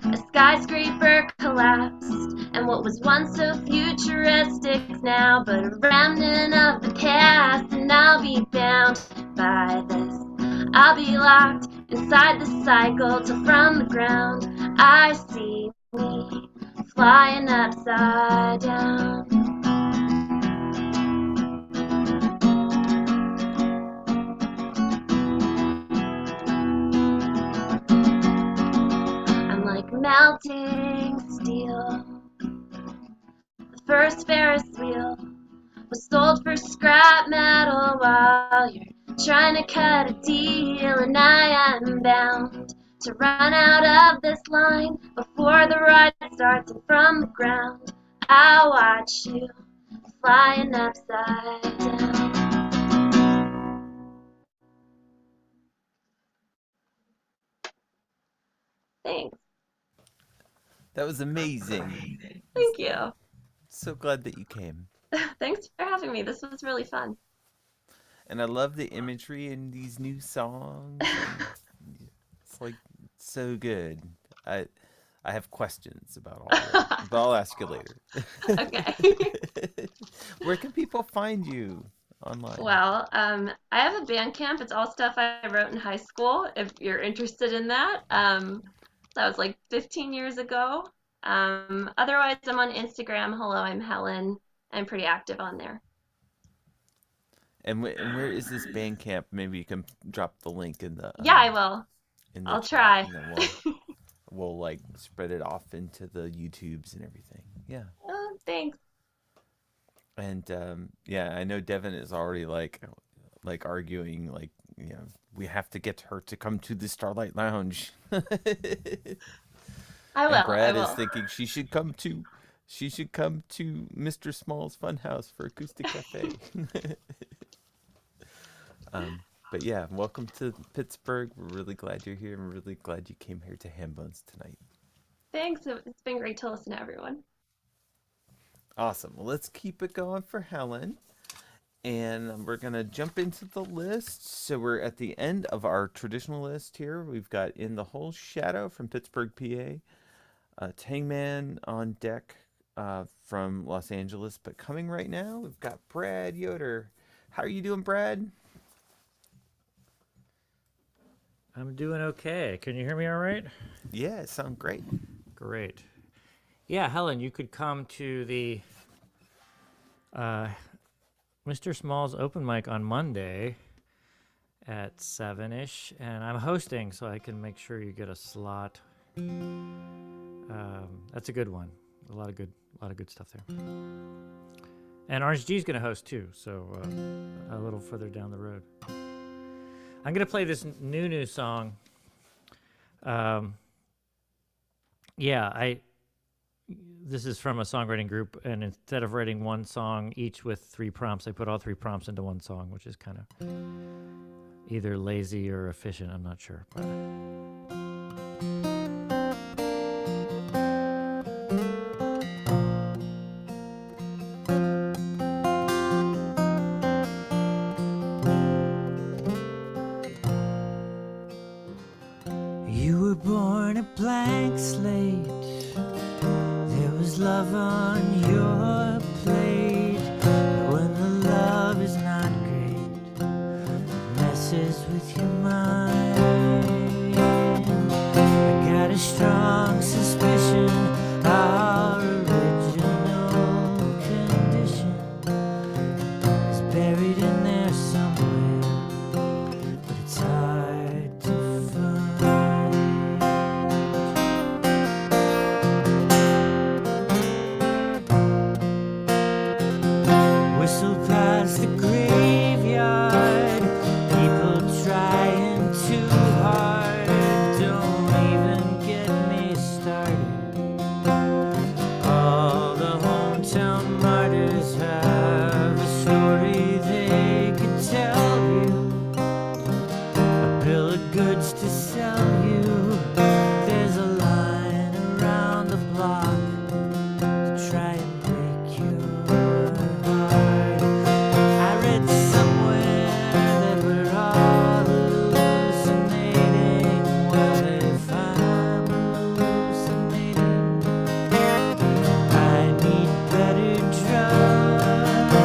A skyscraper collapsed, and what was once so futuristic is now but a remnant of the past, and I'll be bound by this. I'll be locked inside the cycle till from the ground I see me flying upside down. I'm like melting steel. The first Ferris wheel was sold for scrap metal while you're trying to cut a deal, and I am bound to run out of this line before the ride starts, and from the ground I'll watch you flying upside down. Thanks. That was amazing. Thank you. So glad that you came. Thanks for having me. This was really fun. And I love the imagery in these new songs. It's like so good. I have questions about all of it, but I'll ask you later. Okay. Where can people find you online? Well, I have a Bandcamp. It's all stuff I wrote in high school, if you're interested in that. That was like 15 years ago. Otherwise, I'm on Instagram. Hello, I'm Helen. I'm pretty active on there. And where is this Bandcamp? Maybe you can drop the link in the. Yeah, I will. In the I'll chat, try. and then we'll like spread it off into the YouTubes and everything. Yeah. Oh, thanks. And yeah, I know Devin is already like arguing, like, we have to get her to come to the Starlight Lounge. I will. And Brad I is will. thinking she should come to Mr. Small's Funhouse for Acoustic Cafe. But yeah, welcome to Pittsburgh. We're really glad you're here. I'm really glad you came here to Hambones tonight. Thanks. It's been great to listen to everyone. Awesome. Well, let's keep it going for Helen. And we're going to jump into the list. So we're at the end of our traditional list here. We've got In the Whole Shadow from Pittsburgh, PA. Tangman on deck from Los Angeles. But coming right now, we've got Brad Yoder. How are you doing, Brad? I'm doing okay. Can you hear me all right? Yeah, it sounds great. Great. Yeah, Helen, you could come to the Mr. Small's open mic on Monday at 7-ish, and I'm hosting, so I can make sure you get a slot. That's a good one. A lot of good stuff there. And OrangeG is going to host too, so a little further down the road. I'm going to play this new song. This is from a songwriting group, and instead of writing one song each with 3 prompts, I put all 3 prompts into one song, which is kind of either lazy or efficient. I'm not sure. But you were born a blank slate. There was love on your plate. But when the love is not great, it messes with your mind. I got a strong suspicion our original condition is buried in there somewhere, but it's hard to find. Whistle past the graveyard, people trying too hard. Don't even get me started. All the hometown martyrs have a story they could tell you, a bill of goods to sell you. There's a line around the block to try and break your heart. I read somewhere that we're all hallucinating. Well, if I'm hallucinating, I need better drugs.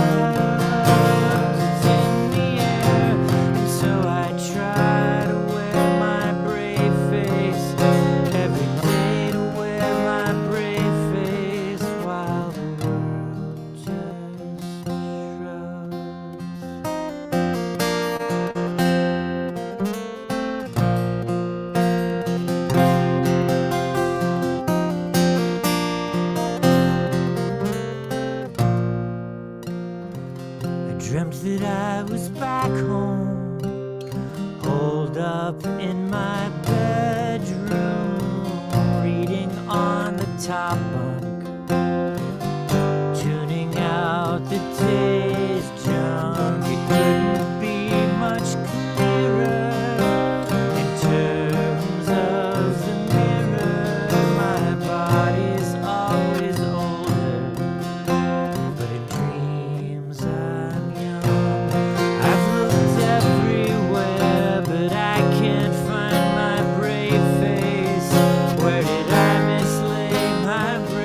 It's in the air, and so I try to wear my brave face every day, to wear my brave face while the world just shrugs. I dreamt that I was back home, holed up in my bedroom, reading on the top bunk, tuning out the day's junk. It couldn't be much clearer in terms of the mirror. My body's always older, but in dreams I'm young. I've looked everywhere, but I can't find my brave face. Where did I mislay my brave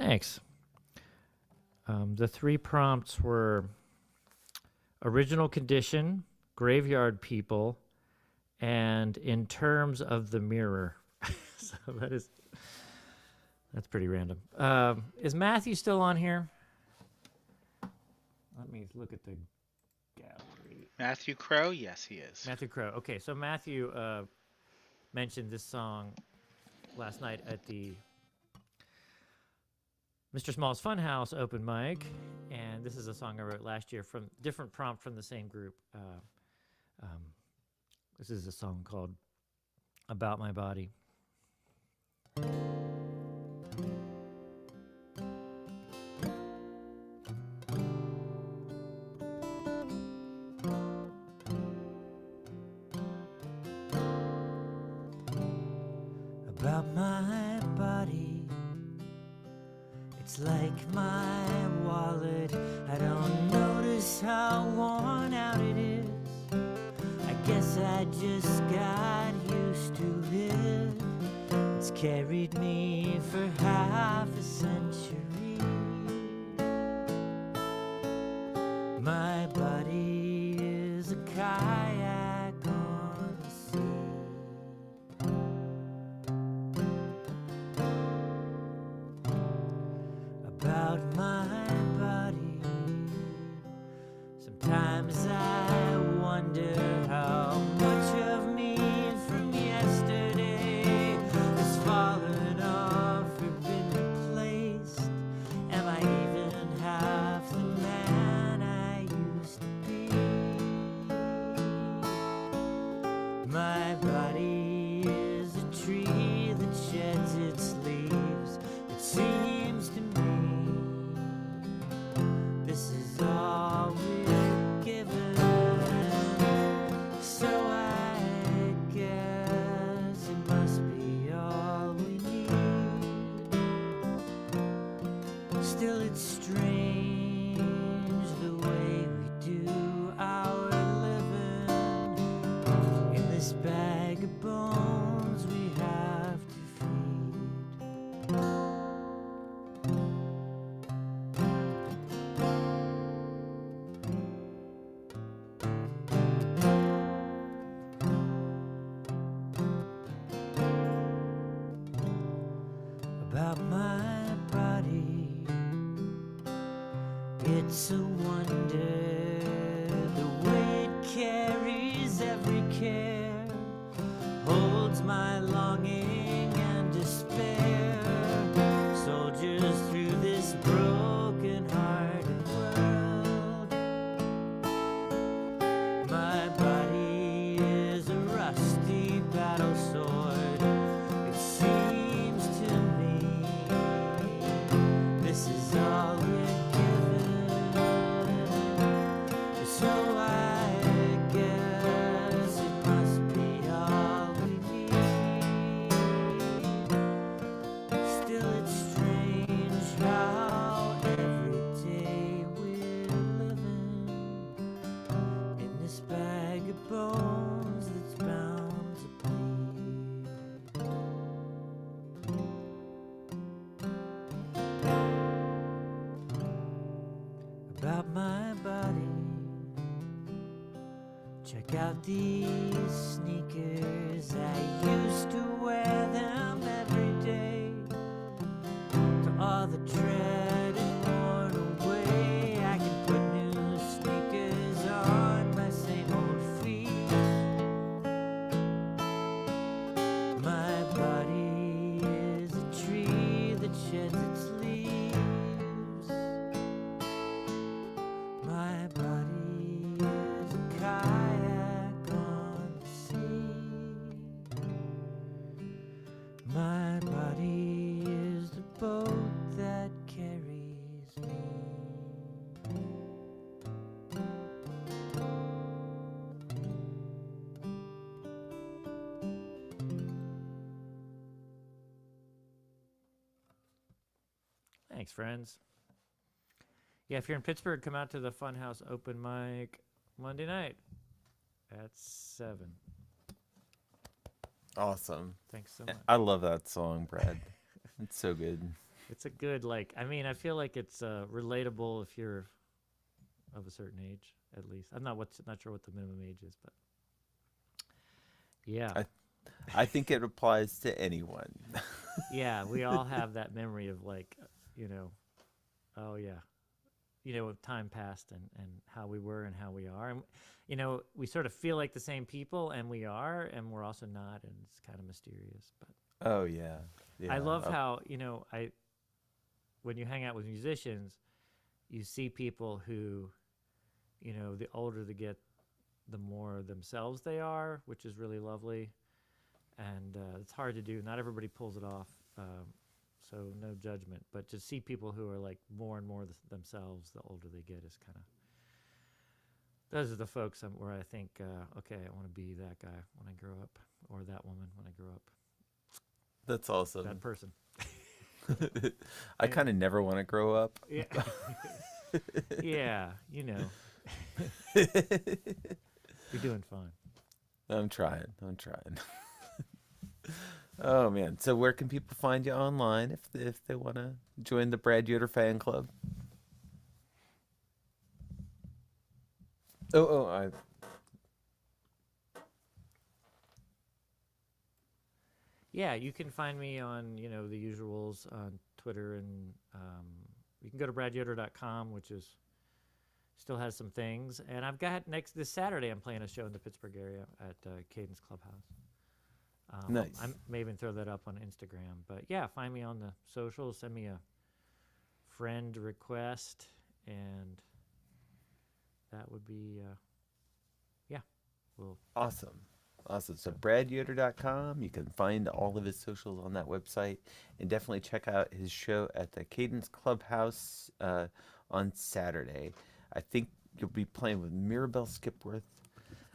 Thanks. The 3 prompts were original condition, graveyard people, and in terms of the mirror. So that's pretty random. Is Matthew still on here? Let me look at the gallery. Matthew Crowe? Yes, he is. Matthew Crowe. Okay, so Matthew mentioned this song last night at the Mr. Small's Funhouse open mic, and this is a song I wrote last year from different prompt from the same group. This is a song called About My Body. About my body, it's like my wallet. I don't notice how worn out it is. I guess I just got used to it. It's carried me for half a century. My body is a kayak on the sea. About my body, sometimes I wonder how much of me from yesterday has fallen off or been replaced. Am I even half the man I used to be? My body is a tree that sheds its leaves. It seems to me this is all we're given. So I guess it must be all we need. Still it's strange the way we do our living. In this bag of bones we have to feed. About my body, it's a wonder the way it carries every care, holds my longing and despair. Soldiers through this broken-hearted world. My body is a rusty battle sword. It seems to me this is all we're given. So I guess it must be all we need. Still it's strange how every day we're living in this bag of bones that's bound to bleed. About my body, check out these sneakers. I used to wear them every day. To all the tread and worn away, I can put new sneakers on my same old feet. My body is a tree that sheds its leaves. My body is a kayak on the sea. My body is the boat that carries me. Thanks, friends. Yeah, if you're in Pittsburgh, come out to the Funhouse open mic Monday night at 7. Awesome. Thanks so much. I love that song, Brad. It's so good. It's a good, like, I mean, I feel like it's relatable if you're of a certain age, at least. I'm not sure what the minimum age is, but yeah. I think it applies to anyone. Yeah, we all have that memory of, like, oh yeah, time passed and how we were and how we are. And, we sort of feel like the same people, and we are, and we're also not, and it's kind of mysterious. But oh, yeah. I love how, when you hang out with musicians, you see people who, the older they get, the more themselves they are, which is really lovely. And it's hard to do. Not everybody pulls it off, so no judgment. But to see people who are like more and more themselves the older they get is kind of... Those are the folks where I think, okay, I want to be that guy when I grow up, or that woman when I grow up. That's awesome. That person. I kind of never want to grow up. Yeah. Yeah, You're doing fine. I'm trying. Oh, man. So where can people find you online if they want to join the Brad Yoder fan club? Yeah, you can find me on, the usuals on Twitter, and you can go to bradyoder.com, which still has some things. And I've got this Saturday, I'm playing a show in the Pittsburgh area at Cadence Clubhouse. Nice. I may even throw that up on Instagram. But yeah, find me on the socials, send me a friend request, and that would be, Awesome. So bradyoder.com. You can find all of his socials on that website, and definitely check out his show at the Cadence Clubhouse on Saturday. I think you'll be playing with Mirabelle Skipworth.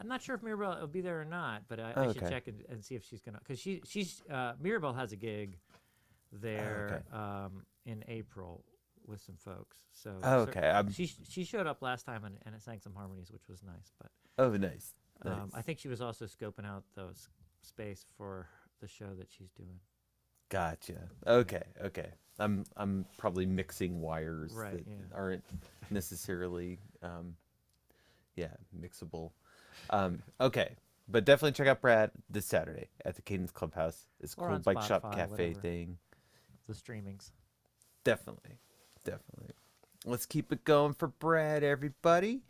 I'm not sure if Mirabelle will be there or not, but I should check and see if she's gonna, because she's Mirabelle has a gig there in April with some folks. So she showed up last time and sang some harmonies, which was nice. But nice. I think she was also scoping out those space for the show that she's doing. Gotcha. Okay. I'm probably mixing wires that aren't necessarily, mixable. Okay. But definitely check out Brad this Saturday at the Cadence Clubhouse. It's a cool bike shop cafe thing. The streamings. Definitely. Let's keep it going for Brad, everybody.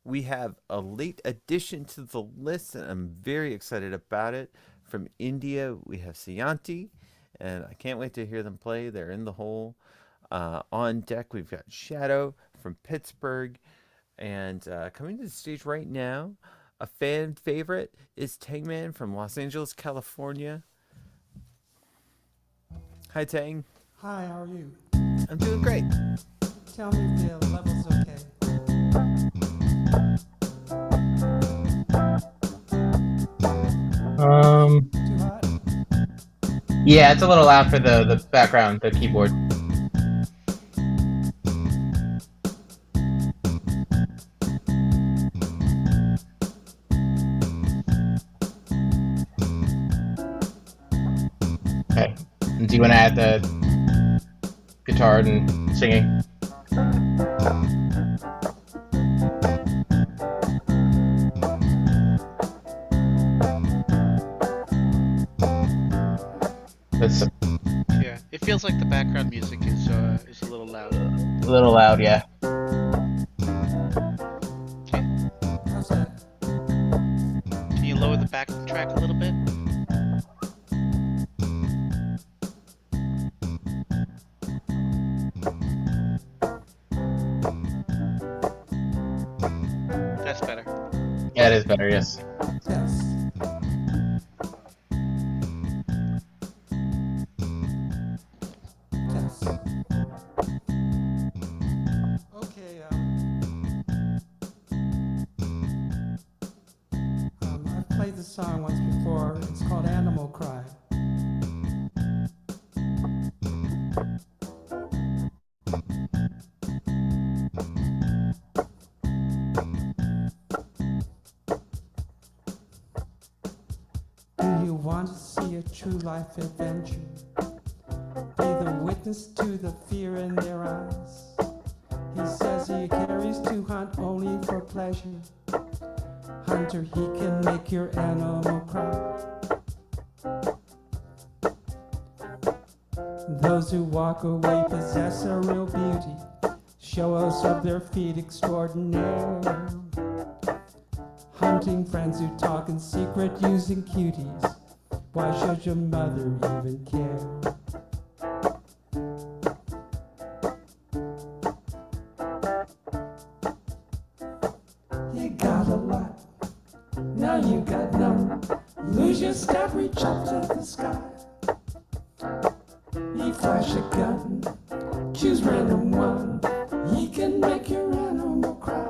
We have a late addition to the list, and I'm very excited about it. From India, we have Sayanti, and I can't wait to hear them play. They're in the hole. On deck, we've got Shadow from Pittsburgh, and coming to the stage right now, a fan favorite is Tangman from Los Angeles, California. Hi, Tang. Hi, how are you? I'm doing great. Tell me if the level's okay. Too hot? Yeah, it's a little loud for the background, the keyboard. Okay. And do you want to add the guitar and singing? Yeah, it feels like the background music is a little loud. A little loud, yeah. Okay. How's that? Can you lower the back track a little bit? That's better. Yeah, it is better, yes. Yes. Okay, I've played this song once before. It's called Animal Cry. Do you want to see a true life adventure? Be the witness to the fear in their eyes. He says he carries to hunt only for pleasure. Hunter, he can make your animal cry. Those who walk away possess a real beauty, show us of their feet extraordinaire. Hunting friends who talk in secret using cuties. Why should your mother even care? You got a lot, now you got none. Lose your step, reach up to the sky. You flash a gun, choose random one. He can make your animal cry.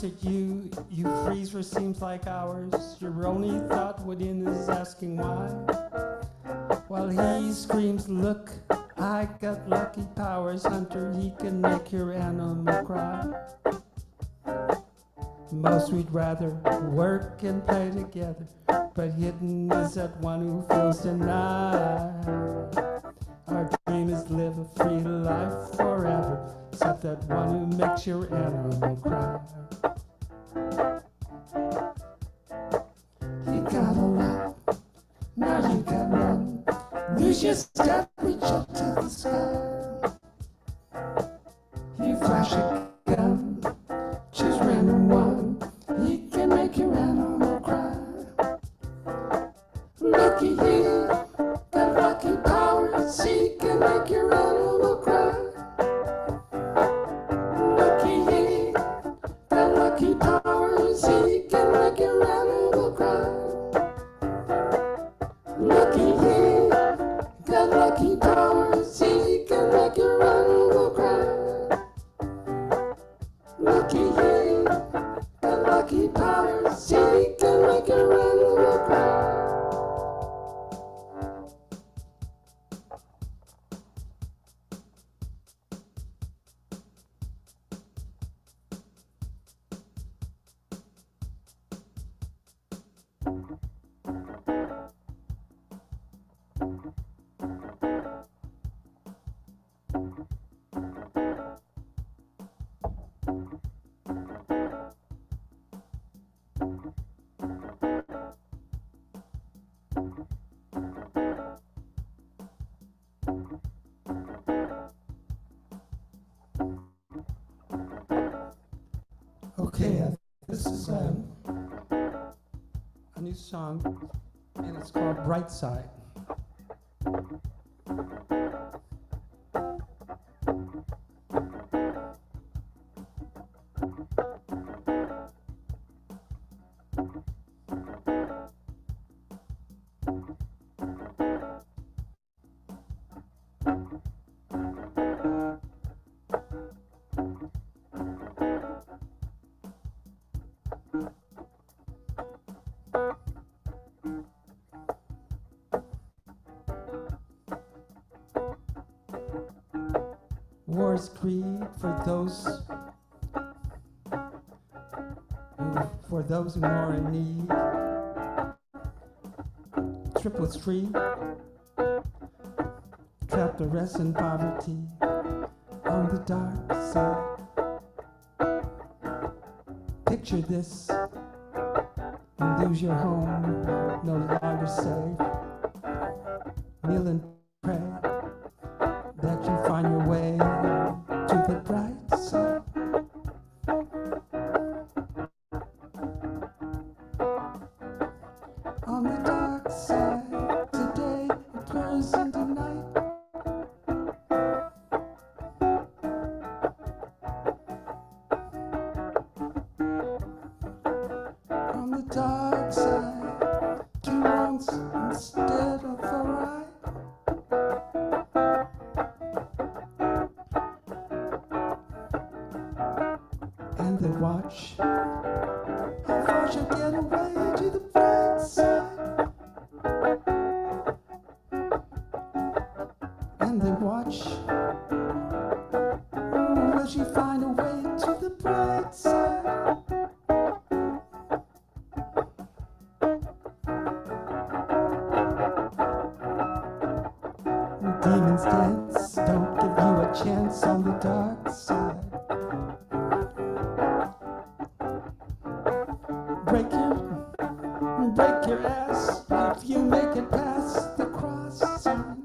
At you, you freeze for seems like hours. Your only thought within is asking why. While he screams, look, I got lucky powers. Hunter, he can make your animal cry. Most we'd rather work and play together, but hidden is that one who feels denied. Our dream is live a free life forever, except that one who makes your animal cry. You got a lot, now you got none. Lose your step, reach up to the sky. You flash a gun, choose random one. He can make your animal cry. Looky here, got lucky powers. He can make your animal cry. Looky here, got lucky powers. He can make your animal cry. Looky here, got lucky powers. He can make your animal cry. Looky here, got lucky powers. He can make your animal cry. Okay, this is a new song, and it's called Bright Side. War's greed for those who are in need. Triplets free, trapped the rest in poverty on the dark side. Picture this, and lose your home, no longer safe. Kneel and pray that you find your way to the bright side. On the dark side, today it grows into night. On the dark side, two wrongs instead of a right. And they watch how far she'll get away to the bright side. And they watch, will she find a way to the bright side? Demons dance, don't give you a chance on the dark side. Break your ass if you make it past the cross sign.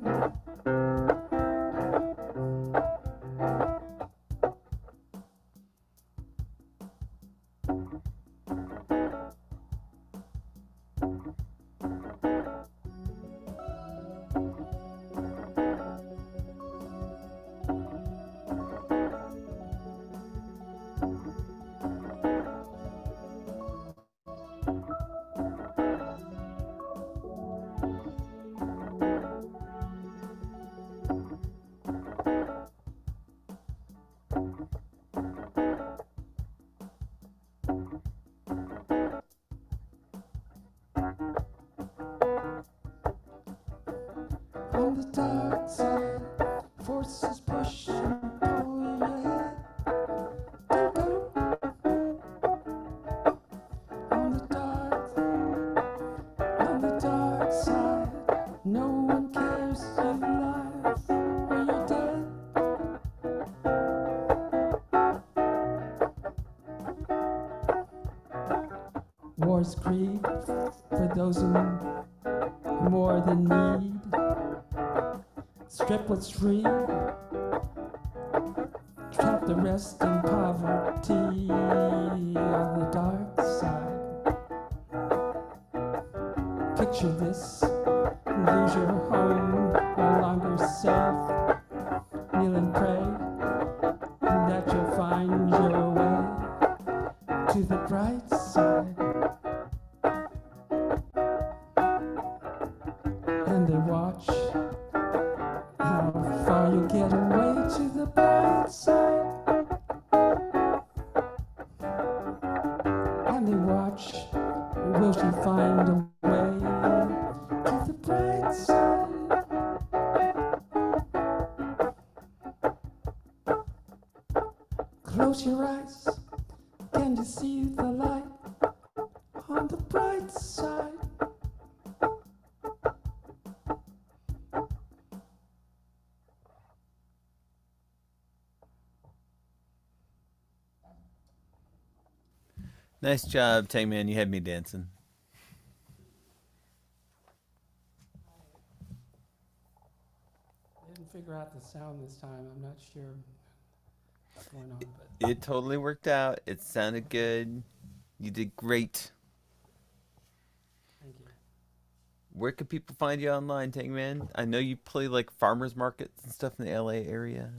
On the dark side, forces push and pull you ahead. Don't go. On the dark side, no one cares if you're alive or you're dead. War's greed for those who more than need. Strip what's free, trap the rest in poverty. On the dark side, picture this, lose your home, no longer safe. Kneel and pray that you'll find your way to the bright side. And they watch how far you'll get away to the bright side. And they watch, will she find a way to the bright side? Close your eyes, can you see the light on the bright side? Nice job, Tangman. You had me dancing. I didn't figure out the sound this time. I'm not sure what's going on, but It totally worked out. It sounded good. You did great. thank you. Where can people find you online, Tangman? I know you play like farmers markets and stuff in the LA area.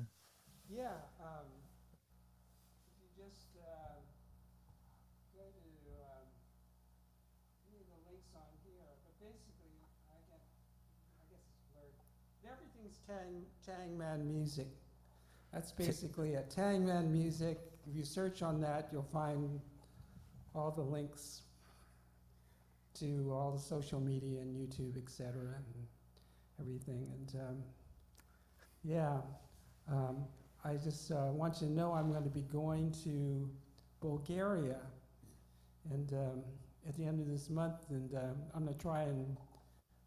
Yeah, if you just go to any of the links on here, but basically, I guess it's blurred. Everything's Tangman Music. That's basically it. Tangman Music. If you search on that, you'll find all the links to all the social media and YouTube, etc., and everything. And I just want you to know I'm going to be going to Bulgaria, and at the end of this month, and I'm going to try and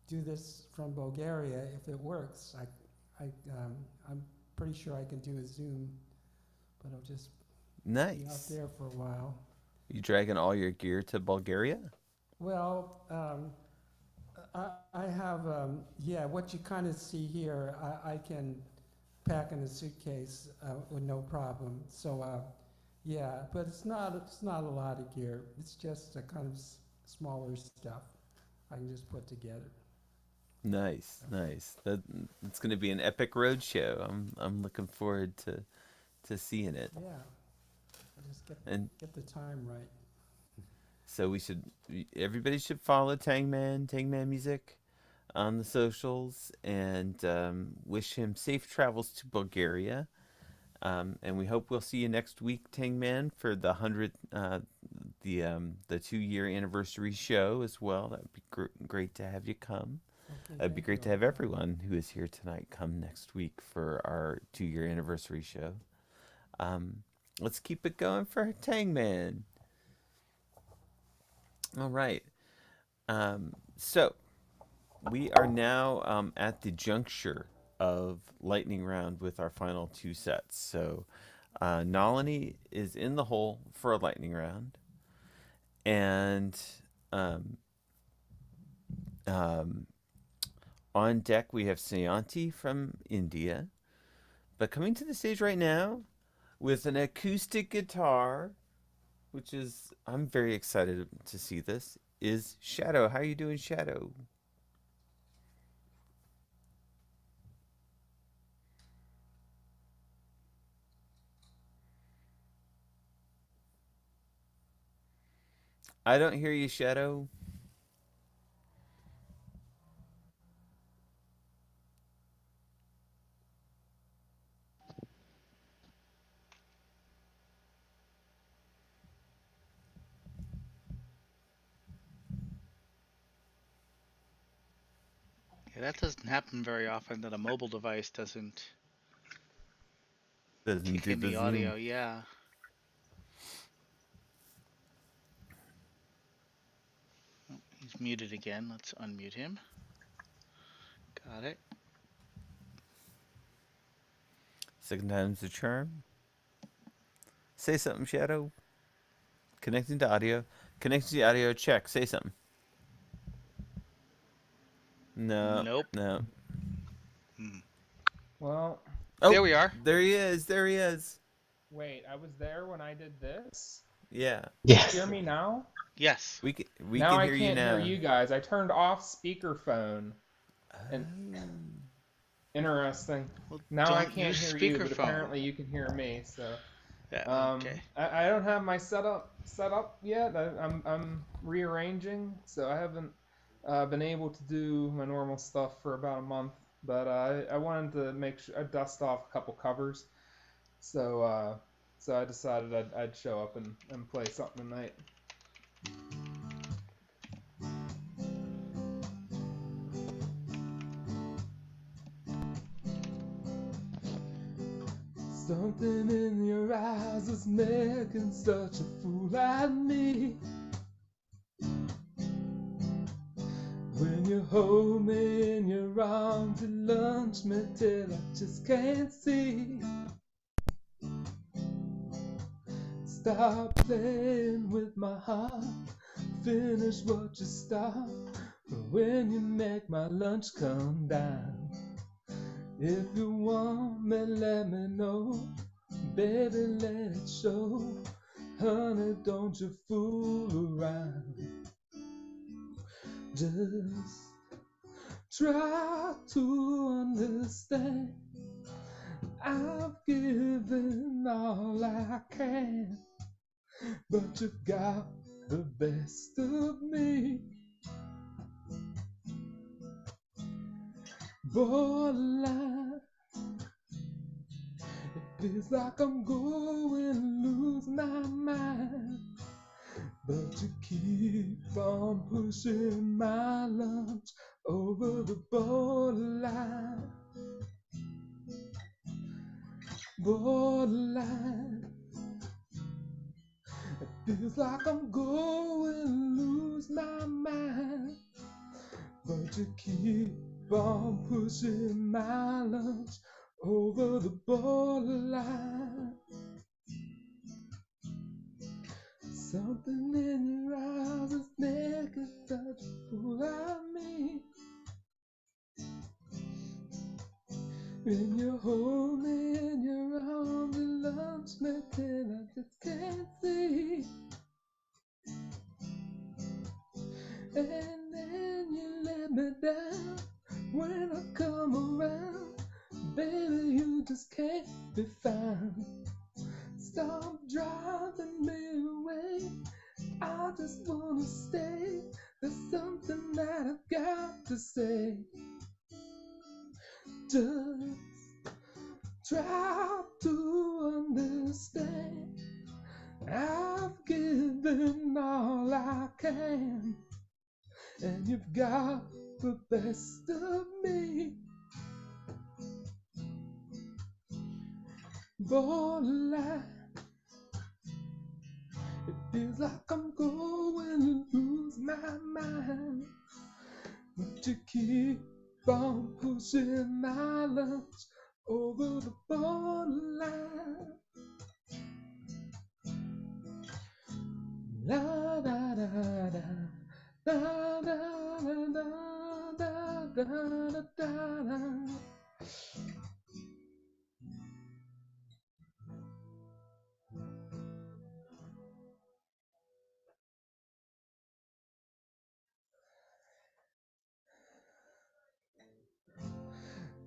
do this from Bulgaria if it works. I'm pretty sure I can do a Zoom, but I'll just be out Nice. there for a while. You dragging all your gear to Bulgaria? Well, I have, yeah, what you kind of see here, I can pack in a suitcase with no problem. So, yeah, but it's not a lot of gear. It's just a kind of smaller stuff I can just put together. Nice. It's going to be an epic road show. I'm looking forward to seeing it. Yeah, I just get the time right. So everybody should follow Tangman Music on the socials, and wish him safe travels to Bulgaria. And we hope we'll see you next week, Tangman, for the 2-year anniversary show as well. That would be great to have you come. Okay, It'd be great to have everyone who is here tonight come next week for our 2-year anniversary show. Let's keep it going for Tangman. All right. So we are now at the juncture of lightning round with our final 2 sets. So Nalini is in the hole for a lightning round, and on deck we have Sayanti from India, but coming to the stage right now with an acoustic guitar, which is, I'm very excited to see this, is Shadow. How are you doing, Shadow? I don't hear you, Shadow. Yeah, that doesn't happen very often, that a mobile device doesn't kick do in the audio. Yeah. Oh, he's muted again. Let's unmute him. Got it. Second time's the charm. Say something, Shadow. Connecting to audio. Connecting to audio. Check. Say something. No. Nope. No. Well. Oh, there we are. There he is. There he is. Wait, I was there when I did this? Yeah. Yes. Hear me now? Yes. We can now hear you now. I can't hear you guys. I turned off speakerphone. And interesting. Well, now I don't can't use hear you, but speakerphone. apparently you can hear me. So. Yeah, okay. I don't have my setup yet. I'm rearranging, so I haven't been able to do my normal stuff for about a month. But I wanted to make sure I dust off a couple covers, so I decided I'd show up and play something tonight. Something in your eyes is making such a fool out of me. When you hold me in your arms, you lunge me till I just can't see. Stop playing with my heart, finish what you start. When you make my lunch come down. If you want me, let me know. Baby, let it show. Honey, don't you fool around. Just try to understand. I've given all I can, but you got the best of me. Borderline, it feels like I'm going to lose my mind, but you keep on pushing my lunch over the borderline. Borderline, it feels like I'm going to lose my mind, but you keep on pushing my lunch over the borderline. Something in your eyes is making When you hold me in your arms and lunch me till I just can't see. And then you let me down when I come around. Baby, you just can't be found. Stop driving me away. I just wanna stay. There's something that I've got to say. Just try to understand. I've given all I can, and you've got the best of me. Borderline, it feels like I'm going to lose my mind. But you keep on pushing my lunch over the borderline. La da da da, da da da da da da da da.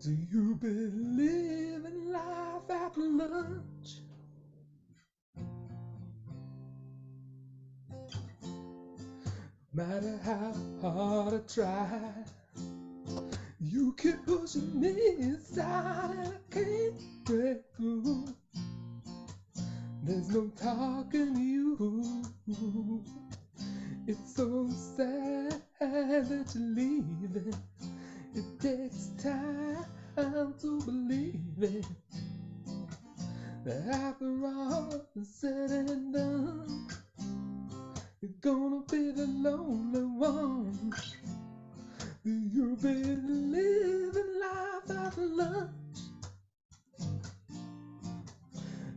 Do you believe in life after lunch? Matter how hard I try, you keep pushing me aside and I can't break through. There's no talking to you. It's so sad that you're leaving. It takes time to believe it. That after all is said and done, you're gonna be the lonely one. Do you believe in life after lunch?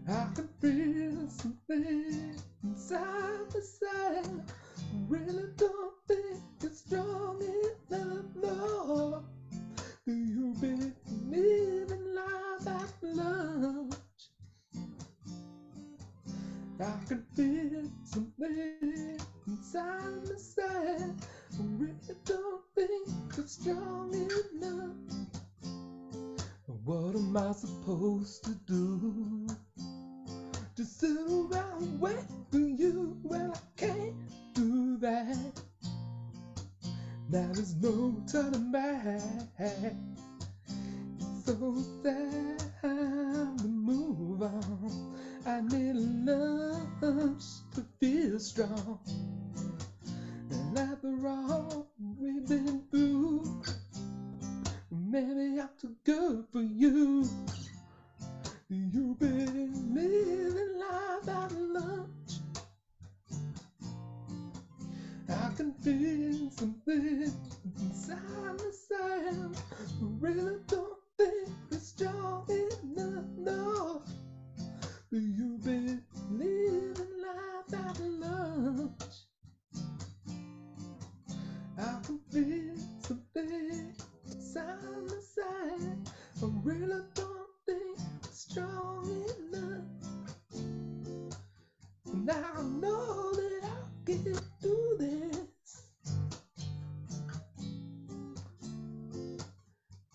I can feel something inside the side. Really don't think it's strong enough, no. Do you believe in life after lunch? I can feel something inside the side. Really don't think it's strong enough. What am I supposed to do? Just sit around and wait for you? Well, I can't do that. Now there's no turning back. It's so sad to move on. I need lunch to feel strong. And after all we've been through, maybe I'm too good for you. Do you believe in life after lunch? I can feel something inside the sand. I really don't think it's strong enough, no. Do you believe in life after lunch? I can feel something inside the sand. I really don't think it's strong enough. Now I know that I'll get through this,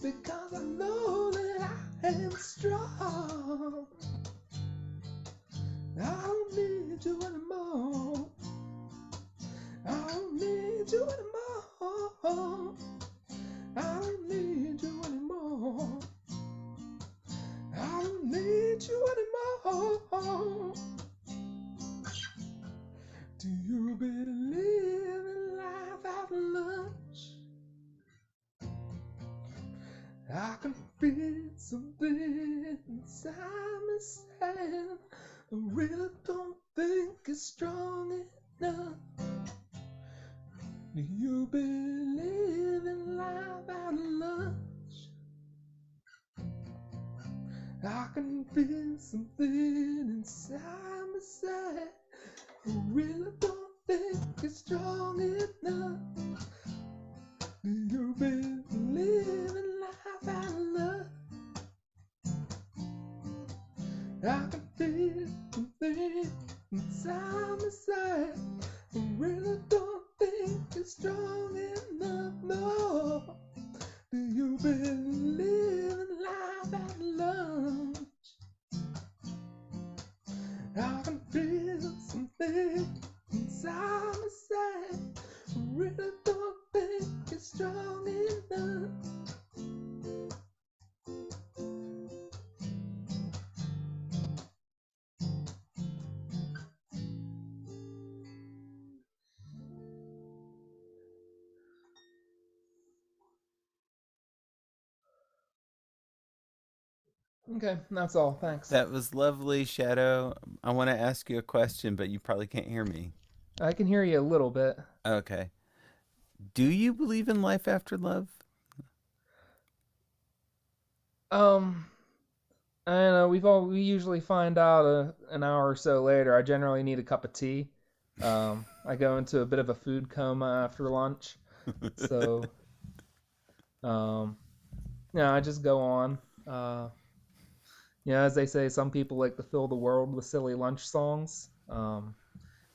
because I know that I am strong. I don't need you anymore. I don't need you anymore. I don't need you anymore. I don't need you anymore. Do you believe in life after lunch? I can feel something inside me saying I really don't think it's strong enough. Do you believe in life after lunch? I can feel something inside me say I really don't think it's strong enough. Do you believe in life after lunch? thing inside my side. I really don't think it's strong enough, no. Do you believe in life at lunch? I can feel something inside my side. I really don't think it's strong enough. Okay, that's all. Thanks. That was lovely, Shadow. I want to ask you a question, but you probably can't hear me. I can hear you a little bit. Okay. Do you believe in life after love? I don't know. We usually find out an hour or so later. I generally need a cup of tea. I go into a bit of a food coma after lunch, so yeah, I just go on. As they say, some people like to fill the world with silly lunch songs, and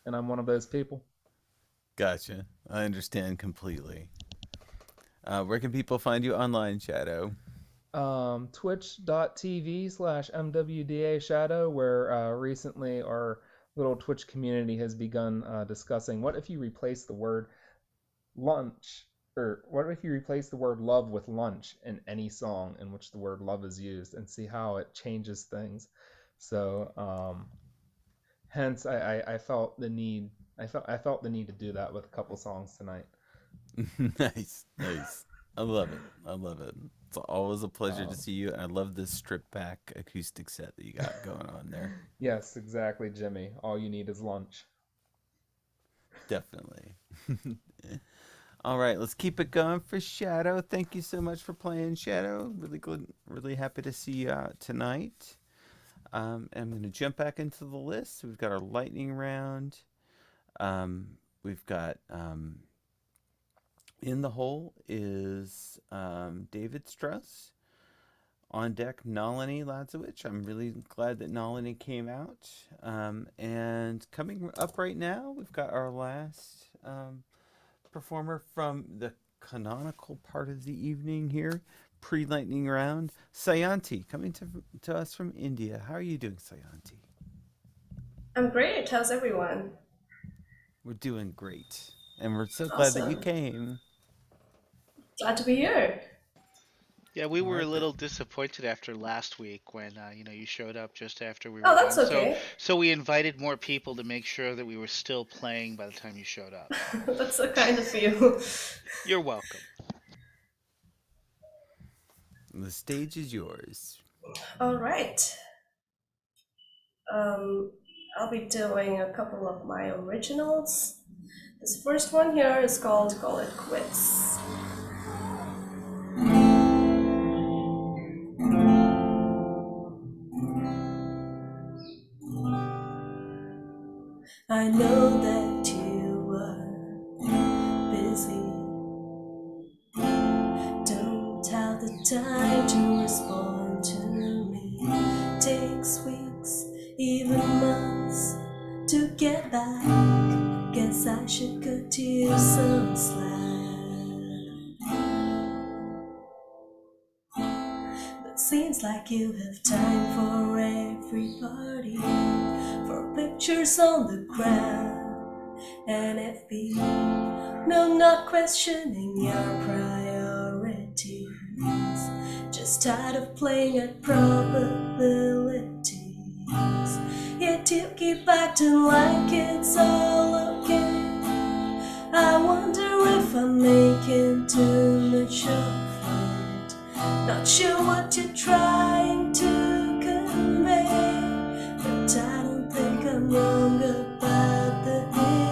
I'm one of those people. Gotcha. I understand completely. Where can people find you online, Shadow? Twitch.tv/MWDA Shadow, where recently our little Twitch community has begun discussing what if you replace the word lunch, or what if you replace the word love with lunch in any song in which the word love is used, and see how it changes things. So hence I felt the need to do that with a couple songs tonight. Nice. I love it. It's always a pleasure to see you, and I love this stripped back acoustic set that you got going on there. Yes, exactly, Jimmy. All you need is lunch. Definitely. All right, let's keep it going for Shadow. Thank you so much for playing, Shadow. Really good. Really happy to see you tonight. I'm going to jump back into the list. We've got our lightning round. We've got in the hole is David Strauss. On deck, Nalini Ladzowicz. I'm really glad that Nalini came out. And coming up right now, we've got our last performer from the canonical part of the evening here, pre-lightning round, Sayanti, coming to us from India. How are you doing, Sayanti? I'm great. How's everyone? We're doing great, and we're so glad that you came. Glad to be here. Yeah, we were a little disappointed after last week when you showed up just after we were Oh, that's done. okay. So we invited more people to make sure that we were still playing by the time you showed up. That's so kind of you. You're welcome. The stage is yours. All right. I'll be doing a couple of my originals. This first one here is called Call It Quits. I know that you are busy. Don't have the time to respond to me. Takes weeks, even months to get back. Guess I should cut you some slack. But seems like you have time for everybody. For pictures on the ground and FB. No, not questioning your priorities. Just tired of playing at probabilities. Yet you keep acting like it's all okay. I wonder if I'm making too much of it. Not sure what you're trying to convey, but I don't think I'm wrong about the hits.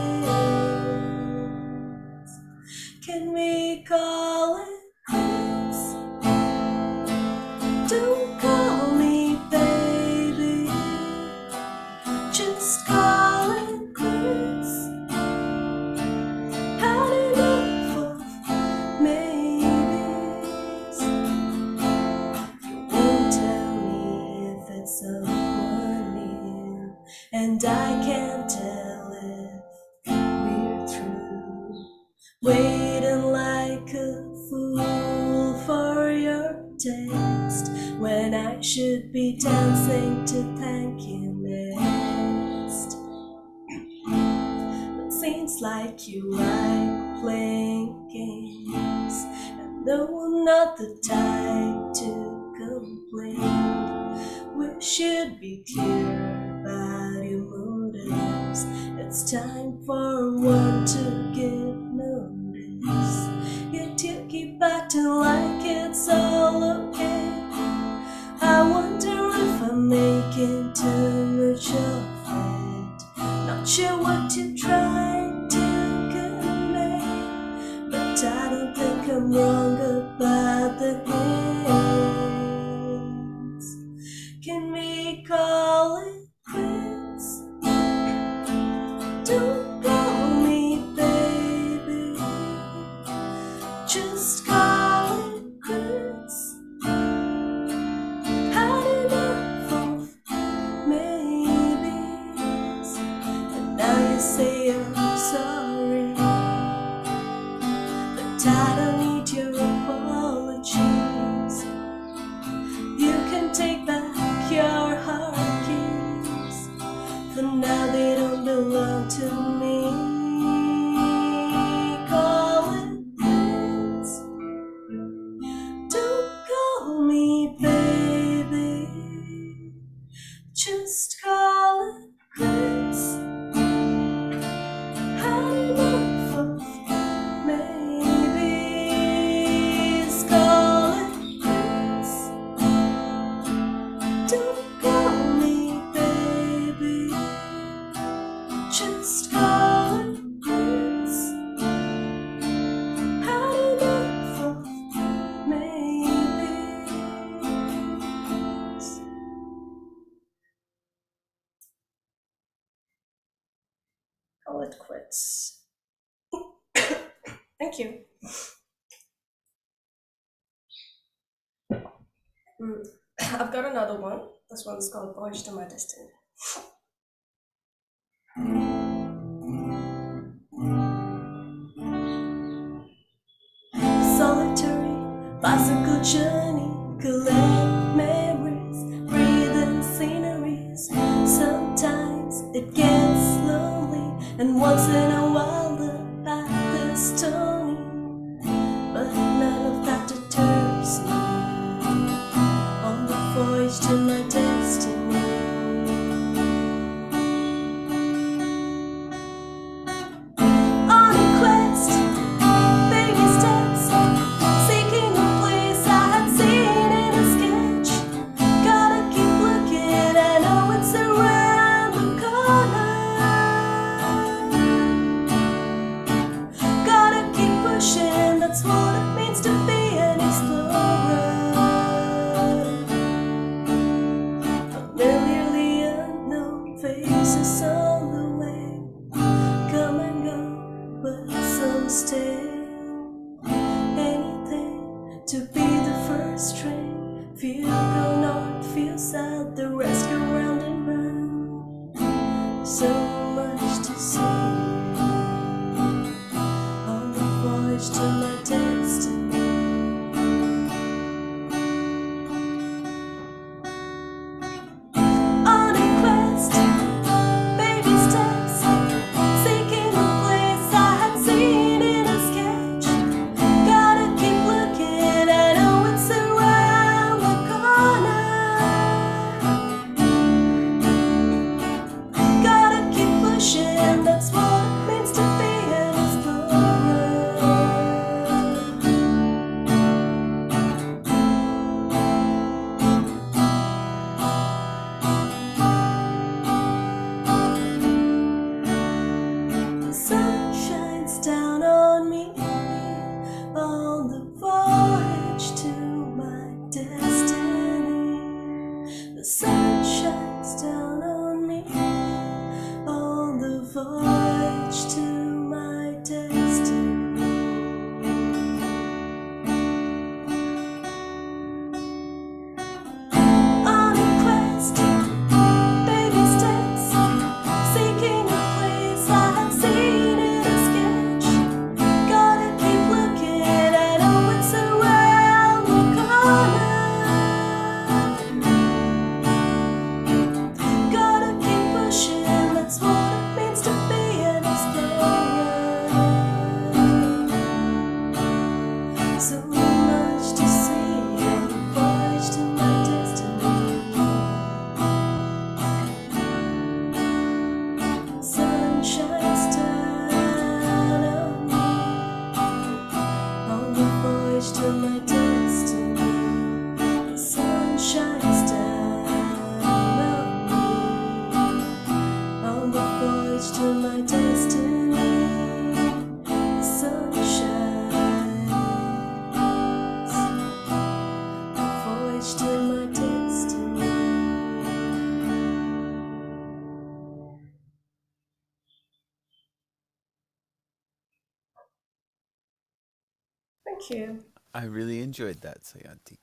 Can we call it quits? Don't call me baby, just call it quits. Had enough of maybes. You won't tell me if it's someone new, and I I can't tell if we're through. Waiting like a fool for your text when I should be dancing to thank you next. But seems like you like playing games, and no, I'm not the type to complain. We should be clear about your motives. It's time for one to give notice. Yet you keep acting like it's all okay. I wonder if I'm making too much of it. Not sure what you're trying to convey, but I don't think I'm wrong about the hints. Can we call it quits? Don't call me baby, just call it quits. Had enough of maybes, and now you say you're sorry, but I don't need your apologies. You can take back your heart keys, for now they don't belong to me. Call it quits. Don't call me baby, just call it quits. Had enough of maybes. Call it quits. Don't call me baby, just call it quits. Had enough of maybes. Call it quits. Thank you. I've got another one. This one's called Voyage to My Destiny. Solitary bicycle journey, collect memories, breathe in sceneries. Sometimes it gets lonely, and once in a while the path is stony, but none of that deters me on the voyage to my destiny. On a quest, baby steps, seeking a place I had seen in a sketch. Gotta keep looking, I know it's around the corner. Gotta keep pushing, that's what it means to be an explorer. Familiarly unknown faces on the way, come and go, but some stay. Anything to be the first train. Few go north, few south, the rest go round and round. So much to see on the voyage to my destiny. On a quest, baby steps, seeking a place I had seen in a sketch. Gotta keep looking, I know it's around the corner. Gotta keep pushing, that's what it means to be an explorer. The sun shines down on me on the voyage to my destiny. The sun shines down on me on the voyage to my destiny. On a quest, baby steps, Thank you. I really enjoyed that, Sayanti.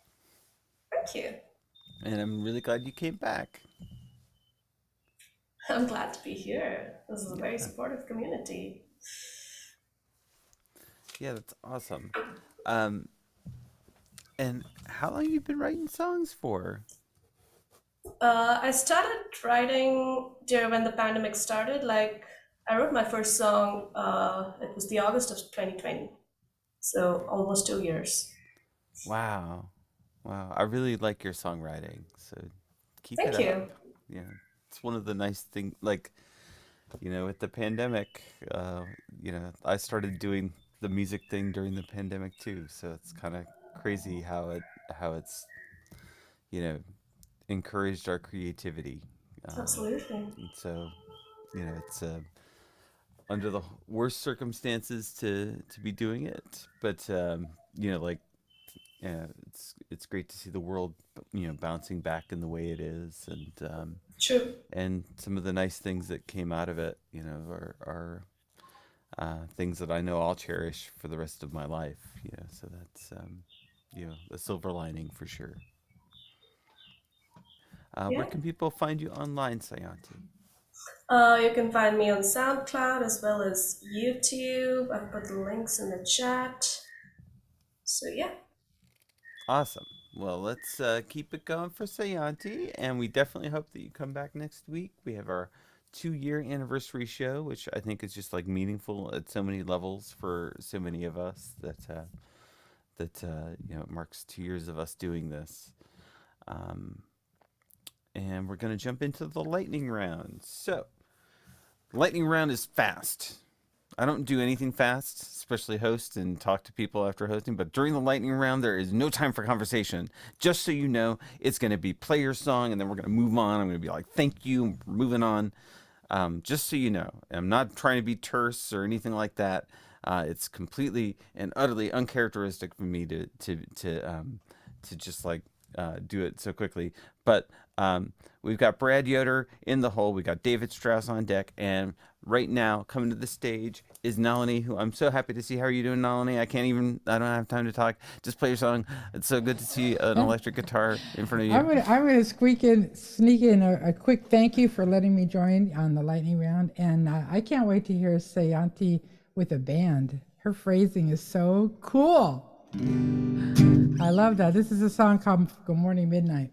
Thank you. And I'm really glad you came back. I'm glad to be here. This is a very supportive community. Yeah, that's awesome. And how long have you been writing songs for? I started writing during when the pandemic started. Like, I wrote my first song, it was the August of 2020. So almost 2 years. Wow. Wow. I really like your songwriting. So keep Thank it you. up. Yeah. It's one of the nice things, like, with the pandemic, I started doing the music thing during the pandemic too. So it's kind of crazy how it's, encouraged our creativity. Absolutely. And so, it's under the worst circumstances to be doing it, but it's great to see the world bouncing back in the way it is, and True. And some of the nice things that came out of it, are things that I know I'll cherish for the rest of my life. So that's a silver lining for sure. Where can people find you online, Sayanti? You can find me on SoundCloud as well as YouTube. I've put the links in the chat. So yeah. Awesome. Well, let's keep it going for Sayanti, and we definitely hope that you come back next week. We have our 2-year anniversary show, which I think is just like meaningful at so many levels for so many of us that it marks 2 years of us doing this. And we're going to jump into the lightning round. So, lightning round is fast. I don't do anything fast, especially host and talk to people after hosting, but during the lightning round, there is no time for conversation. Just so you know, it's going to be play your song, and then we're going to move on. I'm going to be like, thank you, we're moving on. Just so you know, I'm not trying to be terse or anything like that. It's completely and utterly uncharacteristic for me to just like do it so quickly. But we've got Brad Yoder in the hole. We got David Strauss on deck, and right now coming to the stage is Nalini, who I'm so happy to see. How are you doing, Nalini? I don't have time to talk. Just play your song. It's so good to see an electric guitar in front of you. I'm gonna sneak in a quick thank you for letting me join on the lightning round, and I can't wait to hear Sayanti with a band. Her phrasing is so cool. I love that. This is a song called Good Morning Midnight.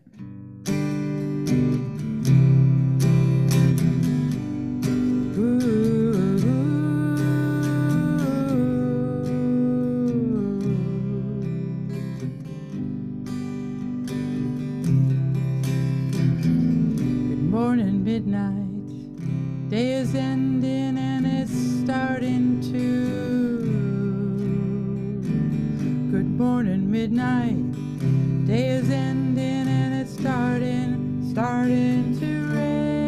Midnight, day is ending and it's starting to. Good morning, midnight, day is ending and it's starting to rain.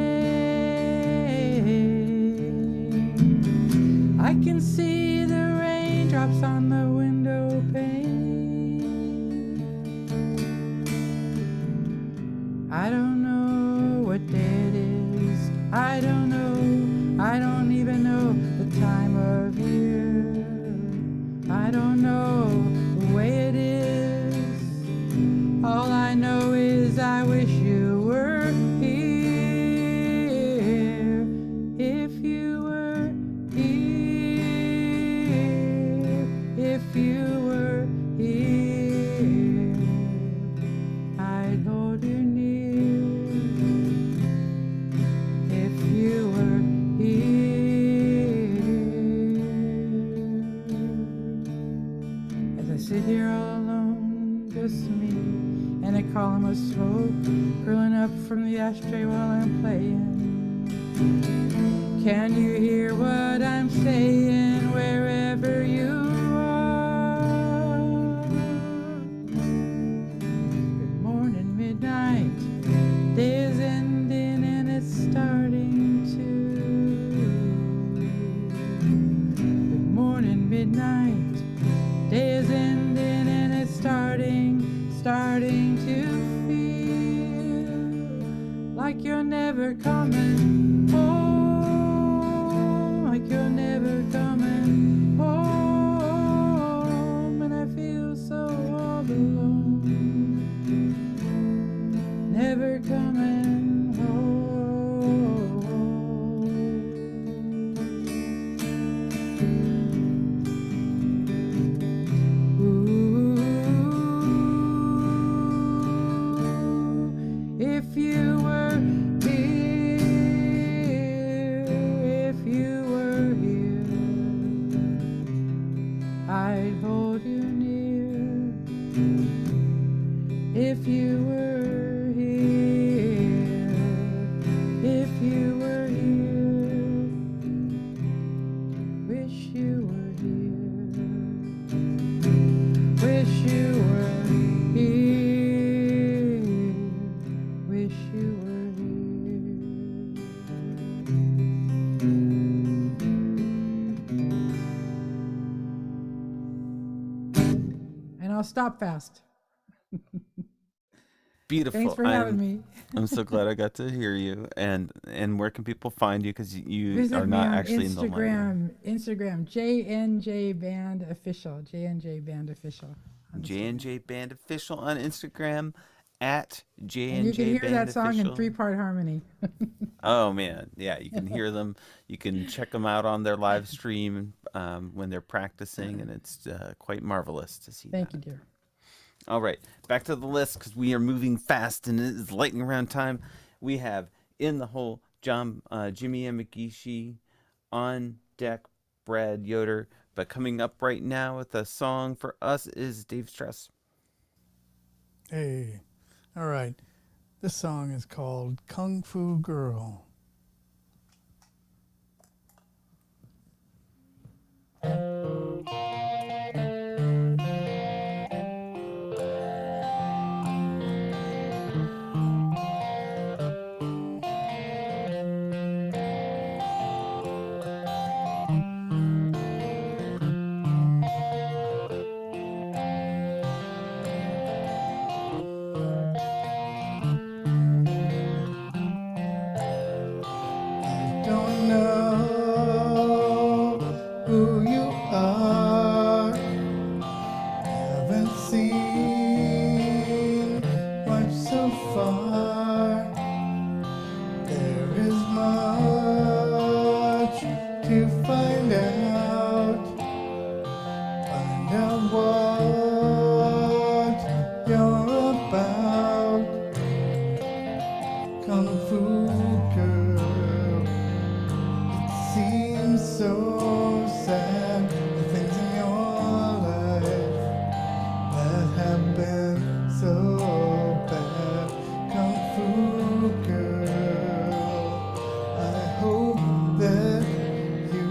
I can see the raindrops on the window pane. I don't know what day it is. I don't know, I don't even know the time of year. I don't know the way it is. All I know is I wish you were here. If you were here. If you were here. I'd hold you near. Sit here all alone, just me and a column of smoke curling up from the ashtray while I'm playing. Can you hear what I'm saying wherever you are? Good morning, midnight, day is ending and it's starting to. Good morning, midnight, day is ending and it's starting to feel like you're never coming home, like you're never coming home, and I feel I'll stop fast. Beautiful. Thanks for having me. I'm so glad I got to hear you. And where can people find you? Because you Visit are me not on actually in the line. Instagram, JNJ Band Official, JNJ Band Official. J&J Band Official on Instagram, at And you can J&J hear Band that song in Official. 3-part harmony. Oh man, yeah, you can hear them. You can check them out on their live stream when they're practicing, and it's quite marvelous to see. Thank you, dear. All right, back to the list because we are moving fast and it is lightning round time. We have In the Hole, Jimi Yamagish, On Deck, Brad Yoder. But coming up right now with a song for us is Dave Strauss. Hey, all right. This song is called Kung Fu Girl. Don't know who you are. Haven't seen much so far. There is much to find out. Find out what you're about. Kung Fu girl. Seems so sad, the things in your life that have been so bad. Kung Fu girl, I hope that you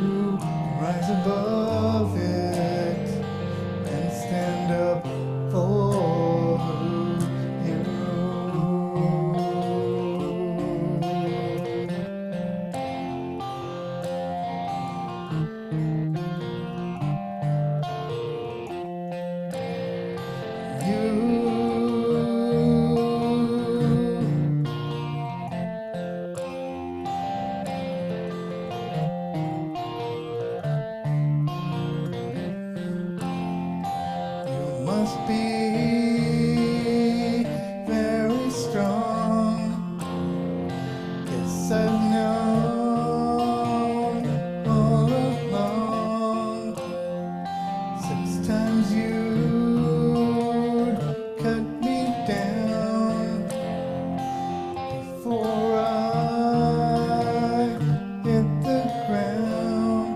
rise above it and stand up for you. You must be very strong. Yes, I've known all along. 6 times you'd cut me down before I hit the ground.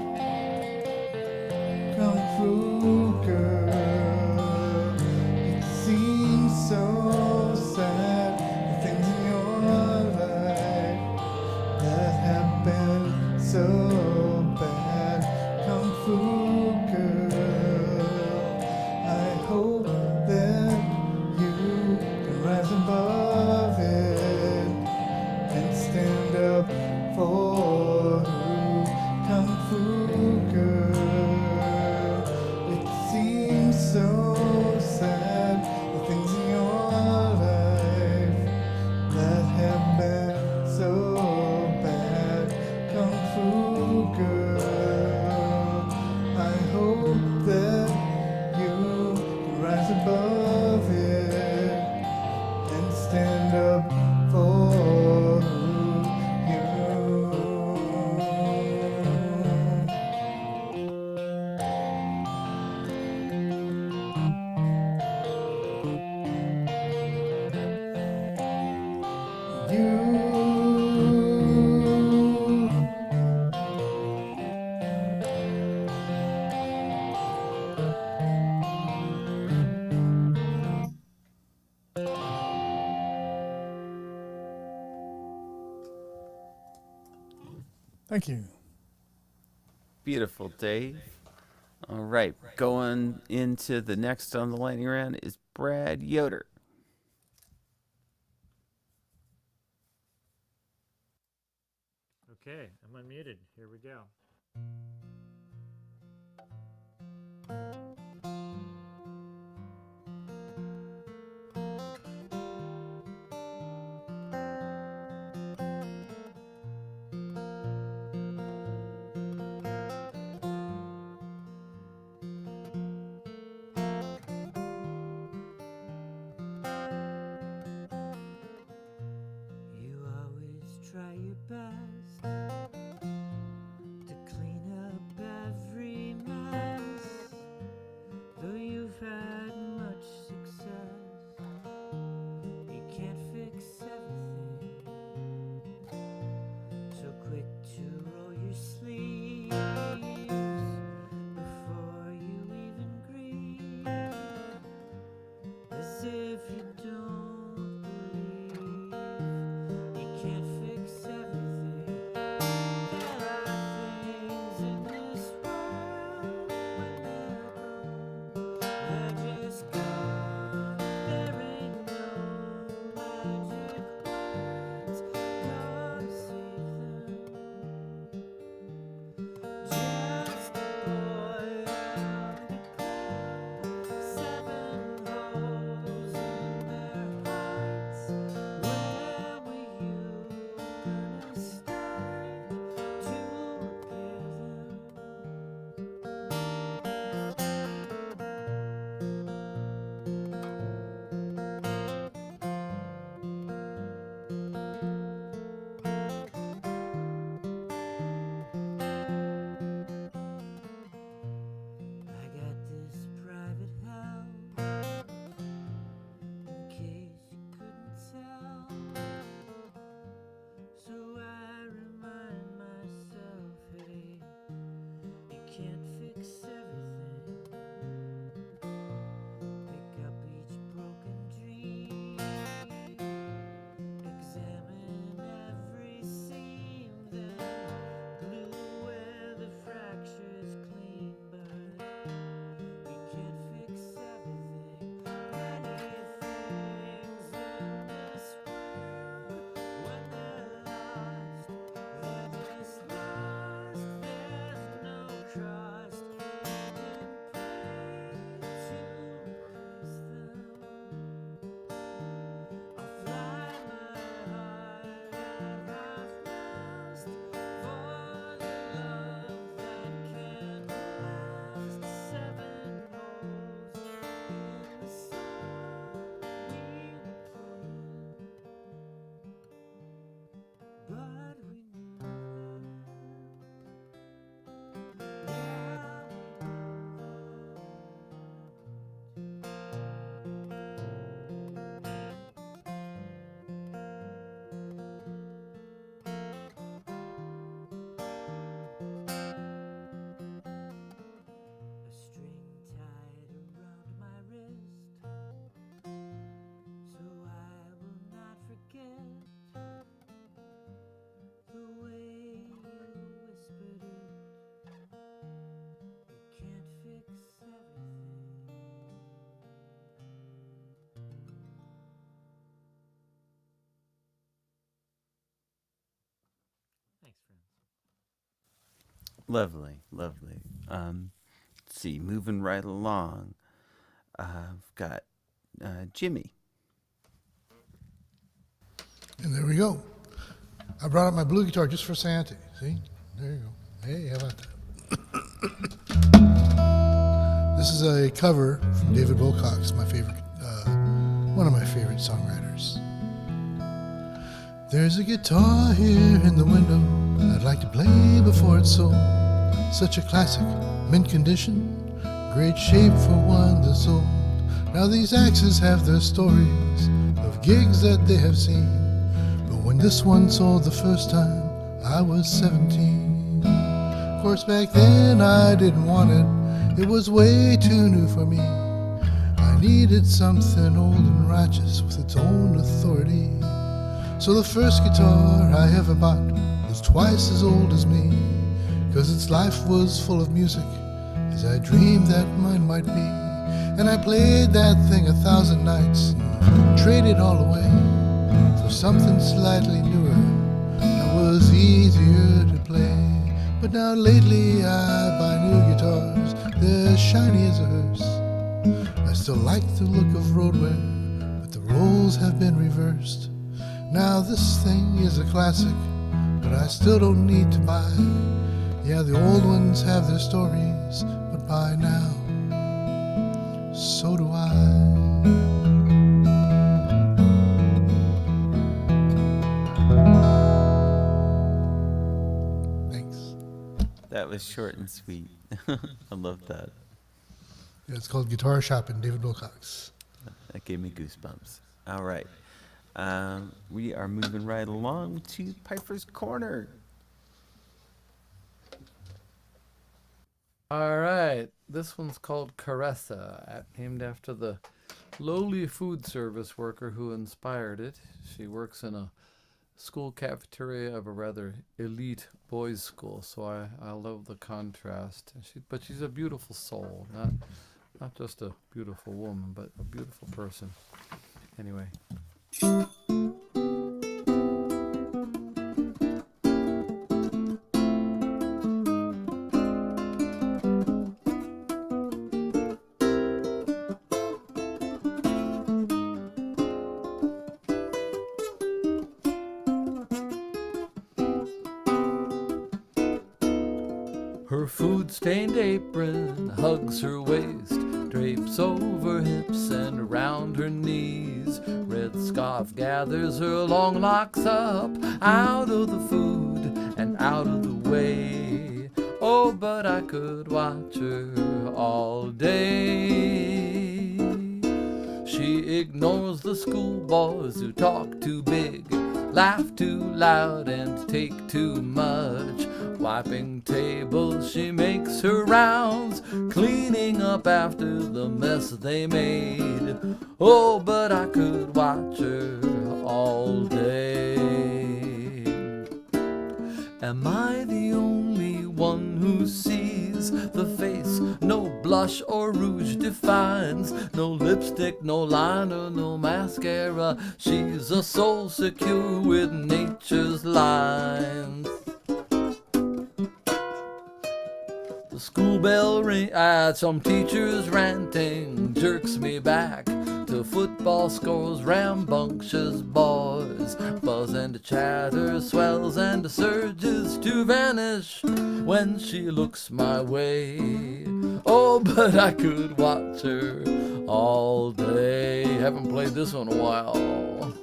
Kung Fu girl, it seems so sad. The things in your life that have been so bad. Kung Fu girl, I hope that you can rise above it and stand up for Kung Fu girl. It seems so sad, the things in your life that have been so bad. Kung Fu girl, I hope that you can rise above it and stand up for you. Thank you. Beautiful, Dave. All right, going into the next on the lightning round is Brad Yoder. Okay, I'm unmuted. Here we go. best to clean up every mess. Though you've had much success, you can't fix everything. So quick to roll your sleeves before you even grieve, as if you don't believe you can't fix everything. There are things in this world when they're gone, they're just gone. There ain't no magic words gonna save them. Just a boy underground, 7 holes in their hearts. Where were you gonna start to repair them? I got this private hell, in case you couldn't tell. So I remind myself, hey, you can't fix everything. Pick up each broken dream, examine every seam, then glue where the fracture's clean. But you can't fix everything. Many things in this world, when they're lost, they're just lost. There's no trust. You can pray to replace them. I'll fly my heart at half mast for the love that can last. 7 holes in the sun we were playing, but we knew that. Yeah, we a string tied around my wrist, so I will not forget the way you whispered it. You can't fix everything. Thanks, friends. Lovely, lovely. Let's see, moving right along. I've got Jimmy. And there we go. I brought out my blue guitar just for Sayanti. See? There you go. Hey, how about that? This is a cover from David Wilcox, my favorite, one of my favorite songwriters. There's a guitar here in the window I'd like to play before it's sold. Such a classic, mint condition, great shape for one that's old. Now these axes have their stories of gigs that they have seen, but when this one sold the first time, I was 17. Of course back then I didn't want it, it was way too new for me. I needed something old and righteous with its own authority. So the first guitar I ever bought was twice as old as me, 'cause its life was full of music, as I dreamed that mine might be. And I played that thing 1,000 nights and traded all away for something slightly newer that was easier to play. But now lately I buy new guitars, they're shiny as a hearse. I still like the look of roadwear, but the roles have been reversed. Now this thing is a classic, but I still don't need to buy. Yeah, the old ones have their stories, but by now, so do I. Thank you. 'Cause That was short and sweet. I love that. Yeah, it's called Guitar Shop and David Wilcox. That gave me goosebumps. All right. We are moving right along to Peiffer's Corner. All right, this one's called Caressa, named after the lowly food service worker who inspired it. She works in a school cafeteria of a rather elite boys' school, so I love the contrast. But she's a beautiful soul, not just a beautiful woman, but a beautiful person. Anyway. Her food-stained apron hugs her waist, drapes over hips and around her knees. Red scarf gathers her long locks up, out of the food and out of the way. Oh, but I could watch her all day. She ignores the schoolboys who talk too big, laugh too loud and take too much. Wiping tables, she makes her rounds, cleaning up after the mess they made. Oh, but I could watch her all day. Am I the only one who sees the face no blush or rouge defines? No lipstick, no liner, no mascara. She's a soul secure with nature's lines. The school bell ring, some teachers ranting, jerks me back to football scores, rambunctious boys. Buzz and chatter swells and surges to vanish when she looks my way. Oh, but I could watch her all day. Haven't played this one in a while.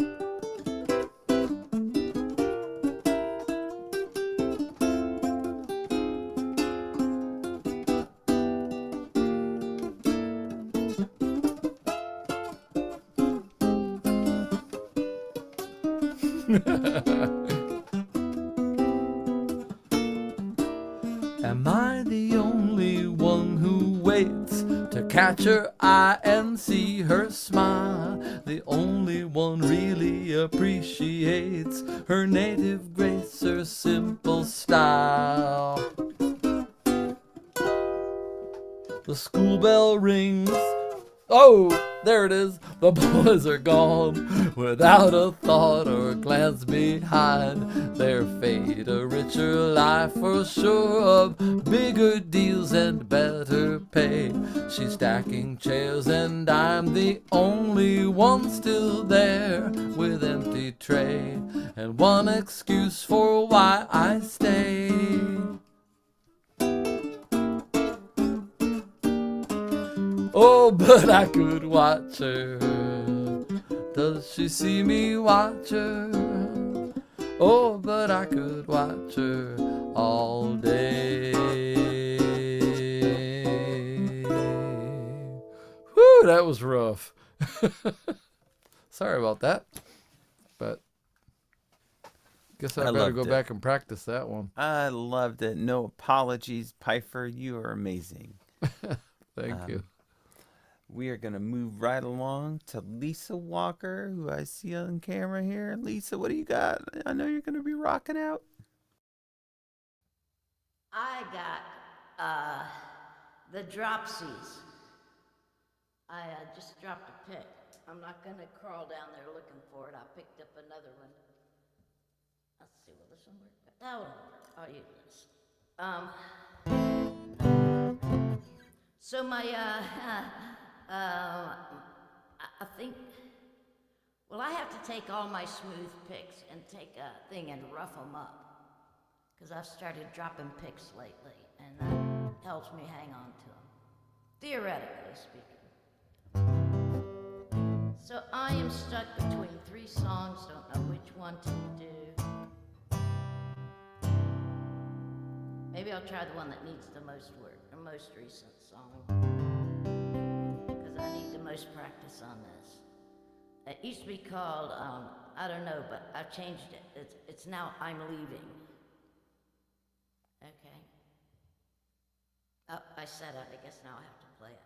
Am I the only one who waits to catch her eye and see her smile? The only one really appreciates her native grace, her simple style. The school bell rings. Oh, there it is. The boys are gone without a thought or glance behind their fate. A richer life for sure, of bigger deals and better pay. She's stacking chairs and I'm the only one still there with empty tray and one excuse for why I stay. Oh, but I could watch her. Does she see me watch her? Oh, but I could watch her all day. Whew, that was rough. Sorry about that. But guess I better go back and practice that one. I loved it. No apologies, Peiffer. You are amazing. Thank you. We are going to move right along to Lisa Walker, who I see on camera here. Lisa, what do you got? I know you're going to be rocking out. I got the Dropsies. I just dropped a pick. I'm not going to crawl down there looking for it. I picked up another one. Let's see, will this one work? That one will work. I'll use this. So my, I think, well, I have to take all my smooth picks and take a thing and rough them up, because I've started dropping picks lately, and that helps me hang on to them, theoretically speaking. So I am stuck between 3 songs, don't know which one to do. Maybe I'll try the one that needs the most work, the most recent song. Because I need the most practice on this. It used to be called, I don't know, but I've changed it. It's now I'm Leaving. Okay. Oh, I said it. I guess now I have to play it.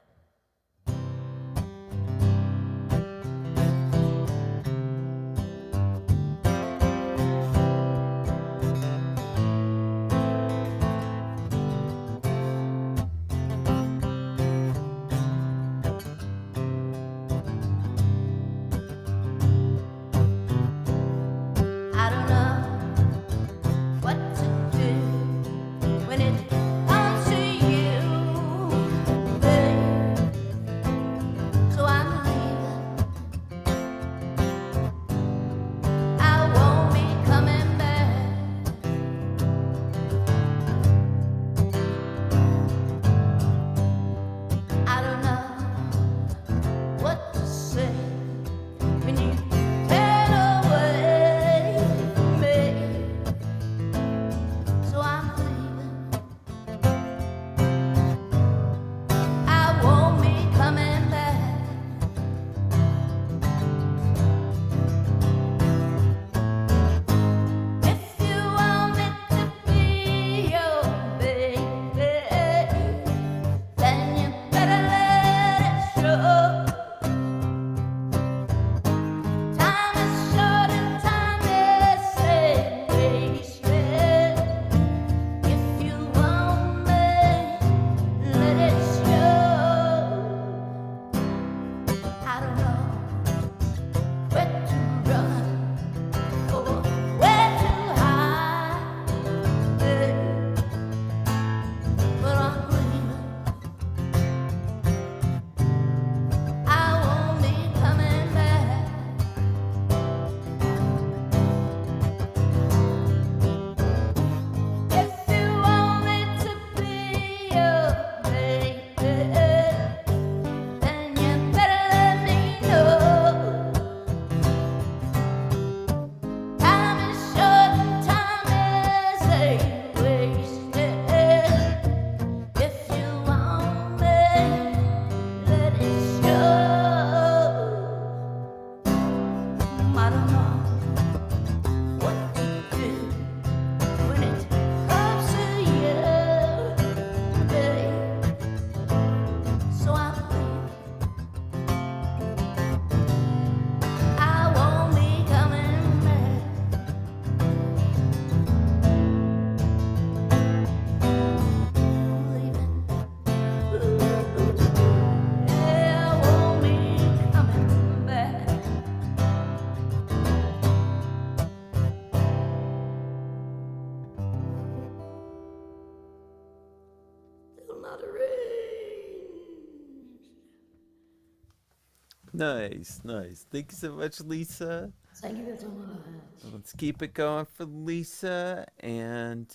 Nice, nice. Thank you so much, Lisa. Thank you so much. Let's keep it going for Lisa, and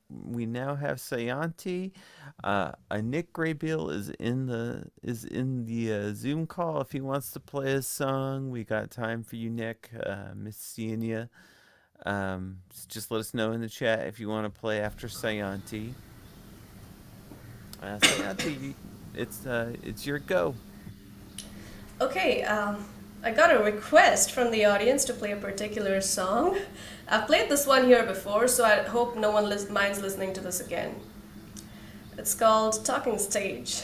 we now have Sayanti. Nick Graybill is in the Zoom call. If he wants to play a song, we got time for you, Nick. Miss seeing you. Just let us know in the chat if you want to play after Sayanti. Sayanti, it's your go. Okay, I got a request from the audience to play a particular song. I've played this one here before, so I hope no one minds listening to this again. It's called Talking Stage.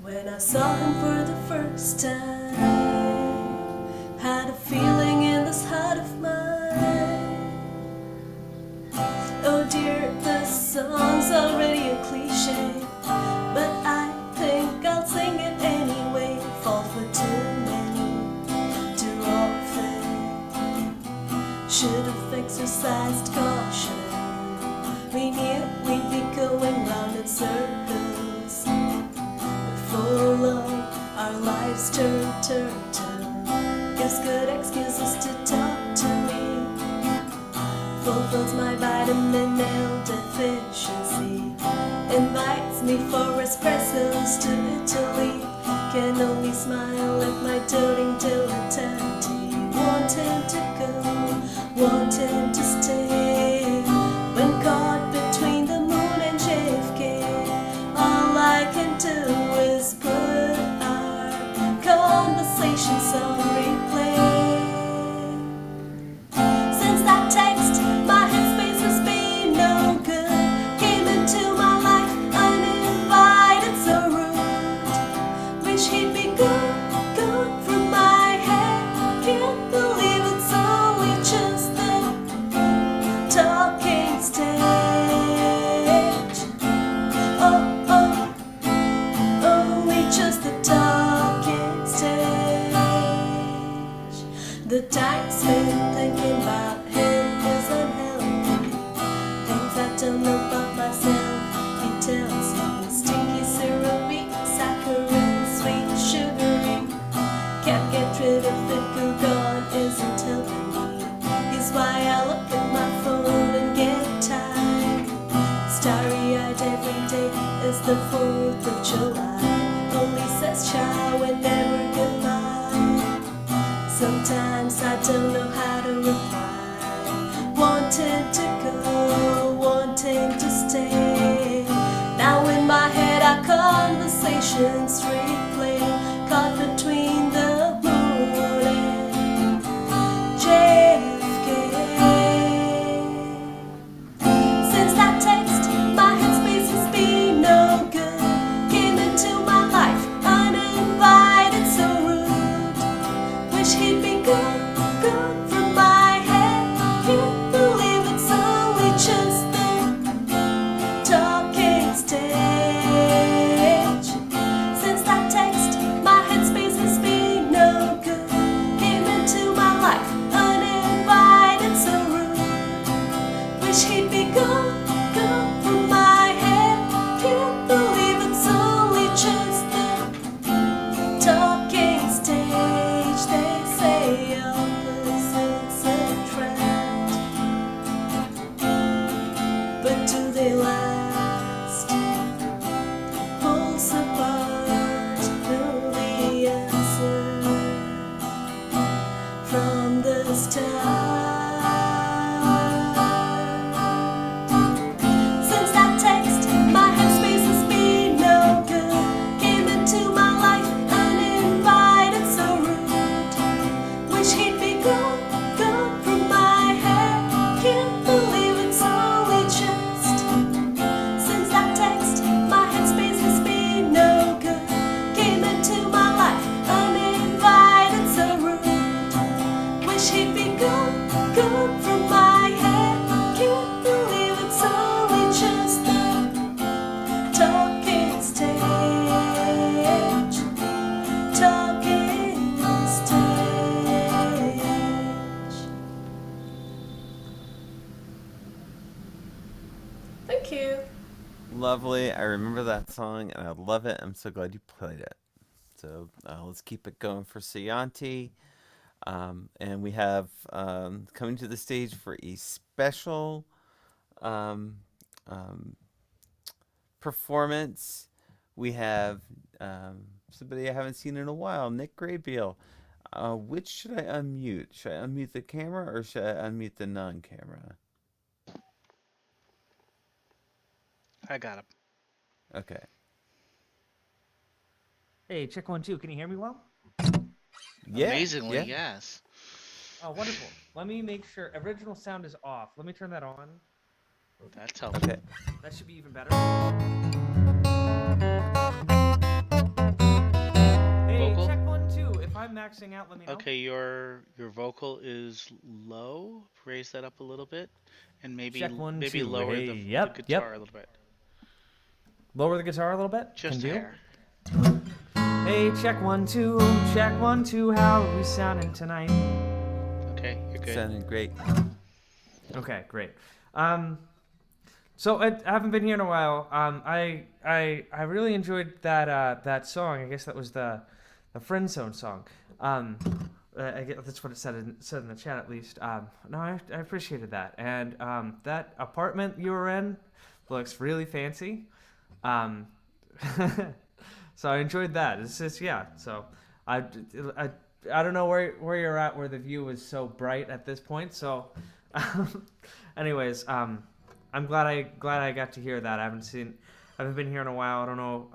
When I saw him for the first time, had a feeling in this heart of mine. Oh dear, the song's already a cliche, but I think I'll sing it anyway. Fall for too many, too often. Should've exercised caution. We knew we'd be going round in circles. Before long, our lives turn. Gives good excuses to talk to me. Fulfills my vitamin L deficiency. Invites me for espressos to Italy. can only smile at my doting dilettanti. Wanting to go, wanting to stay. When caught between the moon and JFK, all I can do is put our conversations on replay. Since that text, my headspace has been no good. Came into my life uninvited, so rude. Wish he'd be good, good from my head. Can't believe it's only just the talking stage. Oh, oh, only just the talking stage. The taxman thinking about him is unhealthy. Things I don't know about myself, he tells me. Stinky, syrupy, saccharine, sweet, sugary. Can't get rid of it, gone isn't helping me. Is why I look at my phone and get tired. Starry-eyed every day is the 4th of July. Only says ciao and never goodbye. Sometimes I don't know how to reply. Wanting to go, wanting to stay. Now in my head our conversations replay. Caught between the moon and JFK. Since that text, my headspace has been no good. Came into my life uninvited, so rude. Wish he'd be good, good from my head. Can't believe it's only just the talking stage. Since that text, my headspace has been no good. Came into my life uninvited, so rude. Wish he'd be good, good from my head. Can't believe it's only just the talking stage. They say opposites attract, but do they last? Pulls apart, know the answer from the start. Since that text, my headspace has been no good. Came into my life uninvited, so rude. Wish he'd be good, good from my head. Can't believe it's only just. Since that text, my headspace has been no good. Came into my life uninvited, so rude. Wish he'd be good, good from my head. Can't believe it's only just the talking stage. Talking stage. Thank you. Lovely. I remember that song and I love it. I'm so glad you played it. So let's keep it going for Sayanti. And we have coming to the stage for a special performance. We have somebody I haven't seen in a while, Nick Graybeal. Which should I unmute? Should I unmute the camera or should I unmute the non-camera? I got him. Okay. Hey, check 1 2. Can you hear me well? Yeah. Amazingly, yeah. yes. Oh, wonderful. Let me make sure original sound is off. Let me turn that on. That's helpful. Okay. That should be even better. Hey, Vocal? check 1 2. If I'm maxing out, let me know. Okay, your vocal is low. Raise that up a little bit, and maybe Check 1 2. lower Hey, the yep, guitar a little bit. Lower the guitar a little bit. Just Can a do. hair. Hey, check 1 2. Check 1 2. How are we sounding tonight? Okay, you're good. Sounding great. Okay, great. So I haven't been here in a while. I really enjoyed that song. I guess that was the Friend Zone song. I guess that's what it said in the chat at least. No, I appreciated that. And that apartment you were in looks really fancy. So I enjoyed that. It's just, yeah. So I don't know where you're at, where the view is so bright at this point. So, anyways, I'm glad I got to hear that. I haven't been here in a while. I don't know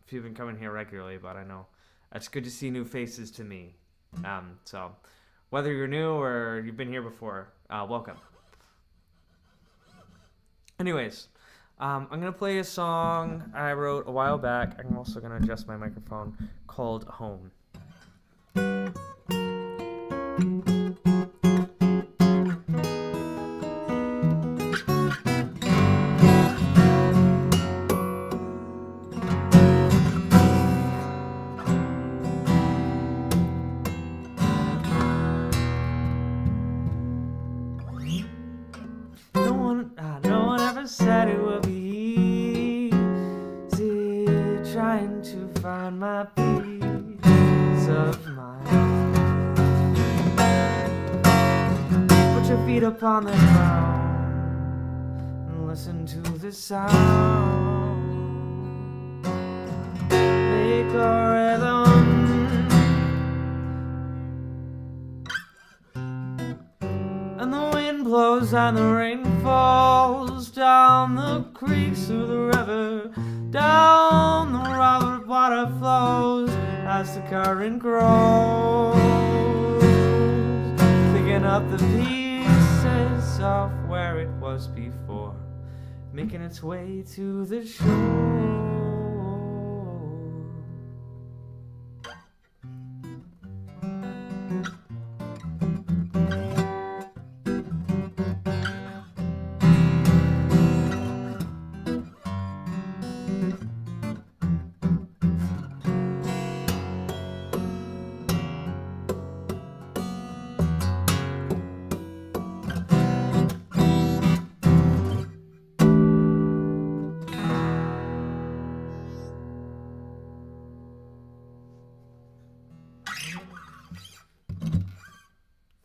if you've been coming here regularly, but I know it's good to see new faces to me. So whether you're new or you've been here before, welcome. Anyways, I'm going to play a song I wrote a while back. I'm also going to adjust my microphone, called Home. No one ever said it would be easy trying to find my peace of mind. Put your feet upon the ground and listen to the sound. Make a rhythm. And the wind blows and the rain falls down the creeks through the river, down the Robert water flows as the current grows, picking up the pieces of where it was before, making its way to the shore.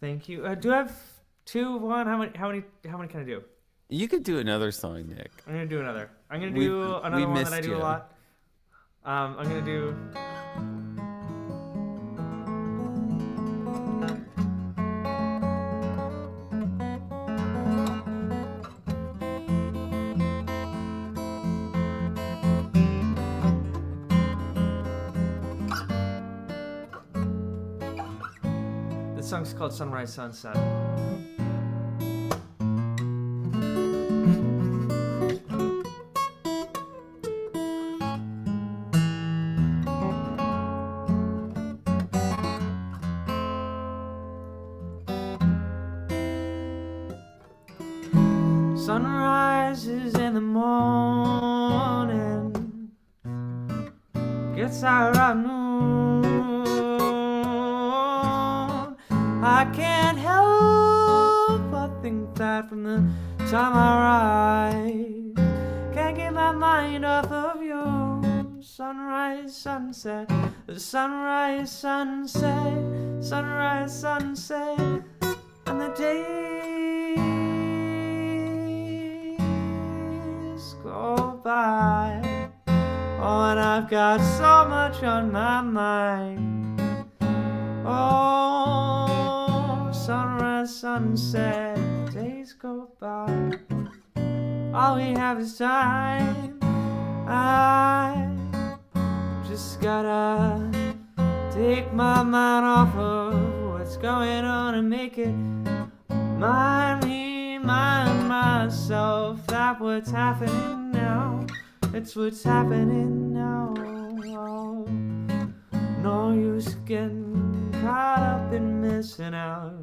Thank you. Do I have two, one? How many can I do? You could do another song, Nick. I'm gonna do another. I'm gonna do another one that I do a lot. I'm gonna do. This song's called Sunrise Sunset. Sunrises in the morning, gets out at noon. I can't help but think that from the time I rise, can't get my mind off of you. Sunrise, sunset, sunrise, sunset, sunrise, sunset, and the days go by. Oh, and I've got so much on my mind. Oh, sunrise, sunset, days go by. All we have is time. I just gotta take my mind off of what's going on and make it mind me, mind myself. That what's happening now. It's what's happening now. Oh, no use getting caught up in missing out.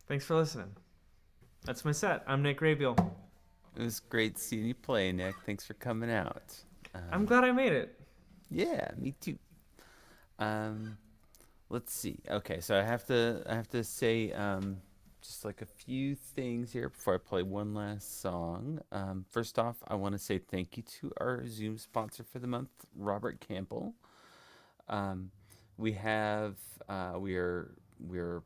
Thanks for listening. That's my set. I'm Nick Rabiel. It was great seeing you play, Nick. Thanks for coming out. I'm glad I made it. Yeah, me too. Let's see. Okay, so I have to say just like a few things here before I play one last song. First off, I want to say thank you to our Zoom sponsor for the month, Robert Campbell. We're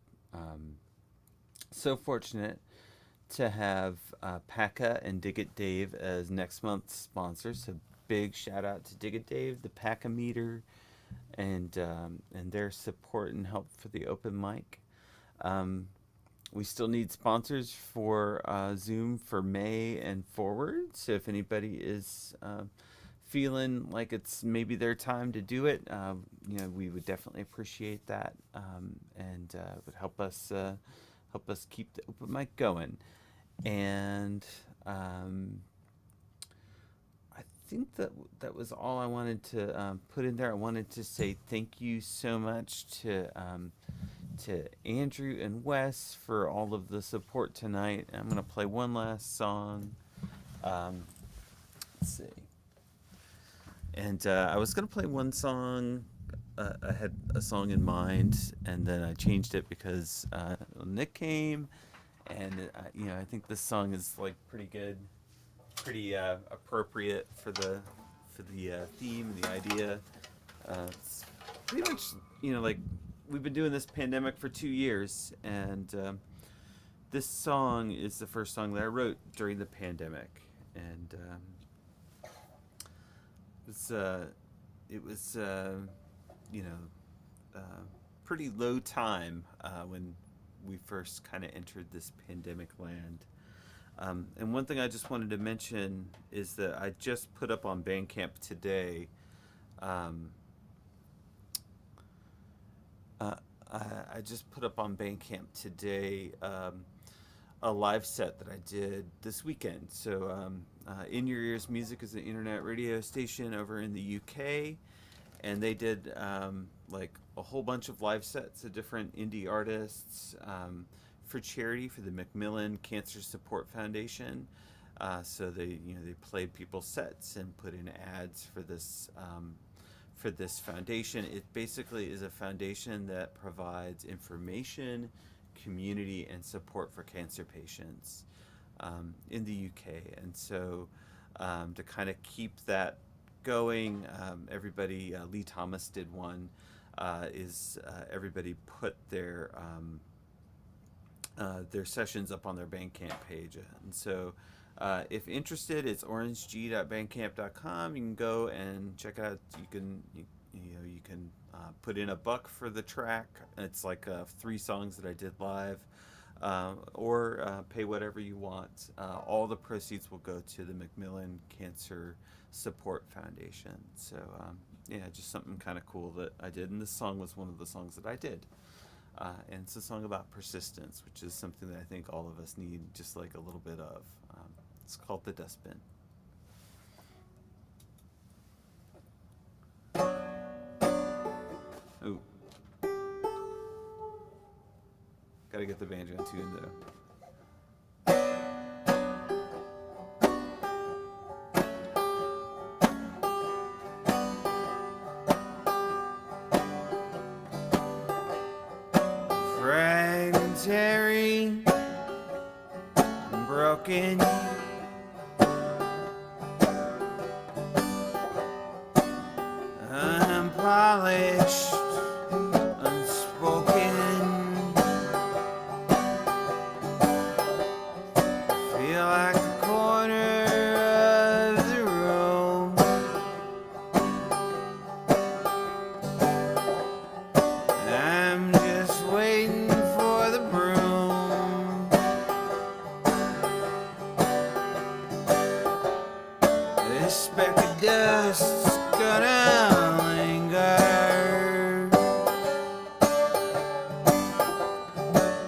so fortunate to have Paka and Dig It Dave as next month's sponsors. So big shout out to Dig It Dave, the Paka meter, and their support and help for the open mic. We still need sponsors for Zoom for May and forward. So if anybody is feeling like it's maybe their time to do it, we would definitely appreciate that, and would help us keep the open mic going. And I think that was all I wanted to put in there. I wanted to say thank you so much to Andrew and Wes for all of the support tonight. I'm going to play one last song. Let's see. And I was going to play one song. I had a song in mind, and then I changed it because Nick came, and I think this song is like pretty good, pretty appropriate for the theme and the idea. It's pretty much like we've been doing this pandemic for 2 years, and this song is the first song that I wrote during the pandemic, and it was pretty low time when we first kind of entered this pandemic land. And one thing I just wanted to mention is that I just put up on Bandcamp today. I just put up on Bandcamp today a live set that I did this weekend. So In Your Ears Music is an internet radio station over in the UK, and they did like a whole bunch of live sets of different indie artists for charity for the Macmillan Cancer Support Foundation. So they played people's sets and put in ads for this foundation. It basically is a foundation that provides information, community, and support for cancer patients in the UK. And so to kind of keep that going, everybody, Lee Thomas did one, everybody put their sessions up on their Bandcamp page. And so if interested, it's orangeg.bandcamp.com. You can go and check it out. You can put in $1 for the track. It's like 3 songs that I did live, or pay whatever you want. All the proceeds will go to the Macmillan Cancer Support Foundation. So just something kind of cool that I did. And this song was one of the songs that I did. And it's a song about persistence, which is something that I think all of us need just like a little bit of. It's called The Dustbin. Ooh. Gotta get the banjo in tune though. Fragmentary and broken, unpolished, unspoken, feel like a corner of the room. I'm just waiting for the broom. This speck of dust's gonna linger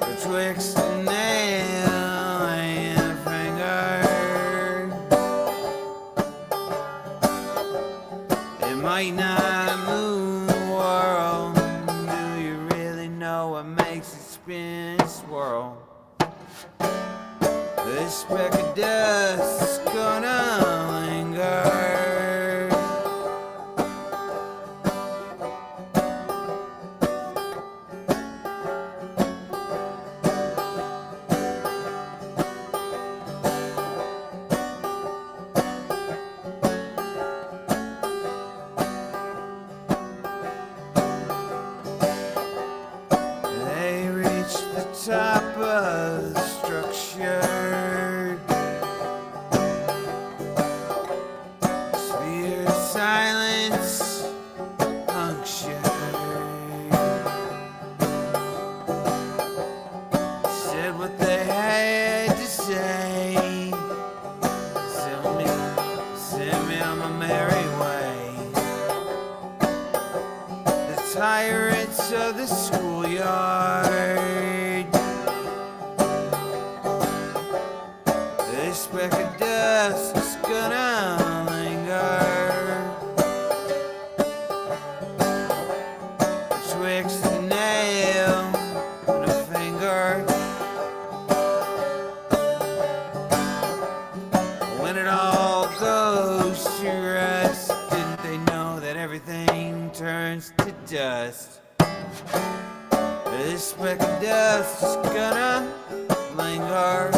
betwixt a nail and a finger. It might not move the world. Do you really know? know what makes it spin and swirl. This speck of dust is gonna linger. They reach the top of the structure. Sphere of silence punctured. Said what they had to say. Send me on my merry way. The tyrants of the schoolyard. This speck of dust is gonna linger betwixt the nail and a finger. When it all goes to rest, didn't they know that everything turns to dust? This speck of dust is gonna linger.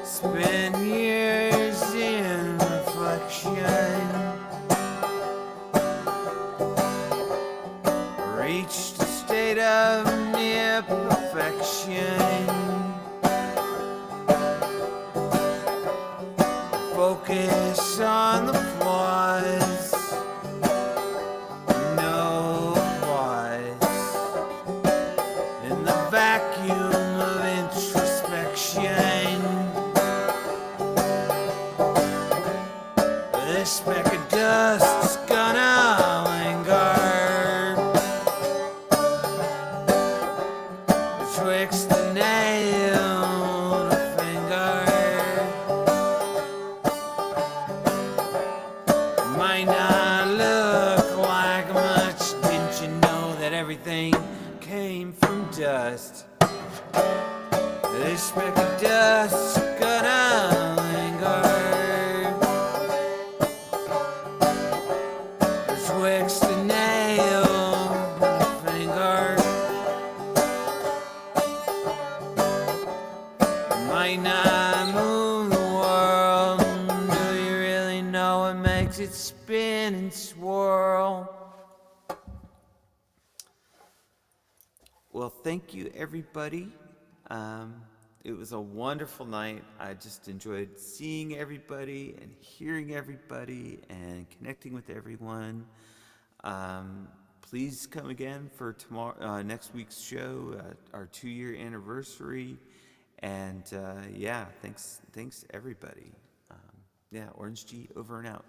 Spend years in reflection. Reached a state of near perfection. Focus on the flaws. No pause. In the vacuum of introspection. This speck of dust is gonna linger betwixt the nail and a finger. Might not look like much. Didn't you know that everything came from dust? This speck of dust is gonna linger betwixt the nail and the finger. Might not move the world. Do you really know what makes it spin and swirl? Well, thank you, everybody. It was a wonderful night. I just enjoyed seeing everybody and hearing everybody and connecting with everyone. Please come again for tomorrow, next week's show, our 2-year anniversary. And yeah, thanks everybody. Yeah, OrangeG over and out.